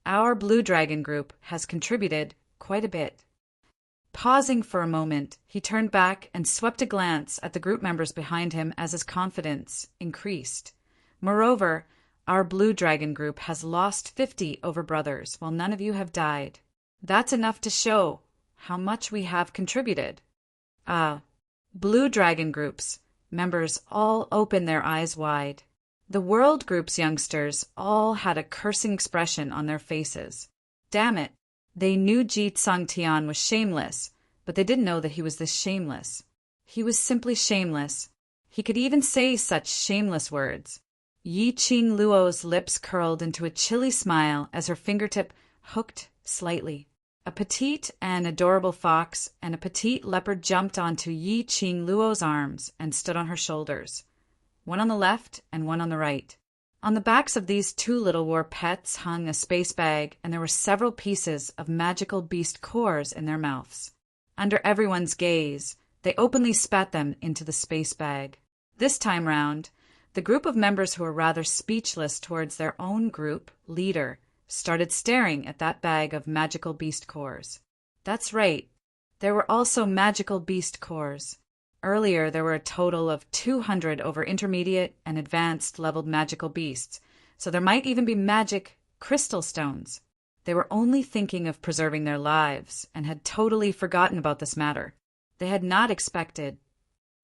Our Blue Dragon Group has contributed quite a bit. Pausing for a moment, he turned back and swept a glance at the group members behind him as his confidence increased. Moreover, our Blue Dragon Group has lost 50 over brothers, while none of you have died. That's enough to show how much we have contributed. Blue Dragon Group's members all opened their eyes wide. The World Group's youngsters all had a cursing expression on their faces. Damn it. They knew Ji Tsang Tian was shameless, but they didn't know that he was this shameless. He was simply shameless. He could even say such shameless words. Yi Qing Luo's lips curled into a chilly smile as her fingertip hooked slightly. A petite and adorable fox and a petite leopard jumped onto Yi Qing Luo's arms and stood on her shoulders, one on the left and one on the right. On the backs of these two little war pets hung a space bag, and there were several pieces of magical beast cores in their mouths. Under everyone's gaze, they openly spat them into the space bag. This time round, the group of members who were rather speechless towards their own group leader started staring at that bag of magical beast cores. That's right, there were also magical beast cores. Earlier, there were a total of 200 over intermediate and advanced leveled magical beasts, so there might even be magic crystal stones. They were only thinking of preserving their lives and had totally forgotten about this matter. They had not expected.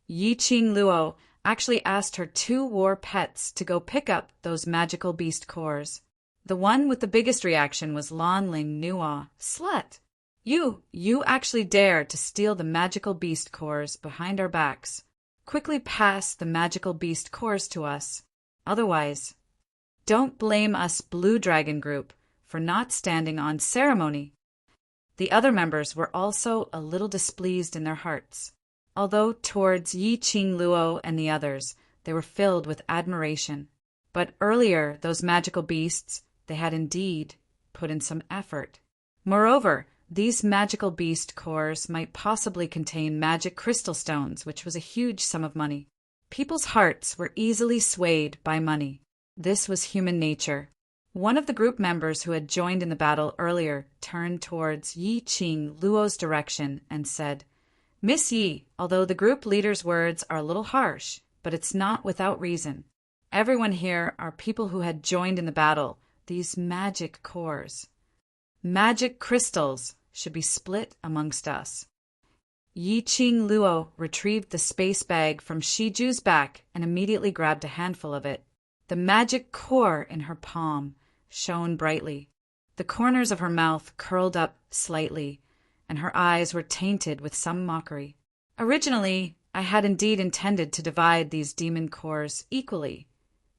Yi Qing Luo actually asked her 2 war pets to go pick up those magical beast cores. The one with the biggest reaction was Lan Ling Nua. Slut! You actually dare to steal the magical beast cores behind our backs. Quickly pass the magical beast cores to us. Otherwise, don't blame us Blue Dragon Group for not standing on ceremony. The other members were also a little displeased in their hearts, although towards Yi Qing Luo and the others, they were filled with admiration. But earlier, those magical beasts, they had indeed put in some effort. Moreover, these magical beast cores might possibly contain magic crystal stones, which was a huge sum of money. People's hearts were easily swayed by money. This was human nature. One of the group members who had joined in the battle earlier turned towards Yi Qing Luo's direction and said, Miss Yi, although the group leader's words are a little harsh, but it's not without reason. Everyone here are people who had joined in the battle, these magic cores. Magic crystals should be split amongst us. Yi Qing Luo retrieved the space bag from Shiju's back and immediately grabbed a handful of it. The magic core in her palm shone brightly. The corners of her mouth curled up slightly, and her eyes were tainted with some mockery. Originally, I had indeed intended to divide these demon cores equally,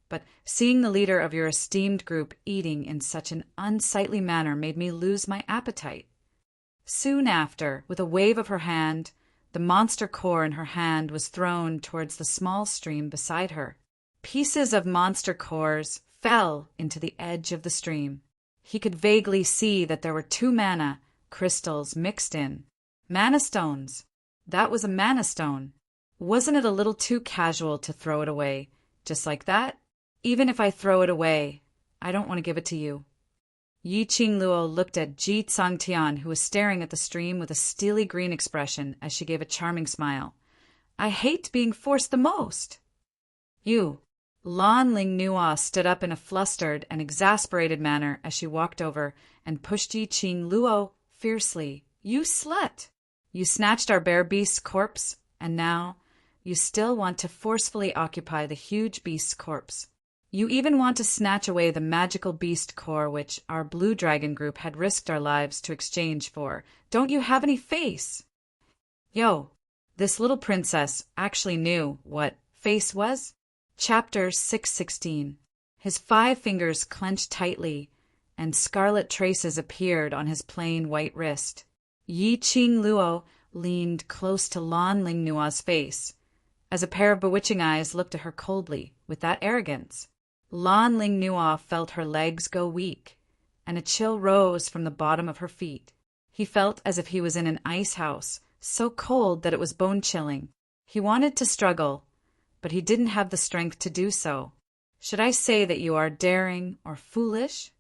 but seeing the leader of your esteemed group eating in such an unsightly manner made me lose my appetite. Soon after, with a wave of her hand, the monster core in her hand was thrown towards the small stream beside her. Pieces of monster cores fell into the edge of the stream. He could vaguely see that there were 2 mana crystals mixed in. Mana stones. That was a mana stone. Wasn't it a little too casual to throw it away, just like that? Even if I throw it away, I don't want to give it to you. Yi Qingluo looked at Ji Tsangtian, who was staring at the stream with a steely green expression as she gave a charming smile. I hate being forced the most. You. Lan Ling Nua stood up in a flustered and exasperated manner as she walked over and pushed Yi Qingluo fiercely. You slut! You snatched our bear beast's corpse, and now you still want to forcefully occupy the huge beast's corpse. You even want to snatch away the magical beast core which our Blue Dragon group had risked our lives to exchange for. Don't you have any face? Yo, this little princess actually knew what face was? Chapter 616. His 5 fingers clenched tightly, and scarlet traces appeared on his plain white wrist. Yi Qingluo leaned close to Lan Ling Nua's face, as a pair of bewitching eyes looked at her coldly, with that arrogance. Lan Ling Nua felt her legs go weak, and a chill rose from the bottom of her feet. He felt as if he was in an ice house, so cold that it was bone-chilling. He wanted to struggle, but he didn't have the strength to do so. Should I say that you are daring or foolish?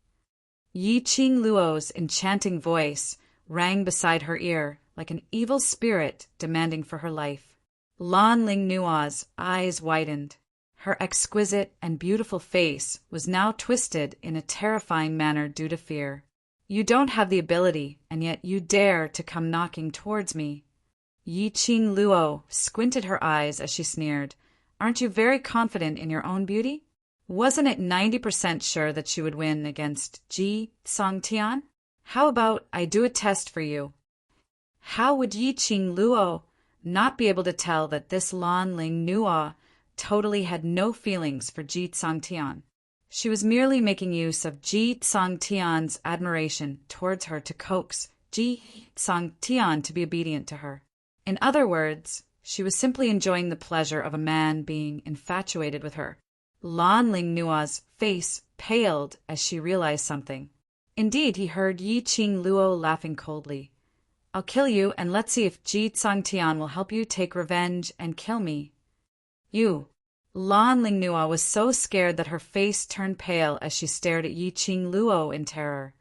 Yi Qingluo's enchanting voice rang beside her ear like an evil spirit demanding for her life. Lan Ling Nua's eyes widened. Her exquisite and beautiful face was now twisted in a terrifying manner due to fear. You don't have the ability, and yet you dare to come knocking towards me. Yi Qingluo squinted her eyes as she sneered. Aren't you very confident in your own beauty? Wasn't it 90% sure that she would win against Ji Tsangtian? How about I do a test for you? How would Yi Qingluo not be able to tell that this Lan Ling Nua totally had no feelings for Ji Tsangtian? She was merely making use of Ji Tsangtian's admiration towards her to coax Ji Tsangtian to be obedient to her. In other words, she was simply enjoying the pleasure of a man being infatuated with her. Lan Ling Nua's face paled as she realized something. Indeed, he heard Yi Qingluo laughing coldly. I'll kill you, and let's see if Ji Tsangtian will help you take revenge and kill me. You. Lan Ling Nua was so scared that her face turned pale as she stared at Yi Qingluo in terror.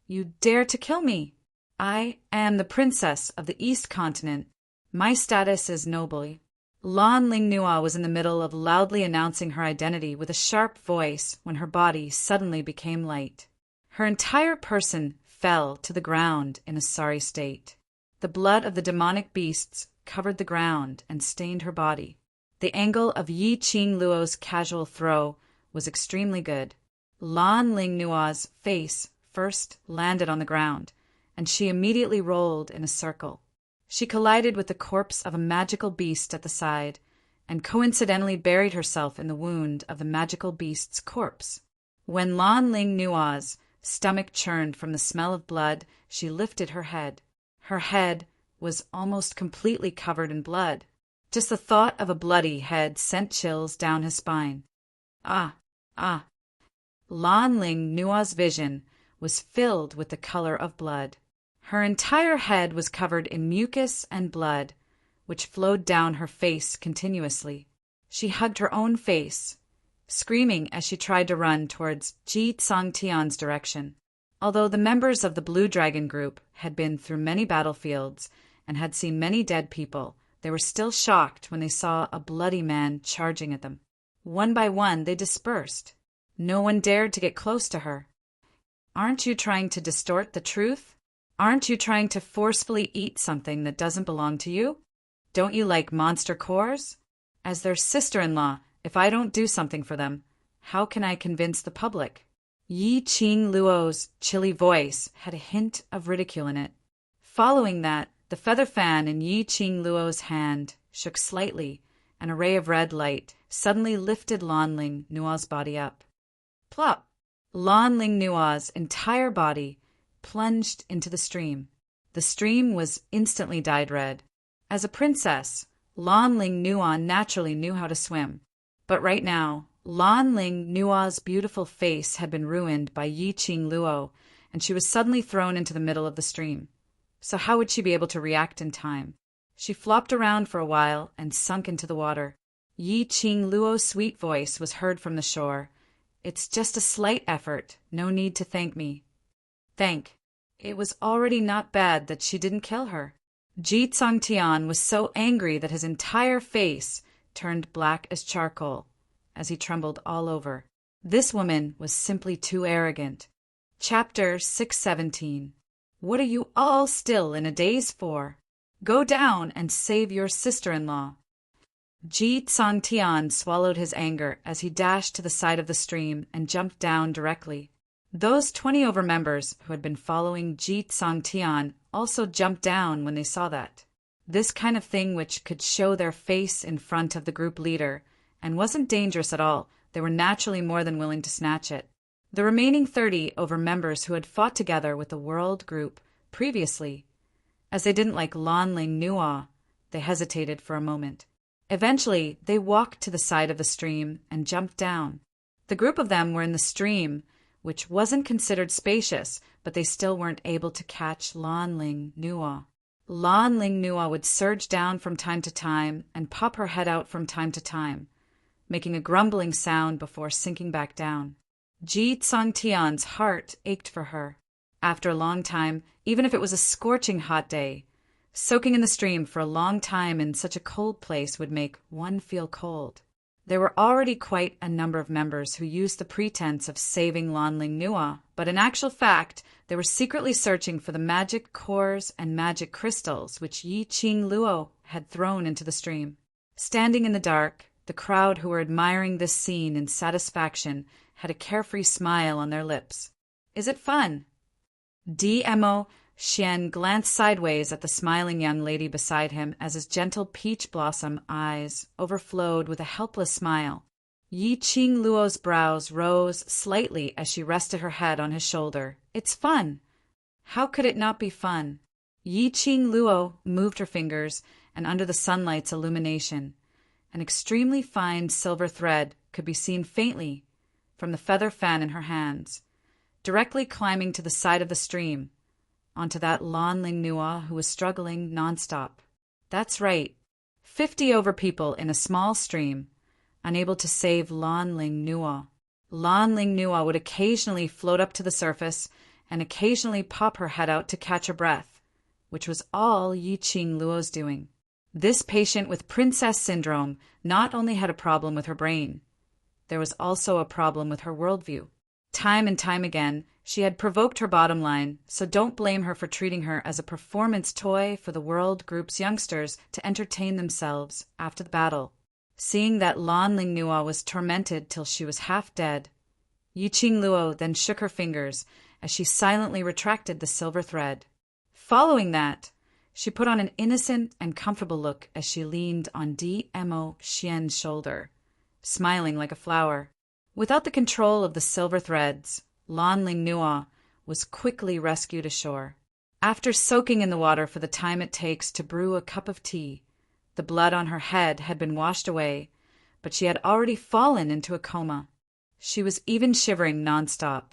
You dare to kill me? I am the princess of the East Continent. My status is noble. Lan Ling Nua was in the middle of loudly announcing her identity with a sharp voice when her body suddenly became light. Her entire person fell to the ground in a sorry state. The blood of the demonic beasts covered the ground and stained her body. The angle of Yi Qingluo's casual throw was extremely good. Lan Ling Nua's face first landed on the ground, and she immediately rolled in a circle. She collided with the corpse of a magical beast at the side, and coincidentally buried herself in the wound of the magical beast's corpse. When Lan Ling Nua's stomach churned from the smell of blood, she lifted her head. Her head was almost completely covered in blood. Just the thought of a bloody head sent chills down his spine. Ah! Lan Ling Nua's vision was filled with the color of blood. Her entire head was covered in mucus and blood, which flowed down her face continuously. She hugged her own face, screaming as she tried to run towards Ji Tsangtian's direction. Although the members of the Blue Dragon group had been through many battlefields and had seen many dead people, they were still shocked when they saw a bloody man charging at them. One by one, they dispersed. No one dared to get close to her. Aren't you trying to distort the truth? Aren't you trying to forcefully eat something that doesn't belong to you? Don't you like monster cores? As their sister-in-law, if I don't do something for them, how can I convince the public? Yi Qingluo's chilly voice had a hint of ridicule in it. Following that, the feather fan in Yi Qingluo's hand shook slightly, and a ray of red light suddenly lifted Lan Ling Nua's body up. Plop! Lan Ling Nua's entire body plunged into the stream. The stream was instantly dyed red. As a princess, Lan Ling Nua naturally knew how to swim. But right now, Lan Ling Nua's beautiful face had been ruined by Yi Qingluo, and she was suddenly thrown into the middle of the stream. So how would she be able to react in time? She flopped around for a while and sunk into the water. Yi Qing Luo's sweet voice was heard from the shore. "It's just a slight effort. No need to thank me." Thank. It was already not bad that she didn't kill her. Ji Tsongtian was so angry that his entire face turned black as charcoal, as he trembled all over. This woman was simply too arrogant. Chapter 617. What are you all still in a daze for? Go down and save your sister-in-law. Ji Tsongtian swallowed his anger as he dashed to the side of the stream and jumped down directly. Those 20 over members who had been following Ji Tsongtian also jumped down when they saw that. This kind of thing which could show their face in front of the group leader and wasn't dangerous at all. They were naturally more than willing to snatch it. The remaining 30 over members who had fought together with the world group previously, as they didn't like Lanling Nua, they hesitated for a moment. Eventually, they walked to the side of the stream and jumped down. The group of them were in the stream, which wasn't considered spacious, but they still weren't able to catch Lanling Nua. Lanling Nua would surge down from time to time and pop her head out from time to time, making a grumbling sound before sinking back down. Ji Tsongtian's heart ached for her. After a long time, even if it was a scorching hot day, soaking in the stream for a long time in such a cold place would make one feel cold. There were already quite a number of members who used the pretense of saving Lanling Nua, but in actual fact, they were secretly searching for the magic cores and magic crystals which Yi Qing Luo had thrown into the stream. Standing in the dark, the crowd who were admiring this scene in satisfaction had a carefree smile on their lips. "Is it fun?" DMO Xian glanced sideways at the smiling young lady beside him as his gentle peach blossom eyes overflowed with a helpless smile. Yi Qing Luo's brows rose slightly as she rested her head on his shoulder. "It's fun. How could it not be fun?" Yi Qing Luo moved her fingers, and under the sunlight's illumination, an extremely fine silver thread could be seen faintly from the feather fan in her hands, directly climbing to the side of the stream, onto that Lanling Nua who was struggling nonstop. That's right, 50 over people in a small stream, unable to save Lanling Nua. Lanling Nua would occasionally float up to the surface and occasionally pop her head out to catch her breath, which was all Yi Qing Luo's doing. This patient with princess syndrome not only had a problem with her brain, there was also a problem with her worldview. Time and time again, she had provoked her bottom line, so don't blame her for treating her as a performance toy for the World Group's youngsters to entertain themselves after the battle. Seeing that Lanling Nua was tormented till she was half dead, Yi Qing Luo then shook her fingers as she silently retracted the silver thread. Following that, she put on an innocent and comfortable look as she leaned on DMO Xian's shoulder, smiling like a flower. Without the control of the silver threads, Lanling Nua was quickly rescued ashore. After soaking in the water for the time it takes to brew a cup of tea, the blood on her head had been washed away, but she had already fallen into a coma. She was even shivering nonstop.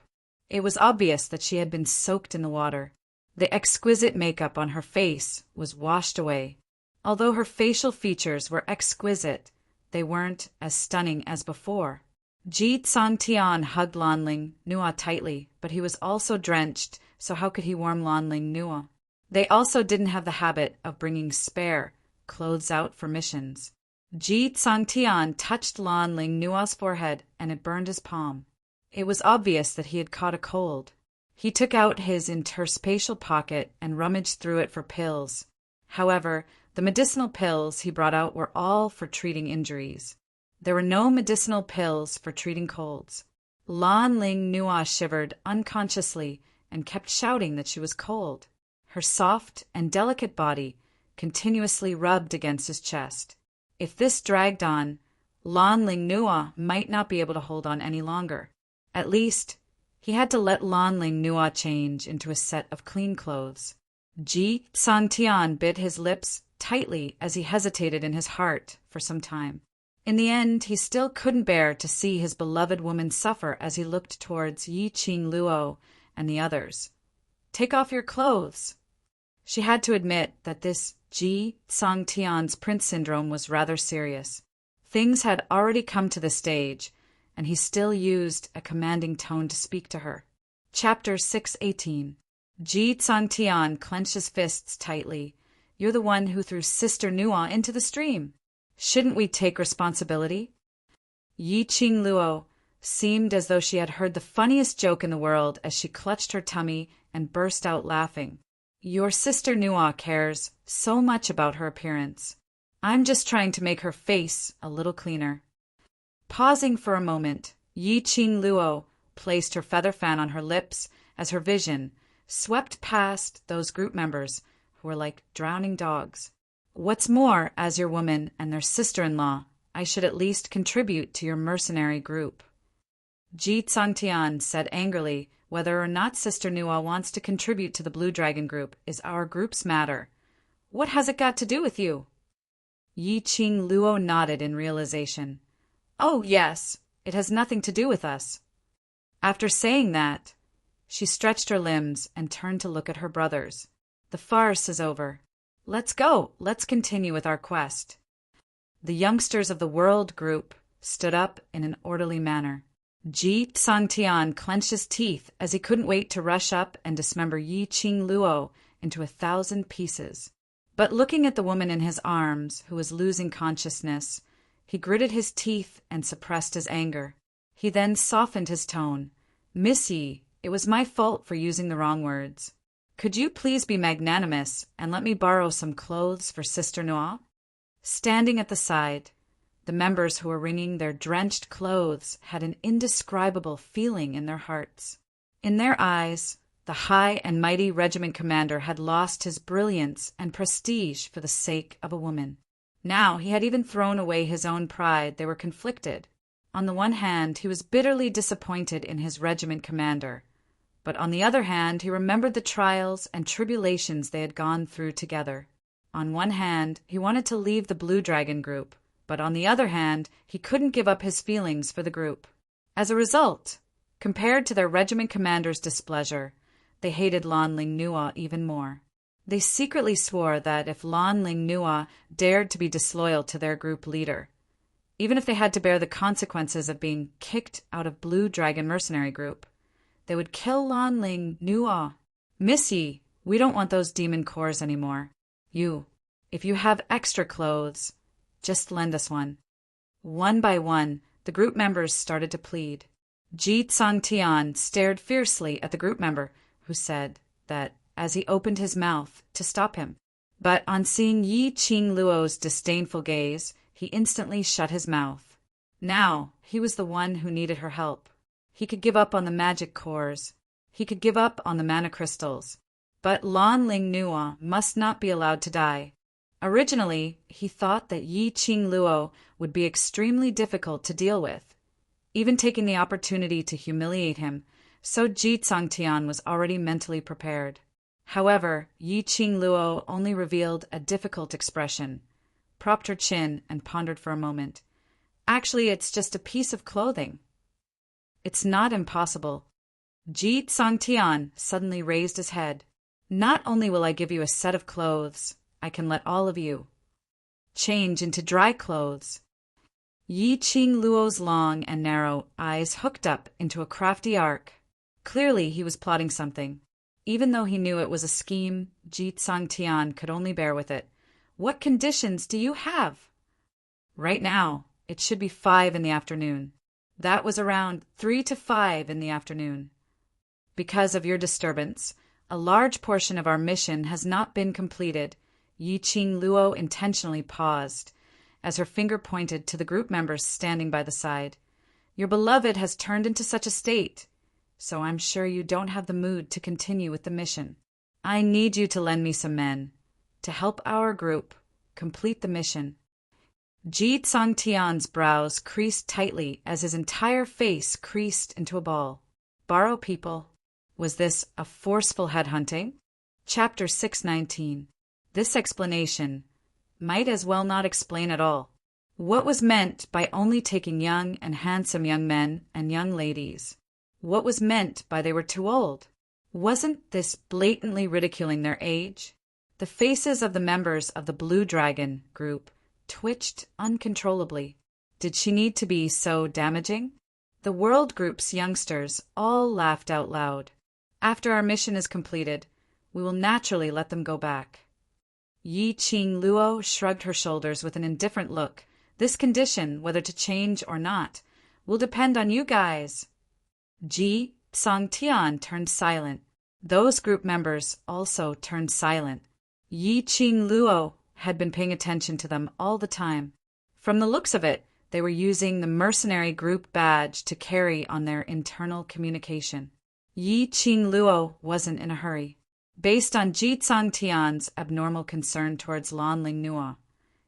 It was obvious that she had been soaked in the water. The exquisite makeup on her face was washed away. Although her facial features were exquisite, they weren't as stunning as before. Ji Tsongtian hugged Lanling Nua tightly, but he was also drenched, so how could he warm Lanling Nua? They also didn't have the habit of bringing spare clothes out for missions. Ji Tsongtian touched Lanling Nua's forehead, and it burned his palm. It was obvious that he had caught a cold. He took out his interspatial pocket and rummaged through it for pills. However, the medicinal pills he brought out were all for treating injuries. There were no medicinal pills for treating colds. Lanling Nua shivered unconsciously and kept shouting that she was cold. Her soft and delicate body continuously rubbed against his chest. If this dragged on, Lanling Nua might not be able to hold on any longer. At least, he had to let Lanling Nua change into a set of clean clothes. Ji Tsongtian bit his lips tightly as he hesitated in his heart for some time. In the end, he still couldn't bear to see his beloved woman suffer as he looked towards Yi Qing Luo and the others. "Take off your clothes." She had to admit that this Ji Tsangtian's Prince Syndrome was rather serious. Things had already come to the stage, and he still used a commanding tone to speak to her. Chapter 618. Ji Tsangtian clenched his fists tightly. You're the one who threw Sister Nua into the stream. Shouldn't we take responsibility? Yi Qingluo seemed as though she had heard the funniest joke in the world as she clutched her tummy and burst out laughing. Your Sister Nua cares so much about her appearance. I'm just trying to make her face a little cleaner. Pausing for a moment, Yi Qingluo placed her feather fan on her lips as her vision swept past those group members who were like drowning dogs. What's more, as your woman and their sister-in-law, I should at least contribute to your mercenary group. Ji Tsangtian said angrily, whether or not Sister Nua wants to contribute to the Blue Dragon group is our group's matter. What has it got to do with you? Yi Qingluo nodded in realization. Oh, yes, it has nothing to do with us. After saying that, she stretched her limbs and turned to look at her brothers. The farce is over. Let's go. Let's continue with our quest. The youngsters of the World Group stood up in an orderly manner. Ji Tsangtian clenched his teeth as he couldn't wait to rush up and dismember Yi Qingluo into 1,000 pieces. But looking at the woman in his arms, who was losing consciousness, he gritted his teeth and suppressed his anger. He then softened his tone. Miss Yi, it was my fault for using the wrong words. Could you please be magnanimous and let me borrow some clothes for Sister Nua? Standing at the side, the members who were wringing their drenched clothes had an indescribable feeling in their hearts. In their eyes, the high and mighty regiment commander had lost his brilliance and prestige for the sake of a woman. Now he had even thrown away his own pride. They were conflicted. On the one hand, he was bitterly disappointed in his regiment commander, but on the other hand, he remembered the trials and tribulations they had gone through together. On one hand, he wanted to leave the Blue Dragon group, but on the other hand, he couldn't give up his feelings for the group. As a result, compared to their regiment commander's displeasure, they hated Lanling Nua even more. They secretly swore that if Lanling Nua dared to be disloyal to their group leader, even if they had to bear the consequences of being kicked out of Blue Dragon Mercenary Group, they would kill Lanling Nua. Miss Yi, we don't want those demon cores anymore. If you have extra clothes, just lend us one. One by one, the group members started to plead. Ji Tsangtian stared fiercely at the group member, who said that as he opened his mouth to stop him. But on seeing Yi Qingluo's disdainful gaze, he instantly shut his mouth. Now, he was the one who needed her help. He could give up on the magic cores. He could give up on the mana crystals. But Lanling Nua must not be allowed to die. Originally, he thought that Yi Qingluo would be extremely difficult to deal with, even taking the opportunity to humiliate him, so Ji Tsangtian was already mentally prepared. However, Yi Qingluo only revealed a difficult expression, propped her chin, and pondered for a moment. Actually, it's just a piece of clothing. It's not impossible. Ji Tsangtian suddenly raised his head. Not only will I give you a set of clothes, I can let all of you change into dry clothes. Yi Qingluo's long and narrow eyes hooked up into a crafty arc. Clearly he was plotting something. Even though he knew it was a scheme, Ji Tsangtian could only bear with it. What conditions do you have? Right now, it should be 5 in the afternoon. That was around 3 to 5 in the afternoon. Because of your disturbance, a large portion of our mission has not been completed. Yi Qingluo intentionally paused, as her finger pointed to the group members standing by the side. Your beloved has turned into such a state, so I'm sure you don't have the mood to continue with the mission. I need you to lend me some men, to help our group complete the mission. Ji Tsangtian's brows creased tightly as his entire face creased into a ball. Borrow people. Was this a forceful headhunting? Chapter 619. This explanation might as well not explain at all. What was meant by only taking young and handsome young men and young ladies? What was meant by they were too old? Wasn't this blatantly ridiculing their age? The faces of the members of the Blue Dragon group twitched uncontrollably. Did she need to be so damaging? The World Group's youngsters all laughed out loud. After our mission is completed, we will naturally let them go back. Yi Qing Luo shrugged her shoulders with an indifferent look. This condition, whether to change or not, will depend on you guys. Ji Songtian turned silent. Those group members also turned silent. Yi Qing Luo had been paying attention to them all the time. From the looks of it, they were using the mercenary group badge to carry on their internal communication. Yi Qing Luo wasn't in a hurry. Based on Ji Songtian's abnormal concern towards Lan Ling Nua,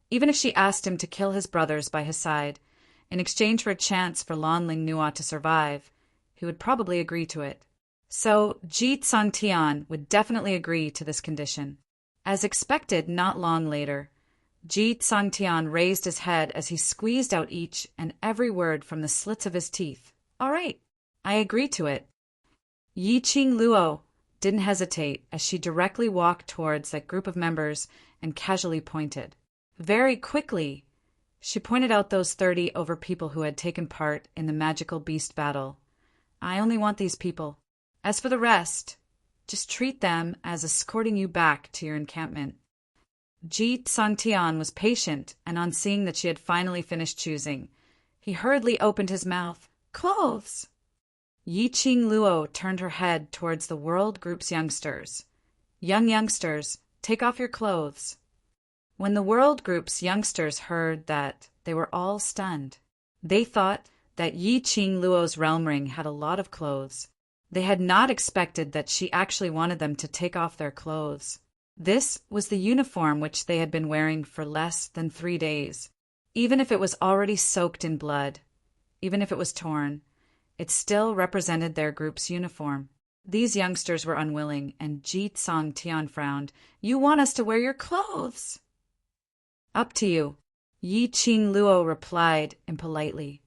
even if she asked him to kill his brothers by his side, in exchange for a chance for Lan Ling Nua to survive, he would probably agree to it. So Ji Songtian would definitely agree to this condition. As expected, not long later, Ji Songtian raised his head as he squeezed out each and every word from the slits of his teeth. All right, I agree to it. Yi Qing Luo didn't hesitate as she directly walked towards that group of members and casually pointed. Very quickly, she pointed out those 30 over people who had taken part in the magical beast battle. I only want these people. As for the rest, just treat them as escorting you back to your encampment. Ji Songtian was patient, and on seeing that she had finally finished choosing, he hurriedly opened his mouth. Clothes! Yi Qing Luo turned her head towards the World Group's youngsters. Young youngsters, take off your clothes. When the World Group's youngsters heard that, they were all stunned. They thought that Yi Qing Luo's realm ring had a lot of clothes. They had not expected that she actually wanted them to take off their clothes. This was the uniform which they had been wearing for less than 3 days. Even if it was already soaked in blood, even if it was torn, it still represented their group's uniform. These youngsters were unwilling, and Ji Songtian frowned. You want us to wear your clothes? Up to you, Yi Qing Luo replied impolitely.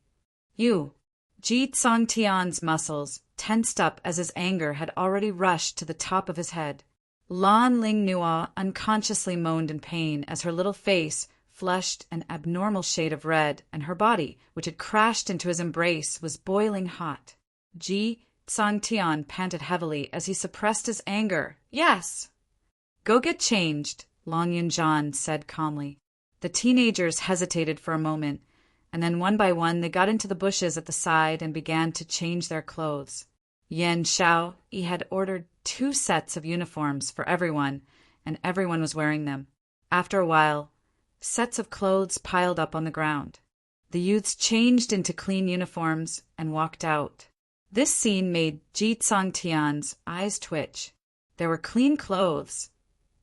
You. Ji Songtian's muscles tensed up as his anger had already rushed to the top of his head. Lan Ling Nua unconsciously moaned in pain as her little face flushed an abnormal shade of red, and her body, which had crashed into his embrace, was boiling hot. Ji Songtian panted heavily as he suppressed his anger. Yes! Go get changed, Long Yunjian said calmly. The teenagers hesitated for a moment, and then one by one they got into the bushes at the side and began to change their clothes. Yan Xiao had ordered 2 sets of uniforms for everyone, and everyone was wearing them. After a while, sets of clothes piled up on the ground. The youths changed into clean uniforms and walked out. This scene made Ji Songtian's eyes twitch. There were clean clothes,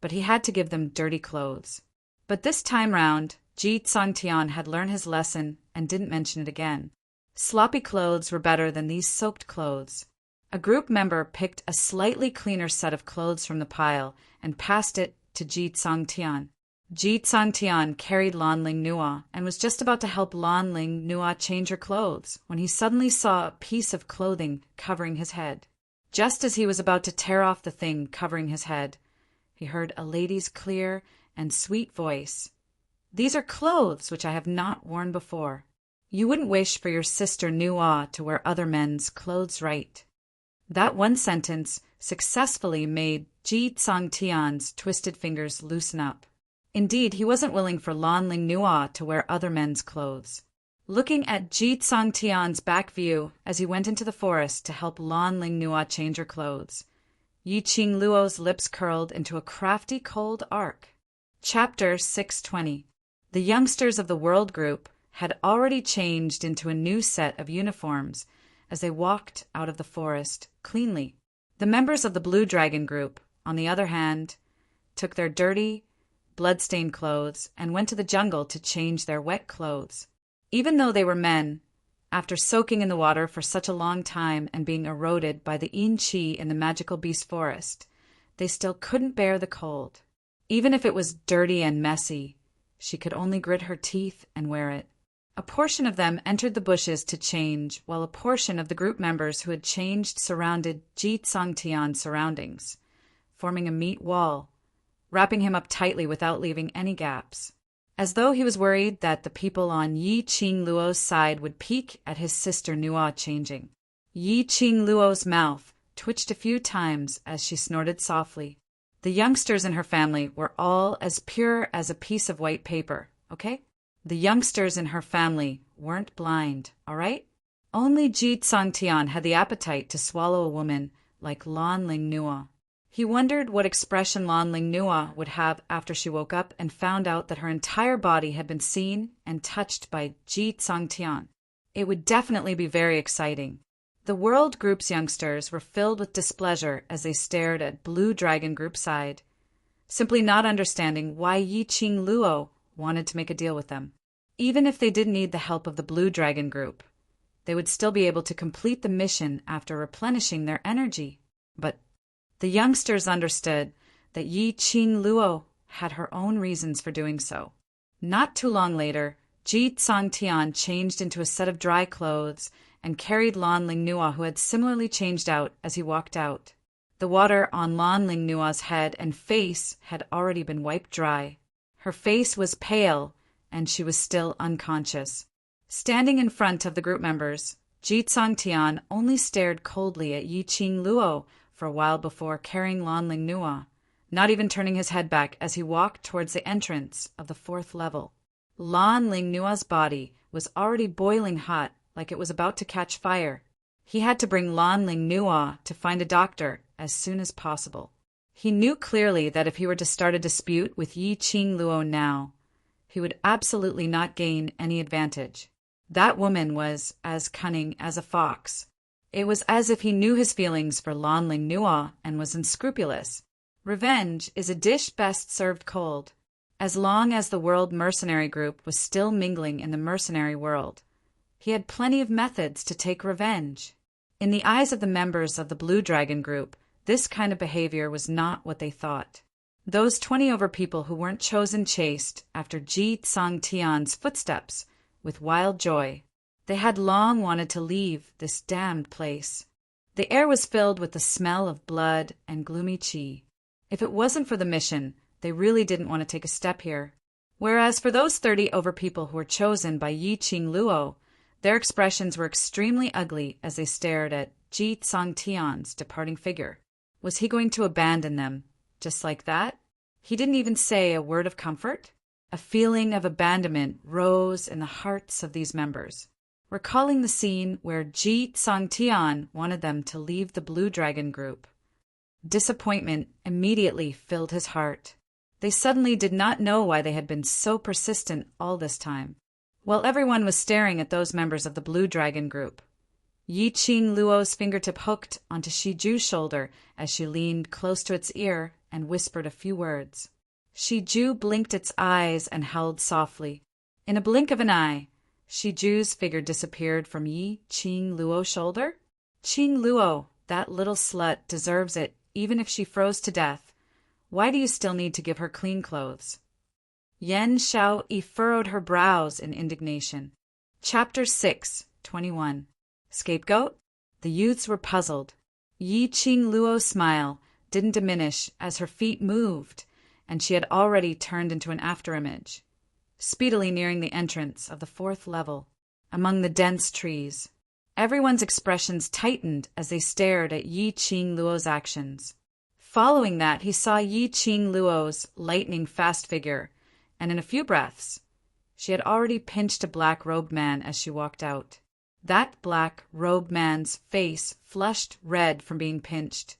but he had to give them dirty clothes. But this time round, Ji Songtian had learned his lesson and didn't mention it again. Sloppy clothes were better than these soaked clothes. A group member picked a slightly cleaner set of clothes from the pile and passed it to Ji Songtian. Ji Songtian carried Lan Ling Nua and was just about to help Lan Ling Nua change her clothes when he suddenly saw a piece of clothing covering his head. Just as he was about to tear off the thing covering his head, he heard a lady's clear and sweet voice. These are clothes which I have not worn before. You wouldn't wish for your sister Nua to wear other men's clothes, right? That one sentence successfully made Ji Songtian's twisted fingers loosen up. Indeed, he wasn't willing for Lan Ling Nua to wear other men's clothes. Looking at Ji Songtian's back view as he went into the forest to help Lan Ling Nua change her clothes, Yi Qing Luo's lips curled into a crafty cold arc. Chapter 620. The youngsters of the World Group had already changed into a new set of uniforms as they walked out of the forest cleanly. The members of the Blue Dragon Group, on the other hand, took their dirty, blood-stained clothes and went to the jungle to change their wet clothes. Even though they were men, after soaking in the water for such a long time and being eroded by the yin qi in the magical beast forest, they still couldn't bear the cold. Even if it was dirty and messy, she could only grit her teeth and wear it. A portion of them entered the bushes to change, while a portion of the group members who had changed surrounded Ji Songtian's surroundings, forming a meat wall, wrapping him up tightly without leaving any gaps, as though he was worried that the people on Yi Qing Luo's side would peek at his sister Nuo changing. Yi Qing Luo's mouth twitched a few times as she snorted softly. The youngsters in her family were all as pure as a piece of white paper, okay? The youngsters in her family weren't blind, all right? Only Ji Tsangtian had the appetite to swallow a woman like Lan Ling Nuo. He wondered what expression Lan Ling Nuo would have after she woke up and found out that her entire body had been seen and touched by Ji Tsangtian. It would definitely be very exciting. The World Group's youngsters were filled with displeasure as they stared at Blue Dragon Group's side, simply not understanding why Yi Qing Luo wanted to make a deal with them. Even if they didn't need the help of the Blue Dragon Group, they would still be able to complete the mission after replenishing their energy. But the youngsters understood that Yi Qing Luo had her own reasons for doing so. Not too long later, Ji Tsangtian changed into a set of dry clothes and carried Lan Ling Nuo, who had similarly changed out as he walked out. The water on Lan Ling Nuo's head and face had already been wiped dry. Her face was pale, and she was still unconscious. Standing in front of the group members, Ji Tsangtian only stared coldly at Yi Qing Luo for a while before carrying Lan Ling Nuo, not even turning his head back as he walked towards the entrance of the 4th level. Lan Ling Nuo's body was already boiling hot, like it was about to catch fire. He had to bring Lan Ling Nuo to find a doctor as soon as possible. He knew clearly that if he were to start a dispute with Yi Qing Luo now, he would absolutely not gain any advantage. That woman was as cunning as a fox. It was as if he knew his feelings for Lan Ling Nuo and was unscrupulous. Revenge is a dish best served cold. As long as the World Mercenary Group was still mingling in the mercenary world, he had plenty of methods to take revenge. In the eyes of the members of the Blue Dragon Group, this kind of behavior was not what they thought. Those 20 over people who weren't chosen chased after Ji Tsangtian's footsteps with wild joy. They had long wanted to leave this damned place. The air was filled with the smell of blood and gloomy qi. If it wasn't for the mission, they really didn't want to take a step here. Whereas for those 30 over people who were chosen by Yi Qing Luo, their expressions were extremely ugly as they stared at Ji Tsangtian's departing figure. Was he going to abandon them, just like that? He didn't even say a word of comfort. A feeling of abandonment rose in the hearts of these members, recalling the scene where Ji Tsangtian wanted them to leave the Blue Dragon Group. Disappointment immediately filled his heart. They suddenly did not know why they had been so persistent all this time. While everyone was staring at those members of the Blue Dragon Group, Yi Qing Luo's fingertip hooked onto Shiju's shoulder as she leaned close to its ear and whispered a few words. Shiju blinked its eyes and howled softly. In a blink of an eye, Shiju's figure disappeared from Yi Qing Luo's shoulder. Qing Luo, that little slut, deserves it, even if she froze to death. Why do you still need to give her clean clothes? Yen Xiaoyi furrowed her brows in indignation. Chapter 6, 21. Scapegoat? The youths were puzzled. Yi Qing Luo's smile didn't diminish as her feet moved, and she had already turned into an afterimage, speedily nearing the entrance of the 4th level, among the dense trees. Everyone's expressions tightened as they stared at Yi Qing Luo's actions. Following that, he saw Yi Qing Luo's lightning-fast figure, and in a few breaths, she had already pinched a black-robed man as she walked out. That black-robed man's face flushed red from being pinched,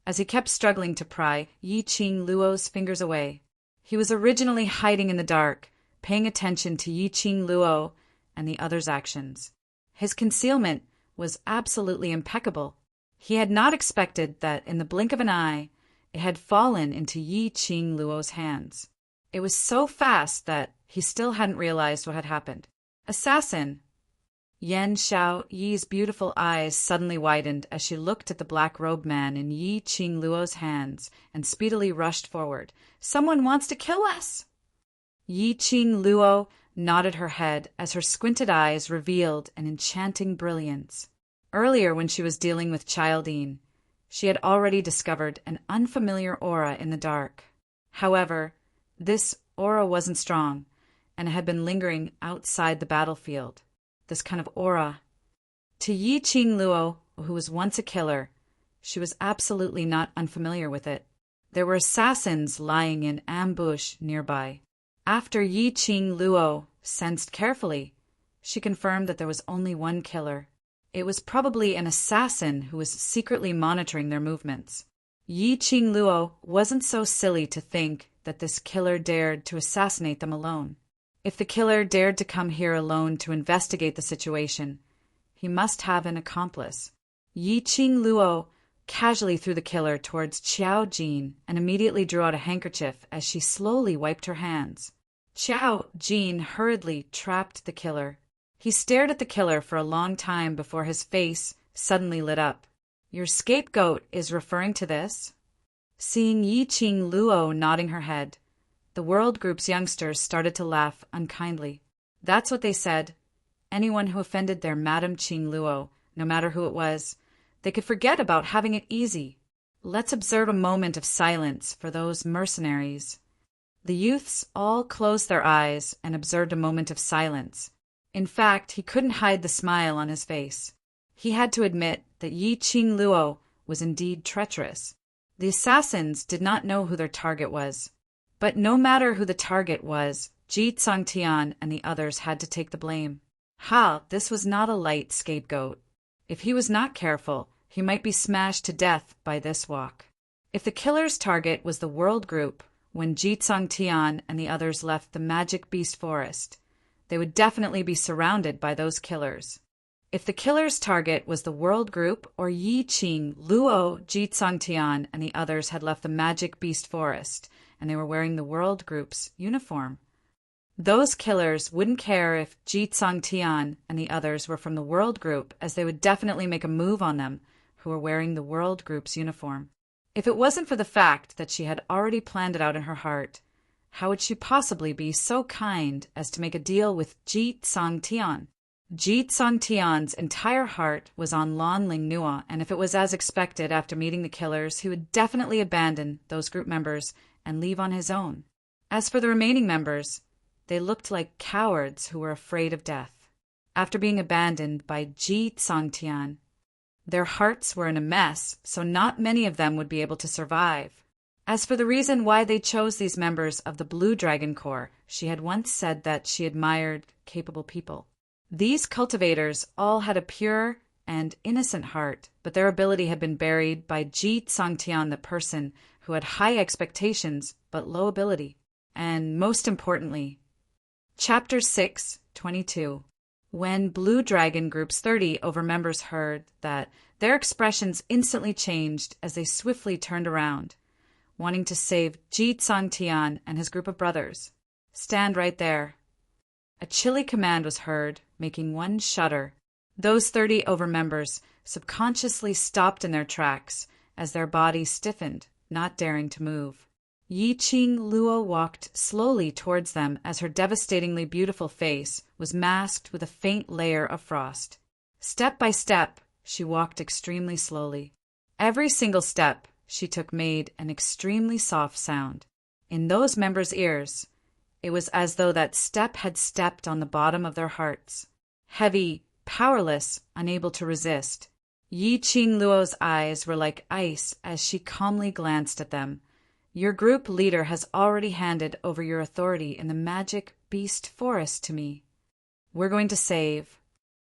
as he kept struggling to pry Yi Qing Luo's fingers away. He was originally hiding in the dark, paying attention to Yi Qing Luo and the others' actions. His concealment was absolutely impeccable. He had not expected that in the blink of an eye, it had fallen into Yi Qing Luo's hands. It was so fast that he still hadn't realized what had happened. Assassin! Yen Xiaoyi's beautiful eyes suddenly widened as she looked at the black-robed man in Yi Qing Luo's hands and speedily rushed forward. Someone wants to kill us! Yi Qing Luo nodded her head as her squinted eyes revealed an enchanting brilliance. Earlier, when she was dealing with Childine, she had already discovered an unfamiliar aura in the dark. However, this aura wasn't strong, and it had been lingering outside the battlefield. This kind of aura. To Yi Qing Luo, who was once a killer, she was absolutely not unfamiliar with it. There were assassins lying in ambush nearby. After Yi Qing Luo sensed carefully, she confirmed that there was only one killer. It was probably an assassin who was secretly monitoring their movements. Yi Qing Luo wasn't so silly to think that this killer dared to assassinate them alone. If the killer dared to come here alone to investigate the situation, he must have an accomplice. Yi Qing Luo casually threw the killer towards Qiao Jin and immediately drew out a handkerchief as she slowly wiped her hands. Qiao Jin hurriedly trapped the killer. He stared at the killer for a long time before his face suddenly lit up. Your scapegoat is referring to this? Seeing Yi Qing Luo nodding her head, the World Group's youngsters started to laugh unkindly. That's what they said. Anyone who offended their Madame Qing Luo, no matter who it was, they could forget about having it easy. Let's observe a moment of silence for those mercenaries. The youths all closed their eyes and observed a moment of silence. In fact, he couldn't hide the smile on his face. He had to admit that Yi Qing Luo was indeed treacherous. The assassins did not know who their target was. But no matter who the target was, Ji Tsangtian and the others had to take the blame. This was not a light scapegoat. If he was not careful, he might be smashed to death by this walk. If the killer's target was the World Group, when Ji Tsangtian and the others left the Magic Beast Forest, they would definitely be surrounded by those killers. If the killer's target was the World Group or Yi Qing, Luo, Ji Tsangtian, and the others had left the Magic Beast Forest, and they were wearing the World Group's uniform, those killers wouldn't care if Ji Tsangtian and the others were from the World Group, as they would definitely make a move on them who were wearing the World Group's uniform. If it wasn't for the fact that she had already planned it out in her heart, how would she possibly be so kind as to make a deal with Ji Tsangtian? Ji Tsangtian's entire heart was on Lan Ling Nua, and if it was as expected after meeting the killers, he would definitely abandon those group members and leave on his own. As for the remaining members, they looked like cowards who were afraid of death. After being abandoned by Ji Tsangtian, their hearts were in a mess, so not many of them would be able to survive. As for the reason why they chose these members of the Blue Dragon Corps, she had once said that she admired capable people. These cultivators all had a pure and innocent heart, but their ability had been buried by Ji Tsangtian, the person who had high expectations but low ability. And most importantly, Chapter 6:22. When Blue Dragon Group's 30 over members heard that, their expressions instantly changed as they swiftly turned around, wanting to save Ji Tsangtian and his group of brothers. Stand right there. A chilly command was heard, making one shudder. Those 30 over members subconsciously stopped in their tracks as their bodies stiffened, not daring to move. Yi Qing Luo walked slowly towards them as her devastatingly beautiful face was masked with a faint layer of frost. Step by step, she walked extremely slowly. Every single step she took made an extremely soft sound. In those members' ears, it was as though that step had stepped on the bottom of their hearts. Heavy, powerless, unable to resist. Yi Qing Luo's eyes were like ice as she calmly glanced at them. Your group leader has already handed over your authority in the Magic Beast Forest to me. We're going to save.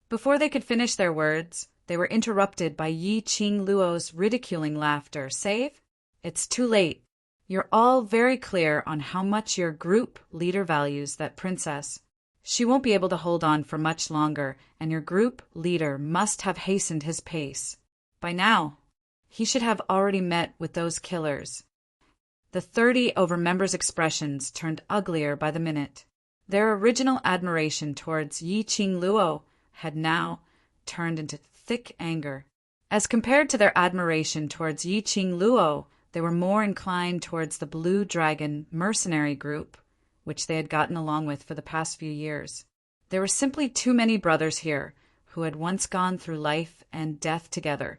Before they could finish their words, they were interrupted by Yi Qing Luo's ridiculing laughter. Save? It's too late. You're all very clear on how much your group leader values that princess. She won't be able to hold on for much longer, and your group leader must have hastened his pace. By now, he should have already met with those killers. The 30 over members' expressions turned uglier by the minute. Their original admiration towards Yi Qing Luo had now turned into thick anger. As compared to their admiration towards Yi Qing Luo, they were more inclined towards the Blue Dragon mercenary group, which they had gotten along with for the past few years. There were simply too many brothers here who had once gone through life and death together.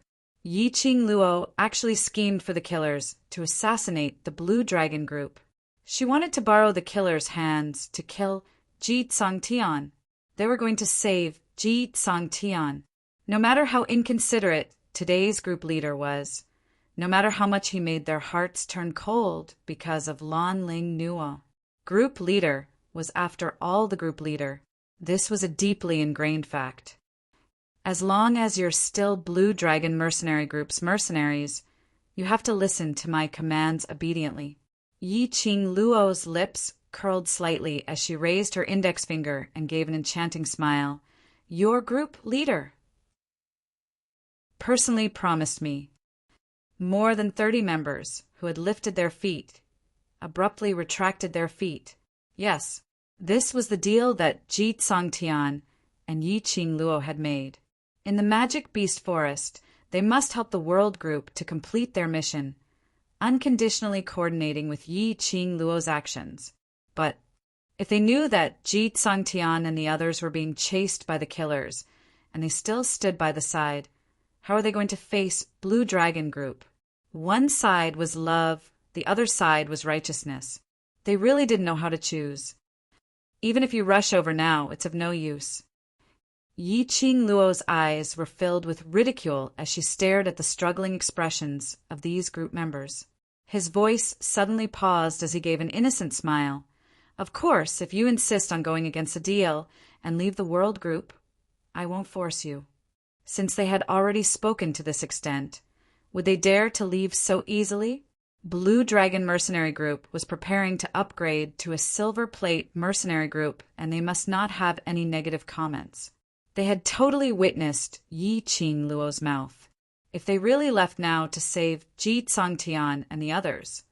Yi Qing Luo actually schemed for the killers to assassinate the Blue Dragon Group. She wanted to borrow the killer's hands to kill Ji Tsangtian. They were going to save Ji Tsangtian. No matter how inconsiderate today's group leader was, no matter how much he made their hearts turn cold because of Lan Ling Nuo. Group leader was after all the group leader. This was a deeply ingrained fact. As long as you're still Blue Dragon Mercenary Group's mercenaries, you have to listen to my commands obediently. Yi Qing Luo's lips curled slightly as she raised her index finger and gave an enchanting smile. Your group leader personally promised me. More than 30 members who had lifted their feet abruptly retracted their feet. Yes, this was the deal that Ji Tsangtian and Yi Qing Luo had made. In the Magic Beast Forest, they must help the World Group to complete their mission, unconditionally coordinating with Yi Qing Luo's actions. But if they knew that Ji Tsangtian and the others were being chased by the killers, and they still stood by the side, how are they going to face Blue Dragon Group? One side was love, the other side was righteousness. They really didn't know how to choose. Even if you rush over now, it's of no use. Yi Qing Luo's eyes were filled with ridicule as she stared at the struggling expressions of these group members. His voice suddenly paused as he gave an innocent smile. Of course, if you insist on going against the deal and leave the World Group, I won't force you. Since they had already spoken to this extent, would they dare to leave so easily? Blue Dragon Mercenary Group was preparing to upgrade to a Silver Plate Mercenary Group, and they must not have any negative comments. They had totally witnessed Yi Qing Luo's mouth. If they really left now to save Ji Tsangtian and the others,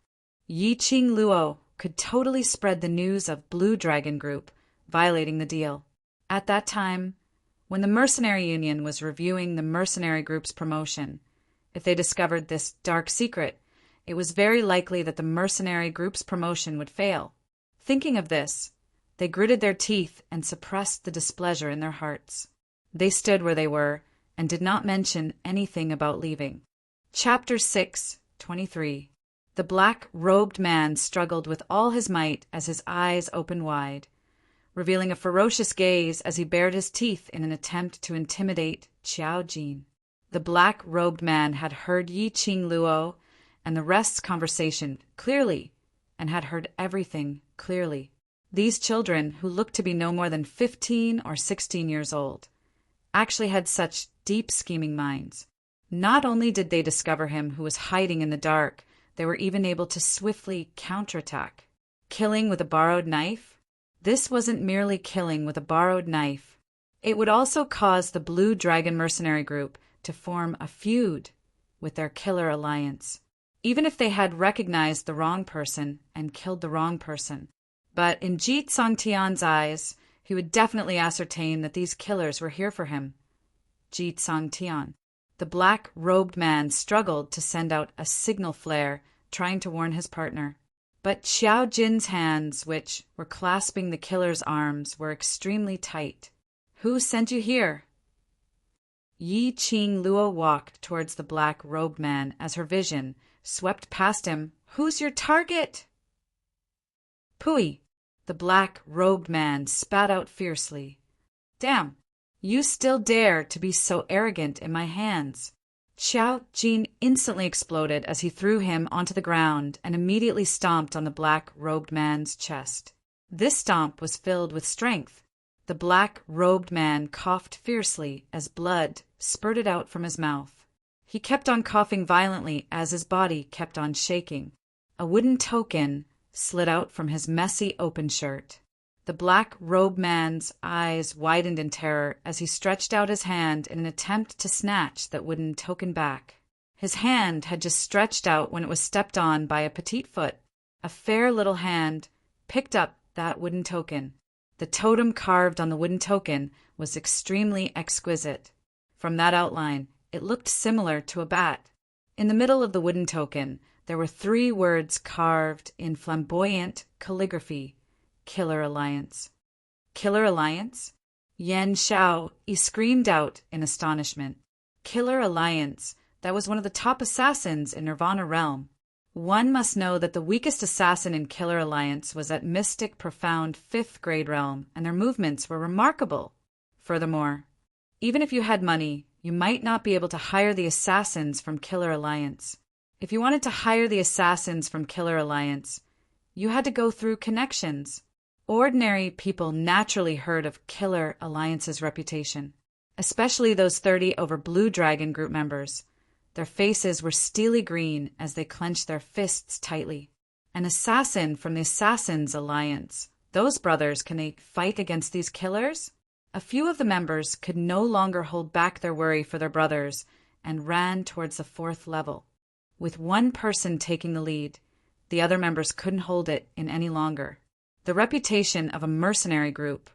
Yi Qing Luo could totally spread the news of Blue Dragon Group violating the deal. At that time, when the Mercenary Union was reviewing the Mercenary Group's promotion, if they discovered this dark secret, it was very likely that the Mercenary Group's promotion would fail. Thinking of this, they gritted their teeth and suppressed the displeasure in their hearts. They stood where they were and did not mention anything about leaving. Chapter 6:23. The black-robed man struggled with all his might as his eyes opened wide, revealing a ferocious gaze as he bared his teeth in an attempt to intimidate Qiao Jin. The black-robed man had heard Yi Qing Luo and the rest's conversation clearly, and had heard everything clearly. These children, who looked to be no more than 15 or 16 years old, actually had such deep scheming minds. Not only did they discover him who was hiding in the dark, they were even able to swiftly counterattack. Killing with a borrowed knife? This wasn't merely killing with a borrowed knife. It would also cause the Blue Dragon Mercenary Group to form a feud with their killer alliance, even if they had recognized the wrong person and killed the wrong person. But in Ji Tsangtian's eyes, he would definitely ascertain that these killers were here for him. Ji Tsangtian. The black-robed man struggled to send out a signal flare, trying to warn his partner. But Qiao Jin's hands, which were clasping the killer's arms, were extremely tight. Who sent you here? Yi Qing Luo walked towards the black-robed man as her vision swept past him. Who's your target? Pui. The black-robed man spat out fiercely. Damn, you still dare to be so arrogant in my hands. Qiao Jin instantly exploded as he threw him onto the ground and immediately stomped on the black-robed man's chest. This stomp was filled with strength. The black-robed man coughed fiercely as blood spurted out from his mouth. He kept on coughing violently as his body kept on shaking. A wooden token slid out from his messy open shirt. The black-robed man's eyes widened in terror as he stretched out his hand in an attempt to snatch that wooden token back. His hand had just stretched out when it was stepped on by a petite foot. A fair little hand picked up that wooden token. The totem carved on the wooden token was extremely exquisite. From that outline, it looked similar to a bat. In the middle of the wooden token, there were 3 words carved in flamboyant calligraphy. Killer Alliance. Killer Alliance? Yan Xiao screamed out in astonishment. Killer Alliance. That was one of the top assassins in Nirvana Realm. One must know that the weakest assassin in Killer Alliance was at mystic, profound 5th grade realm, and their movements were remarkable. Furthermore, even if you had money, you might not be able to hire the assassins from Killer Alliance. If you wanted to hire the assassins from Killer Alliance, you had to go through connections. Ordinary people naturally heard of Killer Alliance's reputation, especially those 30 over Blue Dragon group members. Their faces were steely green as they clenched their fists tightly. An assassin from the Assassins Alliance. Those brothers, can they fight against these killers? A few of the members could no longer hold back their worry for their brothers and ran towards the 4th level. With one person taking the lead, the other members couldn't hold it in any longer. The reputation of a mercenary group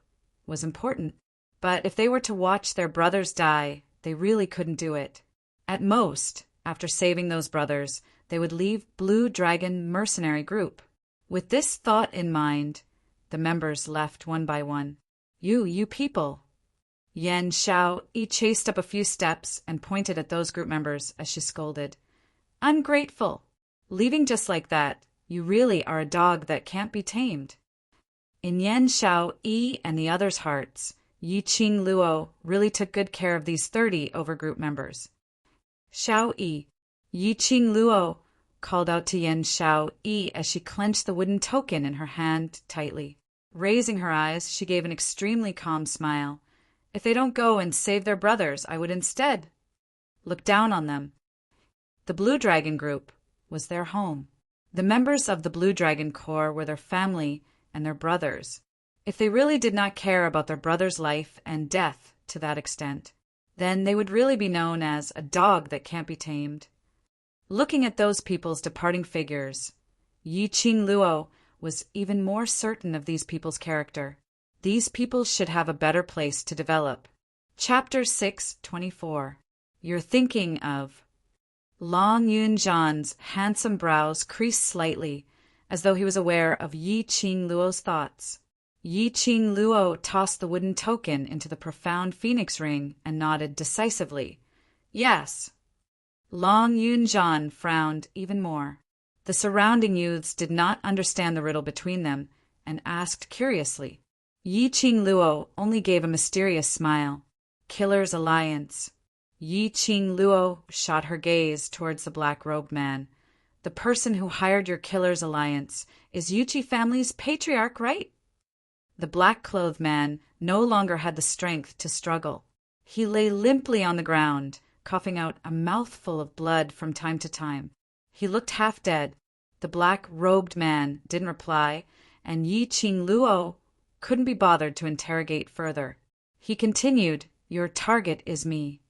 was important, but if they were to watch their brothers die, they really couldn't do it. At most, after saving those brothers, they would leave Blue Dragon mercenary group. With this thought in mind, the members left one by one. You people! Yan Xiao chased up a few steps and pointed at those group members as she scolded. Ungrateful! Leaving just like that, you really are a dog that can't be tamed. In Yan Xiao and the others' hearts, Yi Qing Luo really took good care of these 30 over group members. Xiao Yi Qing Luo called out to Yan Xiao as she clenched the wooden token in her hand tightly. Raising her eyes, she gave an extremely calm smile. If they don't go and save their brothers, I would instead look down on them. The Blue Dragon group was their home. The members of the Blue Dragon Corps were their family and their brothers. If they really did not care about their brother's life and death to that extent, then they would really be known as a dog that can't be tamed. Looking at those people's departing figures, Yi Qing Luo was even more certain of these people's character. These people should have a better place to develop. Chapter 6:24. You're thinking of. Long Yunzhan's handsome brows creased slightly, as though he was aware of Yi Qing Luo's thoughts. Yi Qing Luo tossed the wooden token into the profound phoenix ring and nodded decisively. Yes. Long Yunzhan frowned even more. The surrounding youths did not understand the riddle between them and asked curiously. Yi Qing Luo only gave a mysterious smile. Killer's Alliance. Yi Qing Luo shot her gaze towards the black-robed man. The person who hired your Killer's Alliance is Yuchi family's patriarch, right? The black-clothed man no longer had the strength to struggle. He lay limply on the ground, coughing out a mouthful of blood from time to time. He looked half dead. The black-robed man didn't reply, and Yi Qing Luo couldn't be bothered to interrogate further. He continued, Your target is me.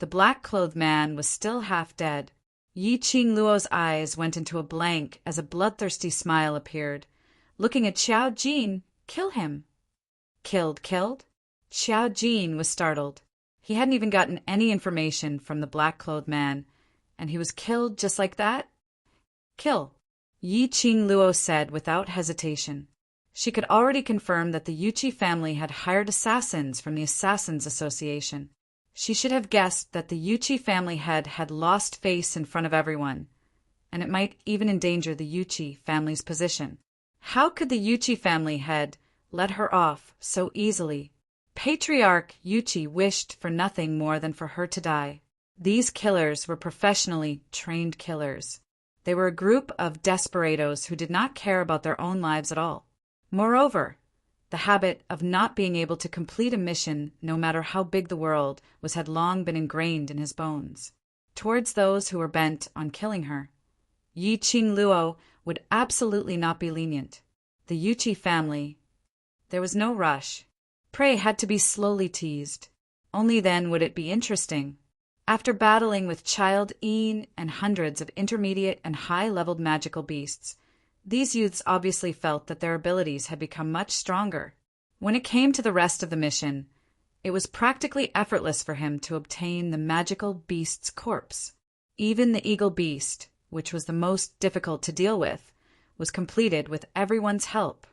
The black-clothed man was still half dead. Yi Qing Luo's eyes went into a blank as a bloodthirsty smile appeared. Looking at Xiao Jin, kill him. Killed? Xiao Jin was startled. He hadn't even gotten any information from the black-clothed man, and he was killed just like that? Kill, Yi Qing Luo said without hesitation. She could already confirm that the Yuchi family had hired assassins from the Assassins Association. She should have guessed that the Yuchi family head had lost face in front of everyone, and it might even endanger the Yuchi family's position. How could the Yuchi family head let her off so easily? Patriarch Yuchi wished for nothing more than for her to die. These killers were professionally trained killers. They were a group of desperados who did not care about their own lives at all. Moreover, the habit of not being able to complete a mission, no matter how big the world was, had long been ingrained in his bones. Towards those who were bent on killing her, Yi Qing Luo would absolutely not be lenient. The Yuchi family, there was no rush. Prey had to be slowly teased. Only then would it be interesting. After battling with Child Een and hundreds of intermediate and high-leveled magical beasts, these youths obviously felt that their abilities had become much stronger. When it came to the rest of the mission, it was practically effortless for him to obtain the magical beast's corpse. Even the eagle beast, which was the most difficult to deal with, was completed with everyone's help.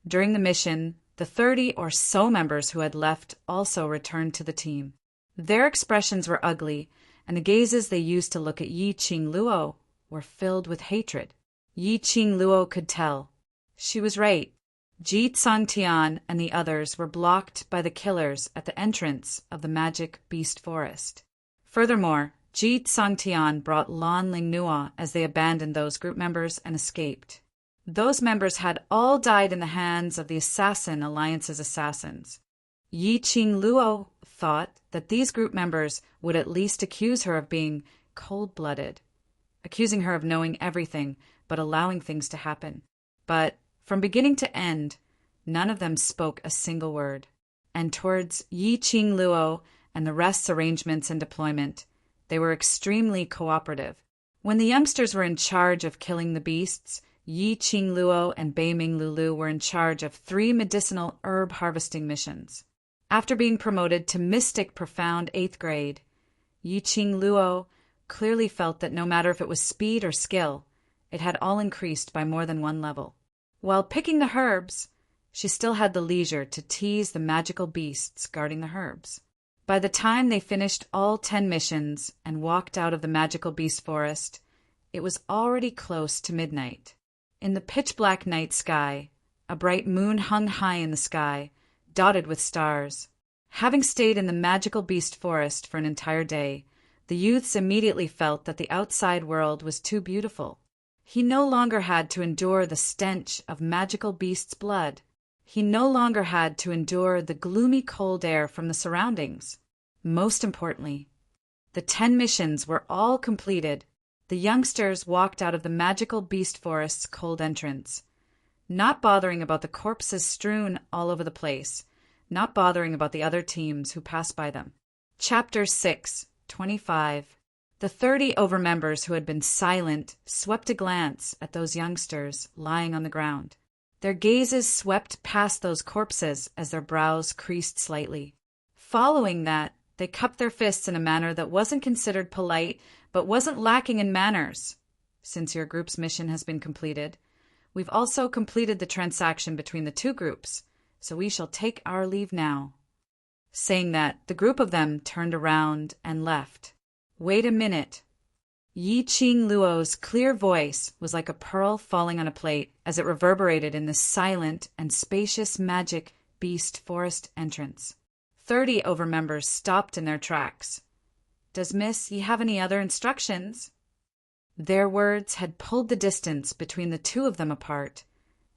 During the mission, the 30 or so members who had left also returned to the team. Their expressions were ugly, and the gazes they used to look at Yi Qing Luo were filled with hatred. Yi Qingluo could tell. She was right. Ji Tsangtian and the others were blocked by the killers at the entrance of the magic beast forest. Furthermore, Ji Tsangtian brought Lan Lingnua as they abandoned those group members and escaped. Those members had all died in the hands of the Assassin Alliance's assassins. Yi Qingluo thought that these group members would at least accuse her of being cold-blooded, accusing her of knowing everything but allowing things to happen. But from beginning to end, none of them spoke a single word. And towards Yi Qingluo and the rest's arrangements and deployment, they were extremely cooperative. When the youngsters were in charge of killing the beasts, Yi Qingluo and Beiming Lulu were in charge of 3 medicinal herb harvesting missions. After being promoted to Mystic Profound 8th grade, Yi Qingluo clearly felt that no matter if it was speed or skill, it had all increased by more than 1 level. While picking the herbs, she still had the leisure to tease the magical beasts guarding the herbs. By the time they finished all 10 missions and walked out of the magical beast forest, it was already close to midnight. In the pitch-black night sky, a bright moon hung high in the sky, dotted with stars. Having stayed in the magical beast forest for an entire day, the youths immediately felt that the outside world was too beautiful. He no longer had to endure the stench of magical beasts' blood. He no longer had to endure the gloomy cold air from the surroundings. Most importantly, the 10 missions were all completed. The youngsters walked out of the magical beast forest's cold entrance, not bothering about the corpses strewn all over the place, not bothering about the other teams who passed by them. Chapter 6, 25. The 30 Overmembers who had been silent swept a glance at those youngsters lying on the ground. Their gazes swept past those corpses as their brows creased slightly. Following that, they cupped their fists in a manner that wasn't considered polite, but wasn't lacking in manners. Since your group's mission has been completed, we've also completed the transaction between the 2 groups, so we shall take our leave now. Saying that, the group of them turned around and left. Wait a minute. Yi Qingluo's clear voice was like a pearl falling on a plate as it reverberated in the silent and spacious magic beast forest entrance. 30 Overmembers stopped in their tracks. Does Miss Yi have any other instructions? Their words had pulled the distance between the 2 of them apart,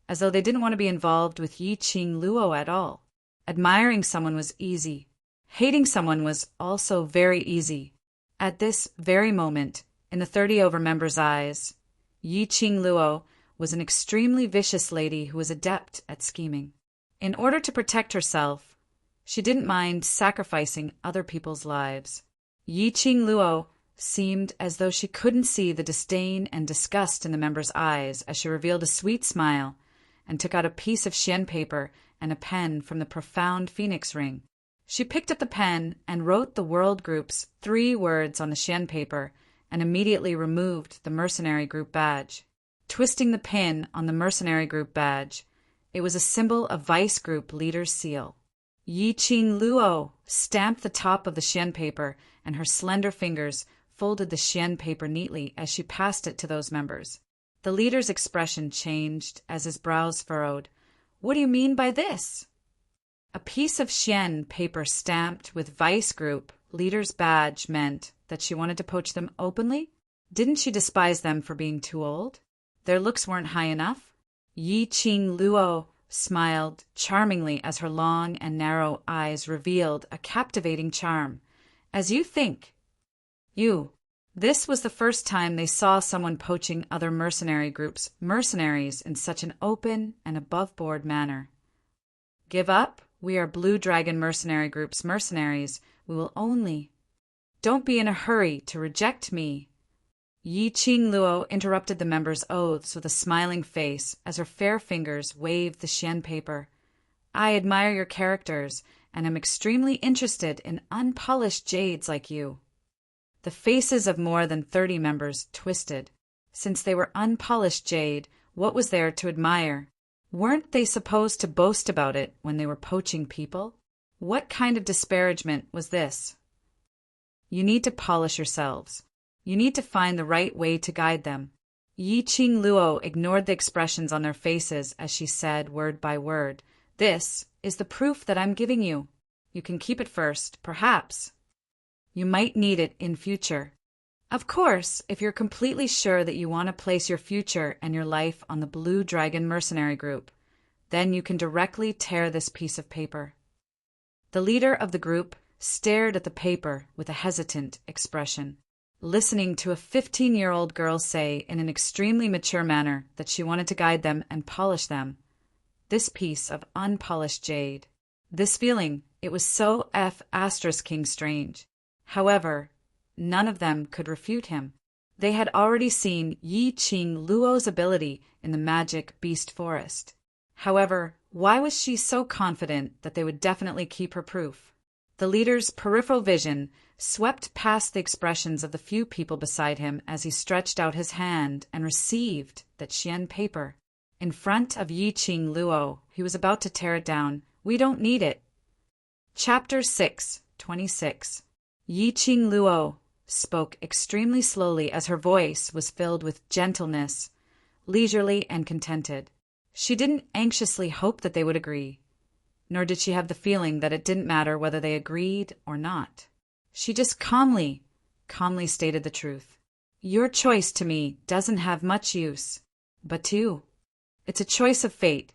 as though they didn't want to be involved with Yi Qingluo at all. Admiring someone was easy. Hating someone was also very easy. At this very moment, in the 30 Overmembers' eyes, Yi Qingluo was an extremely vicious lady who was adept at scheming. In order to protect herself, she didn't mind sacrificing other people's lives. Yi Qingluo seemed as though she couldn't see the disdain and disgust in the members' eyes as she revealed a sweet smile and took out a piece of Xian paper and a pen from the profound phoenix ring. She picked up the pen and wrote the world group's 3 words on the Xian paper and immediately removed the mercenary group badge. Twisting the pin on the mercenary group badge, it was a symbol of Vice Group Leader's seal. Yi Qingluo stamped the top of the Xian paper, and her slender fingers folded the Xian paper neatly as she passed it to those members. The leader's expression changed as his brows furrowed. What do you mean by this? A piece of Xian paper stamped with Vice Group Leader's badge meant that she wanted to poach them openly? Didn't she despise them for being too old? Their looks weren't high enough? Yi Qingluo smiled charmingly as her long and narrow eyes revealed a captivating charm. As you think. This was the first time they saw someone poaching other mercenary groups' mercenaries in such an open and above-board manner. Give up? We are Blue Dragon Mercenary Group's mercenaries. We will only... Don't be in a hurry to reject me. Yi Qingluo interrupted the members' oaths with a smiling face as her fair fingers waved the Xian paper. I admire your characters and am extremely interested in unpolished jades like you. The faces of more than 30 members twisted. Since they were unpolished jade, what was there to admire? Weren't they supposed to boast about it when they were poaching people? What kind of disparagement was this? You need to polish yourselves. You need to find the right way to guide them. Yi Qing Luo ignored the expressions on their faces as she said word by word, "This is the proof that I'm giving you. You can keep it first, perhaps. You might need it in future. Of course, if you're completely sure that you want to place your future and your life on the Blue Dragon Mercenary Group, then you can directly tear this piece of paper." The leader of the group stared at the paper with a hesitant expression, listening to a 15-year-old girl say in an extremely mature manner that she wanted to guide them and polish them. This piece of unpolished jade. This feeling, it was so King strange. However, none of them could refute him. They had already seen Yi Qing Luo's ability in the magic beast forest. However, why was she so confident that they would definitely keep her proof? The leader's peripheral vision swept past the expressions of the few people beside him as he stretched out his hand and received that Xian paper. In front of Yi Qing Luo, he was about to tear it down. "We don't need it." Chapter 6, 26. Yi Qing Luo spoke extremely slowly as her voice was filled with gentleness, leisurely and contented. She didn't anxiously hope that they would agree, nor did she have the feeling that it didn't matter whether they agreed or not. She just calmly stated the truth. "Your choice to me doesn't have much use, but to you, it's a choice of fate."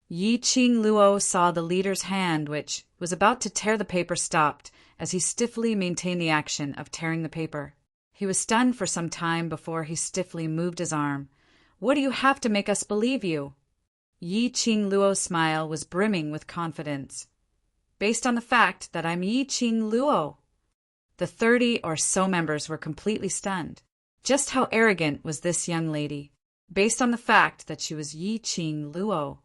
Yi Qing Luo saw the leader's hand, which was about to tear the paper, stopped as he stiffly maintained the action of tearing the paper. He was stunned for some time before he stiffly moved his arm. "What do you have to make us believe you?" Yi Qing Luo's smile was brimming with confidence. "Based on the fact that I'm Yi Qing Luo." The 30 or so members were completely stunned. Just how arrogant was this young lady? Based on the fact that she was Yi Qing Luo,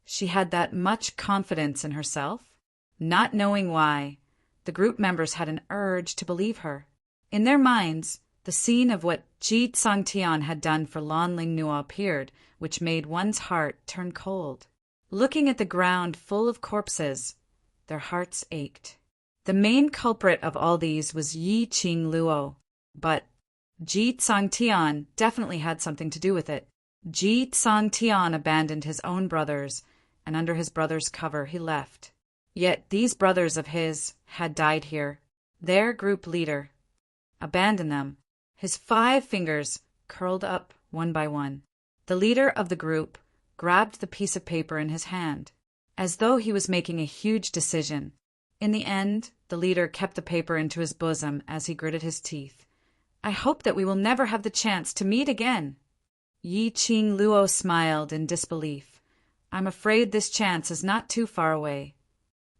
she had that much confidence in herself? Not knowing why, the group members had an urge to believe her. In their minds, the scene of what Ji Tsangtian had done for Lan Ling Nuo appeared, which made one's heart turn cold. Looking at the ground full of corpses, their hearts ached. The main culprit of all these was Yi Qing Luo, but Ji Tsangtian definitely had something to do with it. Ji Tsangtian abandoned his own brothers, and under his brothers' cover he left. Yet these brothers of his had died here. Their group leader abandoned them. His 5 fingers curled up one by one. The leader of the group grabbed the piece of paper in his hand, as though he was making a huge decision. In the end, the leader kept the paper into his bosom as he gritted his teeth. "I hope that we will never have the chance to meet again." Yi Qing Luo smiled in disbelief. "I'm afraid this chance is not too far away."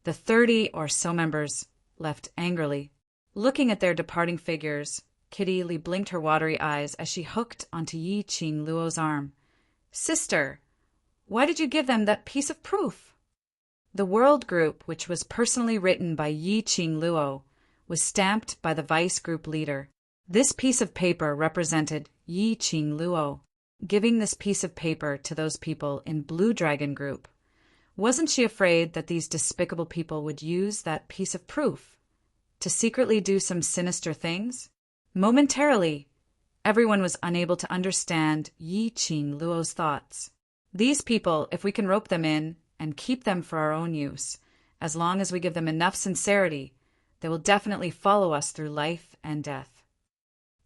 The 30 or so members left angrily. Looking at their departing figures, Kitty Lee blinked her watery eyes as she hooked onto Yi Qing Luo's arm. "Sister, why did you give them that piece of proof?" The World Group, which was personally written by Yi Qing Luo, was stamped by the vice group leader. This piece of paper represented Yi Qing Luo. Giving this piece of paper to those people in Blue Dragon Group, wasn't she afraid that these despicable people would use that piece of proof to secretly do some sinister things? Momentarily, everyone was unable to understand Yi Qing Luo's thoughts. These people, if we can rope them in and keep them for our own use, as long as we give them enough sincerity, they will definitely follow us through life and death.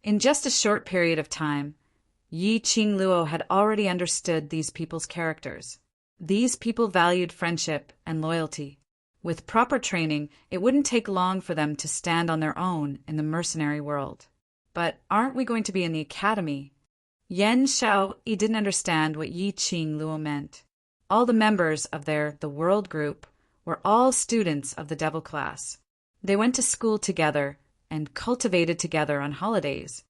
In just a short period of time, Yi Qing Luo had already understood these people's characters. These people valued friendship and loyalty. With proper training, it wouldn't take long for them to stand on their own in the mercenary world. But aren't we going to be in the academy? Yen Xiao didn't understand what Yi Qing Luo meant. All the members of the World Group were all students of the Devil class. They went to school together and cultivated together on holidays.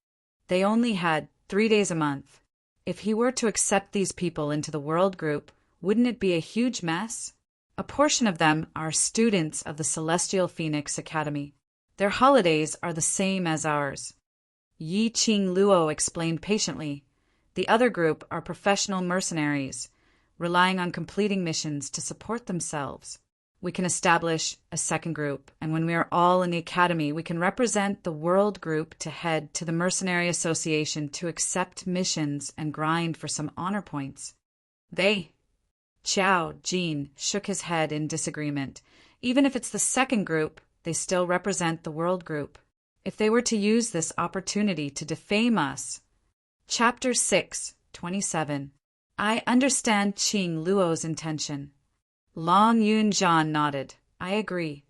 They only had 3 days a month. If he were to accept these people into the World Group, wouldn't it be a huge mess? A portion of them are students of the Celestial Phoenix Academy. Their holidays are the same as ours. Yi Qing Luo explained patiently. The other group are professional mercenaries, relying on completing missions to support themselves. we can establish a second group, and when we are all in the academy, we can represent the world group to head to the mercenary association to accept missions and grind for some honor points. Qiao Jin shook his head in disagreement. Even if it's the second group, they still represent the world group. If they were to use this opportunity to defame us. Chapter 6, 27. I understand Qing Luo's intention. Long Yunjian nodded. I agree.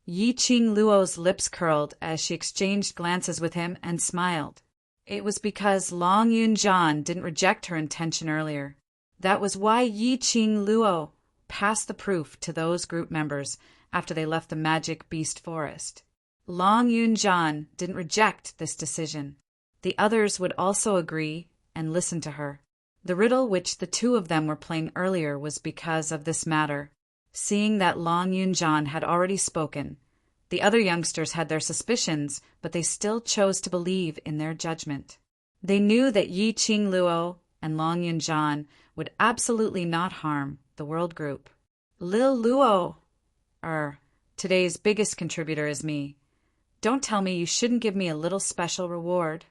Yi Qing Luo's lips curled as she exchanged glances with him and smiled. It was because Long Yunjian didn't reject her intention earlier. That was why Yi Qing Luo passed the proof to those group members after they left the magic beast forest. Long Yunjian didn't reject this decision. The others would also agree and listen to her. The riddle which the two of them were playing earlier was because of this matter. Seeing that Long Yunjian had already spoken, the other youngsters had their suspicions, but they still chose to believe in their judgment. They knew that Yi Qing Luo and Long Yunjian would absolutely not harm the world group. Lil Luo, today's biggest contributor is me. Don't tell me you shouldn't give me a little special reward.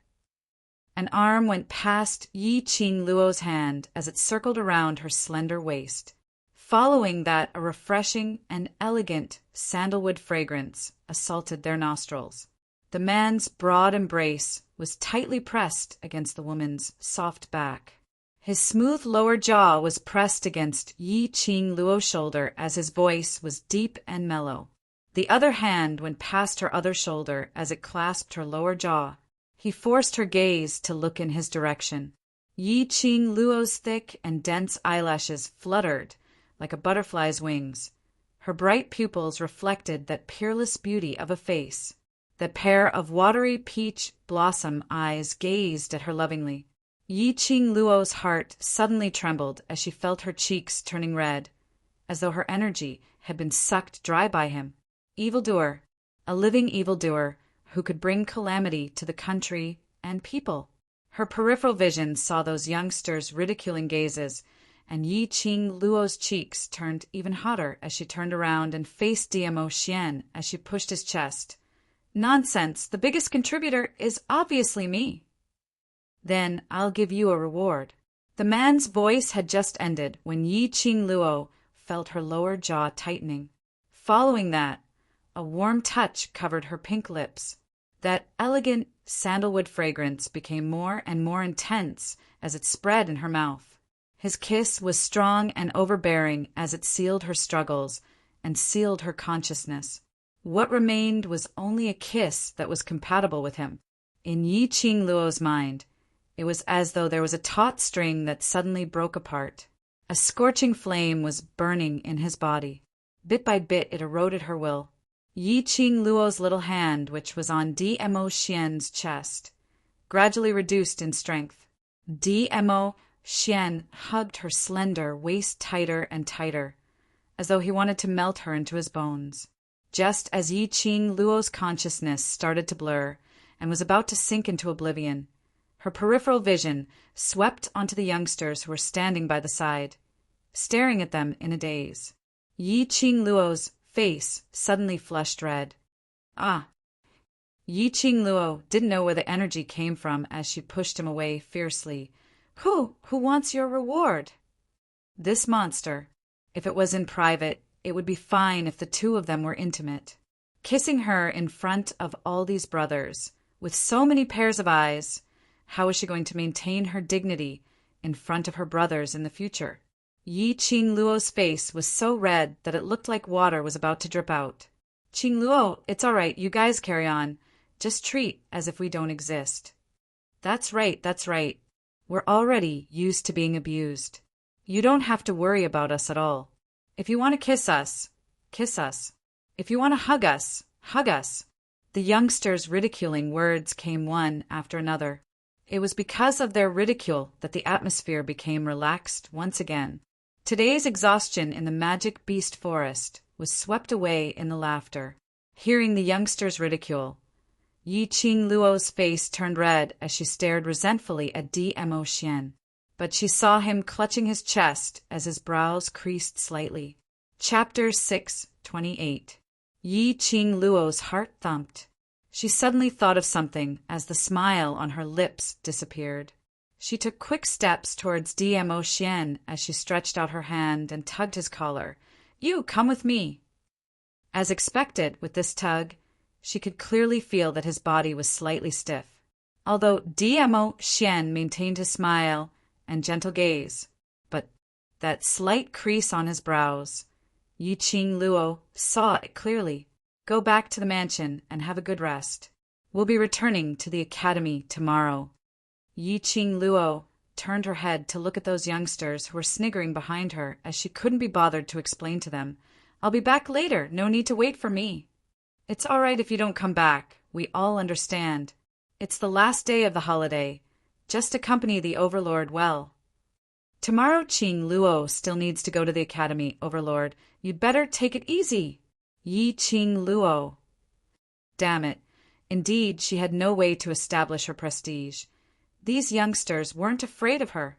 An arm went past Yi Qing Luo's hand as it circled around her slender waist. Following that, a refreshing and elegant sandalwood fragrance assaulted their nostrils. The man's broad embrace was tightly pressed against the woman's soft back. His smooth lower jaw was pressed against Yi Qing Luo's shoulder as his voice was deep and mellow. The other hand went past her other shoulder as it clasped her lower jaw. He forced her gaze to look in his direction. Yi Qing Luo's thick and dense eyelashes fluttered like a butterfly's wings. Her bright pupils reflected that peerless beauty of a face. The pair of watery peach blossom eyes gazed at her lovingly. Yi Qing Luo's heart suddenly trembled as she felt her cheeks turning red, as though her energy had been sucked dry by him. Evildoer, a living evildoer who could bring calamity to the country and people. Her peripheral vision saw those youngsters' ridiculing gazes, and Yi Qing Luo's cheeks turned even hotter as she turned around and faced DMO Xian as she pushed his chest. Nonsense, the biggest contributor is obviously me. Then I'll give you a reward. The man's voice had just ended when Yi Qing Luo felt her lower jaw tightening. Following that, a warm touch covered her pink lips. That elegant sandalwood fragrance became more and more intense as it spread in her mouth. His kiss was strong and overbearing as it sealed her struggles and sealed her consciousness. What remained was only a kiss that was compatible with him. In Yi Qing Luo's mind, it was as though there was a taut string that suddenly broke apart. A scorching flame was burning in his body. Bit by bit it eroded her will. Yi Qing Luo's little hand, which was on DMO Xian's chest, gradually reduced in strength. DMO Xian hugged her slender waist tighter and tighter, as though he wanted to melt her into his bones. Just as Yi Qing Luo's consciousness started to blur and was about to sink into oblivion, her peripheral vision swept onto the youngsters who were standing by the side, staring at them in a daze. Yi Qing Luo's face suddenly flushed red. Yi Qing Luo didn't know where the energy came from as she pushed him away fiercely. Who wants your reward? This monster. If it was in private, it would be fine if the two of them were intimate. Kissing her in front of all these brothers, with so many pairs of eyes, how is she going to maintain her dignity in front of her brothers in the future? Yi Qing Luo's face was so red that it looked like water was about to drip out. Qing Luo, it's all right, you guys carry on. Just treat as if we don't exist. That's right. We're already used to being abused. You don't have to worry about us at all. If you want to kiss us, kiss us. If you want to hug us, hug us. The youngsters' ridiculing words came one after another. It was because of their ridicule that the atmosphere became relaxed once again. Today's exhaustion in the magic beast forest was swept away in the laughter. Hearing the youngsters' ridicule, Yi Qing Luo's face turned red as she stared resentfully at DMO Xian. But she saw him clutching his chest as his brows creased slightly. Chapter 6, 28. Yi Qing Luo's heart thumped. She suddenly thought of something as the smile on her lips disappeared. She took quick steps towards Dmo Xian as she stretched out her hand and tugged his collar. You, come with me. As expected, with this tug, she could clearly feel that his body was slightly stiff. Although Dmo Xian maintained his smile and gentle gaze, but that slight crease on his brows, Yi Qing Luo saw it clearly. Go back to the mansion and have a good rest. We'll be returning to the academy tomorrow. Yi Qing Luo turned her head to look at those youngsters who were sniggering behind her as she couldn't be bothered to explain to them. I'll be back later. No need to wait for me. It's all right if you don't come back. We all understand. It's the last day of the holiday. Just accompany the Overlord well. Tomorrow Qing Luo still needs to go to the academy, Overlord. You'd better take it easy. Yi Qing Luo. Damn it. Indeed, she had no way to establish her prestige. These youngsters weren't afraid of her.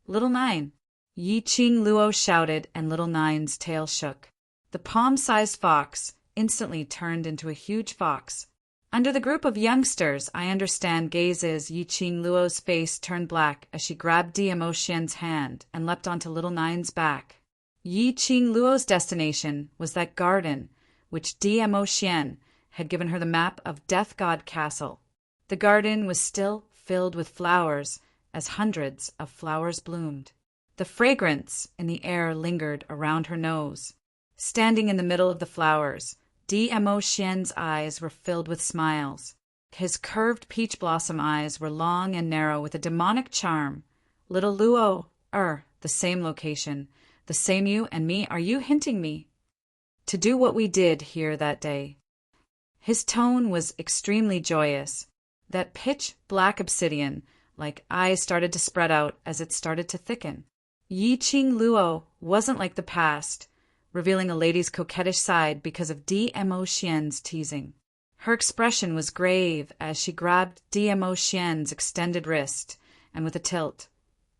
Little Nine. Yi Qing Luo shouted, and Little Nine's tail shook. The palm-sized fox instantly turned into a huge fox. Under the group of youngsters, I understand gazes, Yi Qing Luo's face turned black as she grabbed Dmo Xian's hand and leapt onto Little Nine's back. Yi Qing Luo's destination was that garden which Dmo Xian had given her the map of Death God Castle. The garden was still filled with flowers as hundreds of flowers bloomed. The fragrance in the air lingered around her nose. Standing in the middle of the flowers, Dmo Xian's eyes were filled with smiles. His curved peach blossom eyes were long and narrow with a demonic charm. Little Luo, the same location, the same you and me, are you hinting me to do what we did here that day? His tone was extremely joyous. That pitch-black obsidian, like eyes started to spread out as it started to thicken. Yi Qing Luo wasn't like the past, revealing a lady's coquettish side because of Dmo Xian's teasing. Her expression was grave as she grabbed Dmo Xian's extended wrist, and with a tilt,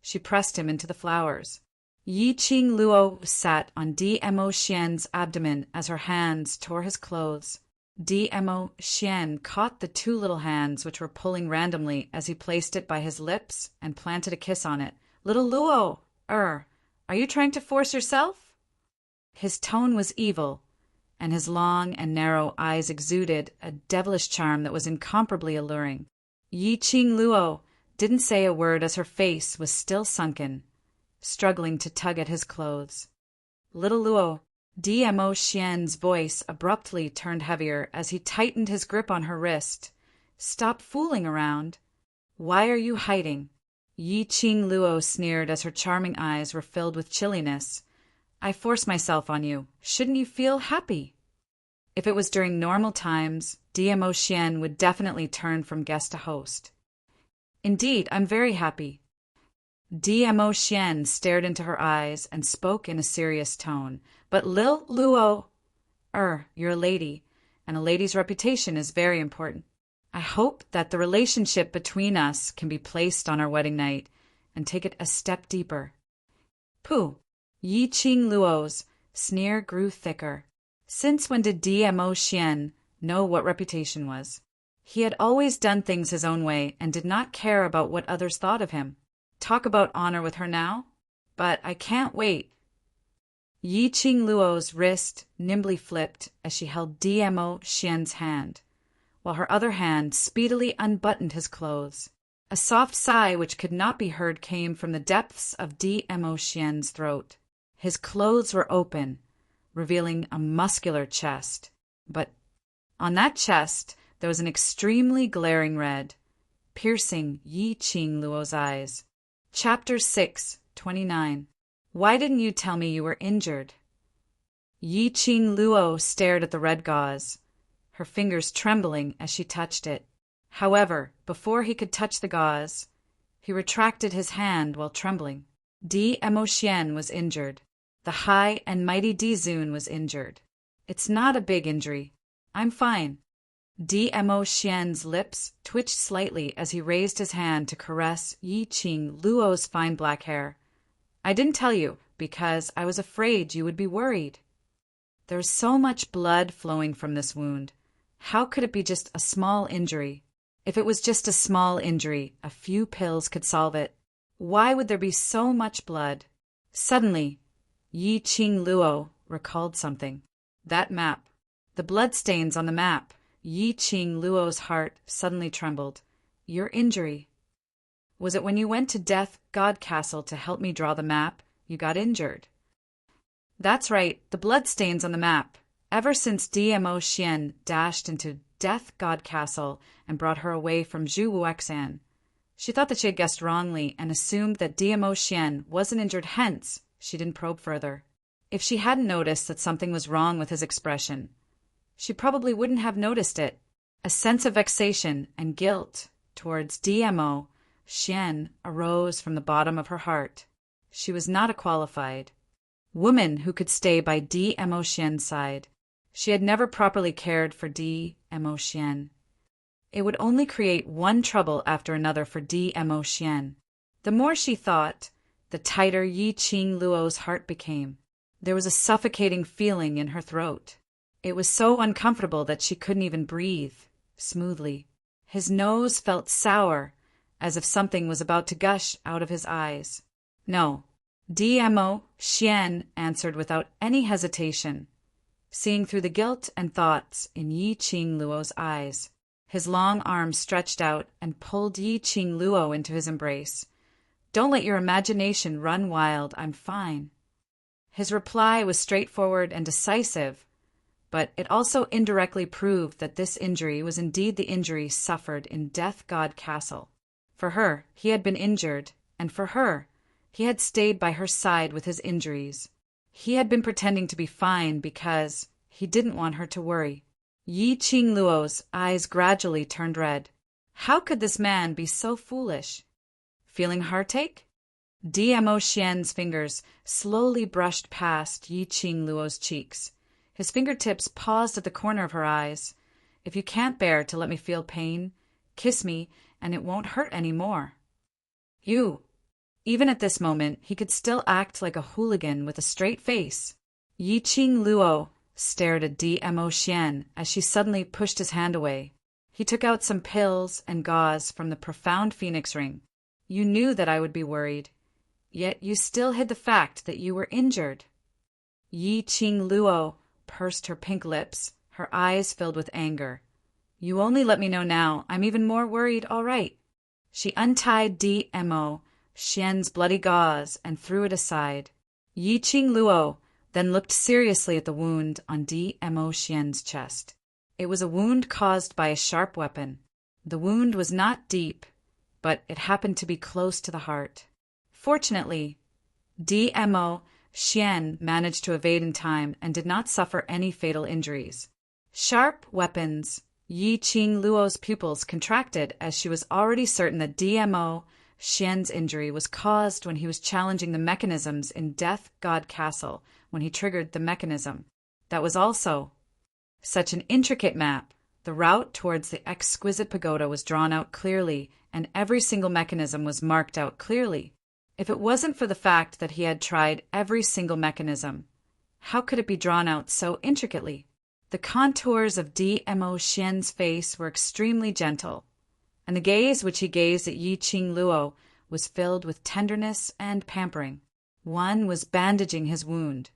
she pressed him into the flowers. Yi Qing Luo sat on Dmo Xian's abdomen as her hands tore his clothes. Dmo Xian caught the two little hands which were pulling randomly as he placed it by his lips and planted a kiss on it. Little Luo, are you trying to force yourself? His tone was evil, and his long and narrow eyes exuded a devilish charm that was incomparably alluring. Yi Qing Luo didn't say a word as her face was still sunken, struggling to tug at his clothes. Little Luo, Dmo Xian's voice abruptly turned heavier as he tightened his grip on her wrist. Stop fooling around. Why are you hiding? Yi Qing Luo sneered as her charming eyes were filled with chilliness. I force myself on you. Shouldn't you feel happy? If it was during normal times, Dmo Xian would definitely turn from guest to host. Indeed, I'm very happy. Dmo Xian stared into her eyes and spoke in a serious tone. But Lil Luo, you're a lady, and a lady's reputation is very important. I hope that the relationship between us can be placed on our wedding night and take it a step deeper. Pooh! Yi Qing Luo's sneer grew thicker. Since when did Dmo Xian know what reputation was? He had always done things his own way and did not care about what others thought of him. Talk about honor with her now? But I can't wait. Yi Qing Luo's wrist nimbly flipped as she held Dmo Xian's hand, while her other hand speedily unbuttoned his clothes. A soft sigh which could not be heard came from the depths of Dmo Xian's throat. His clothes were open, revealing a muscular chest. But on that chest there was an extremely glaring red, piercing Yi Qing Luo's eyes. Chapter 6, 29. Why didn't you tell me you were injured? Yi Qing Luo stared at the red gauze, her fingers trembling as she touched it. However, before he could touch the gauze, he retracted his hand while trembling. Dmo Xian was injured. The high and mighty Dizun was injured. It's not a big injury. I'm fine. Dmo Xian's lips twitched slightly as he raised his hand to caress Yi Qing Luo's fine black hair. I didn't tell you because I was afraid you would be worried. There's so much blood flowing from this wound. How could it be just a small injury? If it was just a small injury, a few pills could solve it. Why would there be so much blood? Suddenly, Yi Qing Luo recalled something. That map. The bloodstains on the map. Yi Qing Luo's heart suddenly trembled. Your injury. Was it when you went to Death God Castle to help me draw the map, you got injured? That's right, the bloodstains on the map. Ever since DMO Xian dashed into Death God Castle and brought her away from Zhu Wuexan, she thought that she had guessed wrongly and assumed that DMO Xian wasn't injured, hence she didn't probe further. If she hadn't noticed that something was wrong with his expression, she probably wouldn't have noticed it. A sense of vexation and guilt towards DMO Xian arose from the bottom of her heart. She was not a qualified woman who could stay by DMO Xian's side. She had never properly cared for DMO Xian. It would only create one trouble after another for DMO Xian. The more she thought, the tighter Yi Qing Luo's heart became. There was a suffocating feeling in her throat. It was so uncomfortable that she couldn't even breathe smoothly. His nose felt sour, as if something was about to gush out of his eyes. No, DMO Xian answered without any hesitation, seeing through the guilt and thoughts in Yi Qing Luo's eyes. His long arm stretched out and pulled Yi Qing Luo into his embrace. Don't let your imagination run wild, I'm fine. His reply was straightforward and decisive, but it also indirectly proved that this injury was indeed the injury suffered in Death God Castle. For her, he had been injured, and for her, he had stayed by her side with his injuries. He had been pretending to be fine because he didn't want her to worry. Yi Qing Luo's eyes gradually turned red. How could this man be so foolish? Feeling heartache? DMO Xian's fingers slowly brushed past Yi Qing Luo's cheeks. His fingertips paused at the corner of her eyes. If you can't bear to let me feel pain, kiss me and it won't hurt any more. You. Even at this moment, he could still act like a hooligan with a straight face. Yi Qing Luo stared at DMO Xian as she suddenly pushed his hand away. He took out some pills and gauze from the profound phoenix ring. You knew that I would be worried, yet you still hid the fact that you were injured. Yi Qing Luo pursed her pink lips, her eyes filled with anger. You only let me know now. I'm even more worried, all right. She untied DMO Xian's bloody gauze and threw it aside. Yi Qing Luo then looked seriously at the wound on DMO Xian's chest. It was a wound caused by a sharp weapon. The wound was not deep, but it happened to be close to the heart. Fortunately, DMO Xian managed to evade in time and did not suffer any fatal injuries. Sharp weapons. Yi Qing Luo's pupils contracted as she was already certain that DMO Xian's injury was caused when he was challenging the mechanisms in Death God Castle when he triggered the mechanism. That was also such an intricate map. The route towards the exquisite pagoda was drawn out clearly, and every single mechanism was marked out clearly. If it wasn't for the fact that he had tried every single mechanism, how could it be drawn out so intricately? The contours of DMO Xian's face were extremely gentle, and the gaze which he gazed at Yi Qing Luo was filled with tenderness and pampering. One was bandaging his wound,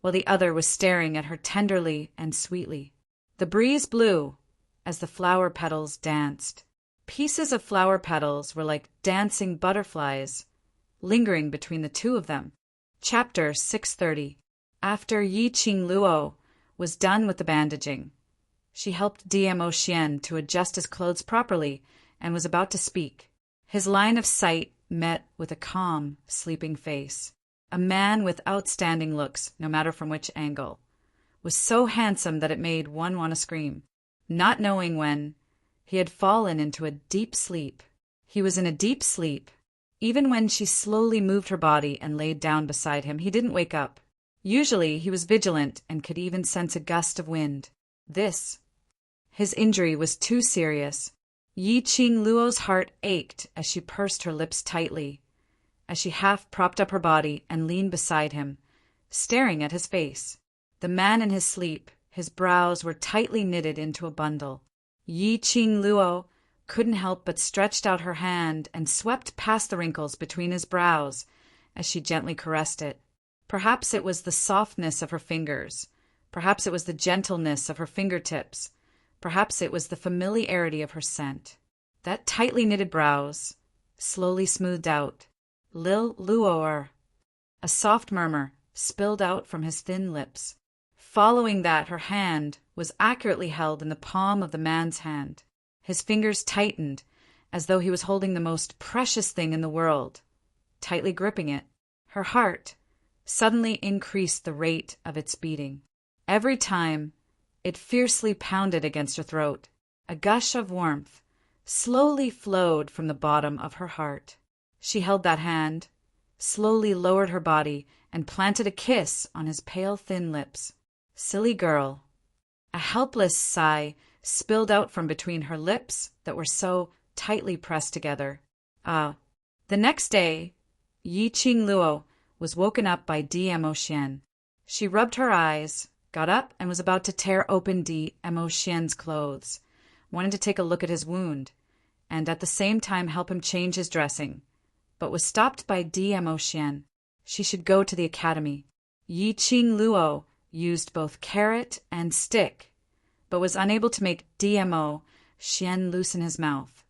while the other was staring at her tenderly and sweetly. The breeze blew as the flower petals danced. Pieces of flower petals were like dancing butterflies, lingering between the two of them. Chapter 630. After Yi Qing Luo was done with the bandaging, she helped DMO Xian to adjust his clothes properly and was about to speak. His line of sight met with a calm, sleeping face. A man with outstanding looks, no matter from which angle, was so handsome that it made one want to scream. Not knowing when, he had fallen into a deep sleep. He was in a deep sleep. Even when she slowly moved her body and laid down beside him, he didn't wake up. Usually he was vigilant and could even sense a gust of wind. His injury was too serious. Yi Qing Luo's heart ached as she pursed her lips tightly, as she half propped up her body and leaned beside him, staring at his face. The man in his sleep, his brows were tightly knitted into a bundle. Yi Qing Luo couldn't help but stretched out her hand and swept past the wrinkles between his brows as she gently caressed it. Perhaps it was the softness of her fingers. Perhaps it was the gentleness of her fingertips. Perhaps it was the familiarity of her scent. That tightly knitted brows slowly smoothed out. Lil Luoer. A soft murmur spilled out from his thin lips. Following that, her hand was accurately held in the palm of the man's hand. His fingers tightened, as though he was holding the most precious thing in the world, tightly gripping it. Her heart suddenly increased the rate of its beating. Every time it fiercely pounded against her throat. A gush of warmth slowly flowed from the bottom of her heart. She held that hand, slowly lowered her body, and planted a kiss on his pale, thin lips. Silly girl. A helpless sigh spilled out from between her lips that were so tightly pressed together. The next day, Yi Qing Luo was woken up by Dmo Xian. She rubbed her eyes, got up, and was about to tear open Dmo Xian's clothes, wanted to take a look at his wound, and at the same time help him change his dressing, but was stopped by Dmo Xian. She should go to the academy. Yi Qing Luo used both carrot and stick, but was unable to make Dmo Xian loosen his mouth,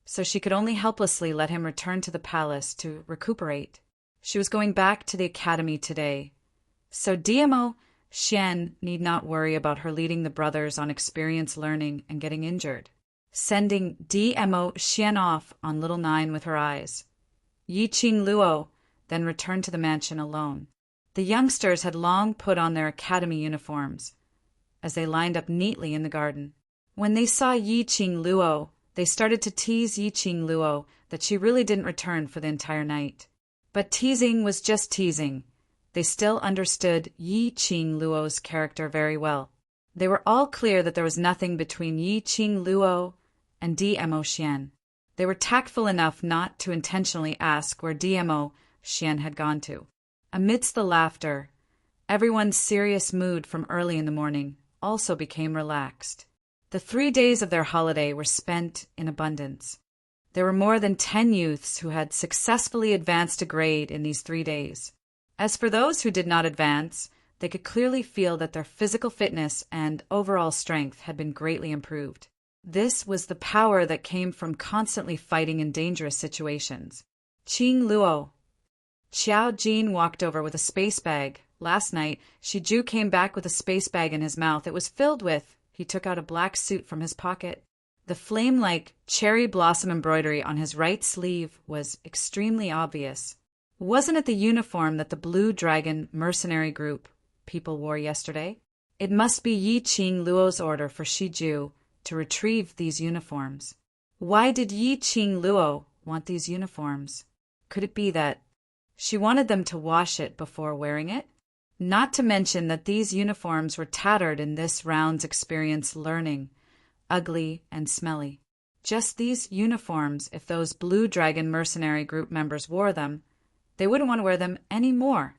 so she could only helplessly let him return to the palace to recuperate. She was going back to the academy today, so Dmo Xian need not worry about her leading the brothers on experience learning and getting injured. Sending Dmo Xian off on little Nine with her eyes, Yi Qing Luo then returned to the mansion alone. The youngsters had long put on their academy uniforms as they lined up neatly in the garden. When they saw Yi Qing Luo, they started to tease Yi Qing Luo that she really didn't return for the entire night. But teasing was just teasing. They still understood Yi Qing Luo's character very well. They were all clear that there was nothing between Yi Qing Luo and Dmo Xian. They were tactful enough not to intentionally ask where Dmo Xian had gone to. Amidst the laughter, everyone's serious mood from early in the morning also became relaxed. The 3 days of their holiday were spent in abundance. There were more than 10 youths who had successfully advanced a grade in these 3 days. As for those who did not advance, they could clearly feel that their physical fitness and overall strength had been greatly improved. This was the power that came from constantly fighting in dangerous situations. Qing Luo. Xiao Jin walked over with a space bag. Last night, Shiju came back with a space bag in his mouth. It was filled with... He took out a black suit from his pocket. The flame-like cherry blossom embroidery on his right sleeve was extremely obvious. Wasn't it the uniform that the Blue Dragon mercenary group people wore yesterday? It must be Yi Qing Luo's order for Shiju to retrieve these uniforms. Why did Yi Qing Luo want these uniforms? Could it be that she wanted them to wash it before wearing it? Not to mention that these uniforms were tattered in this round's experience learning, ugly and smelly. Just these uniforms, if those Blue Dragon mercenary group members wore them, they wouldn't want to wear them any more.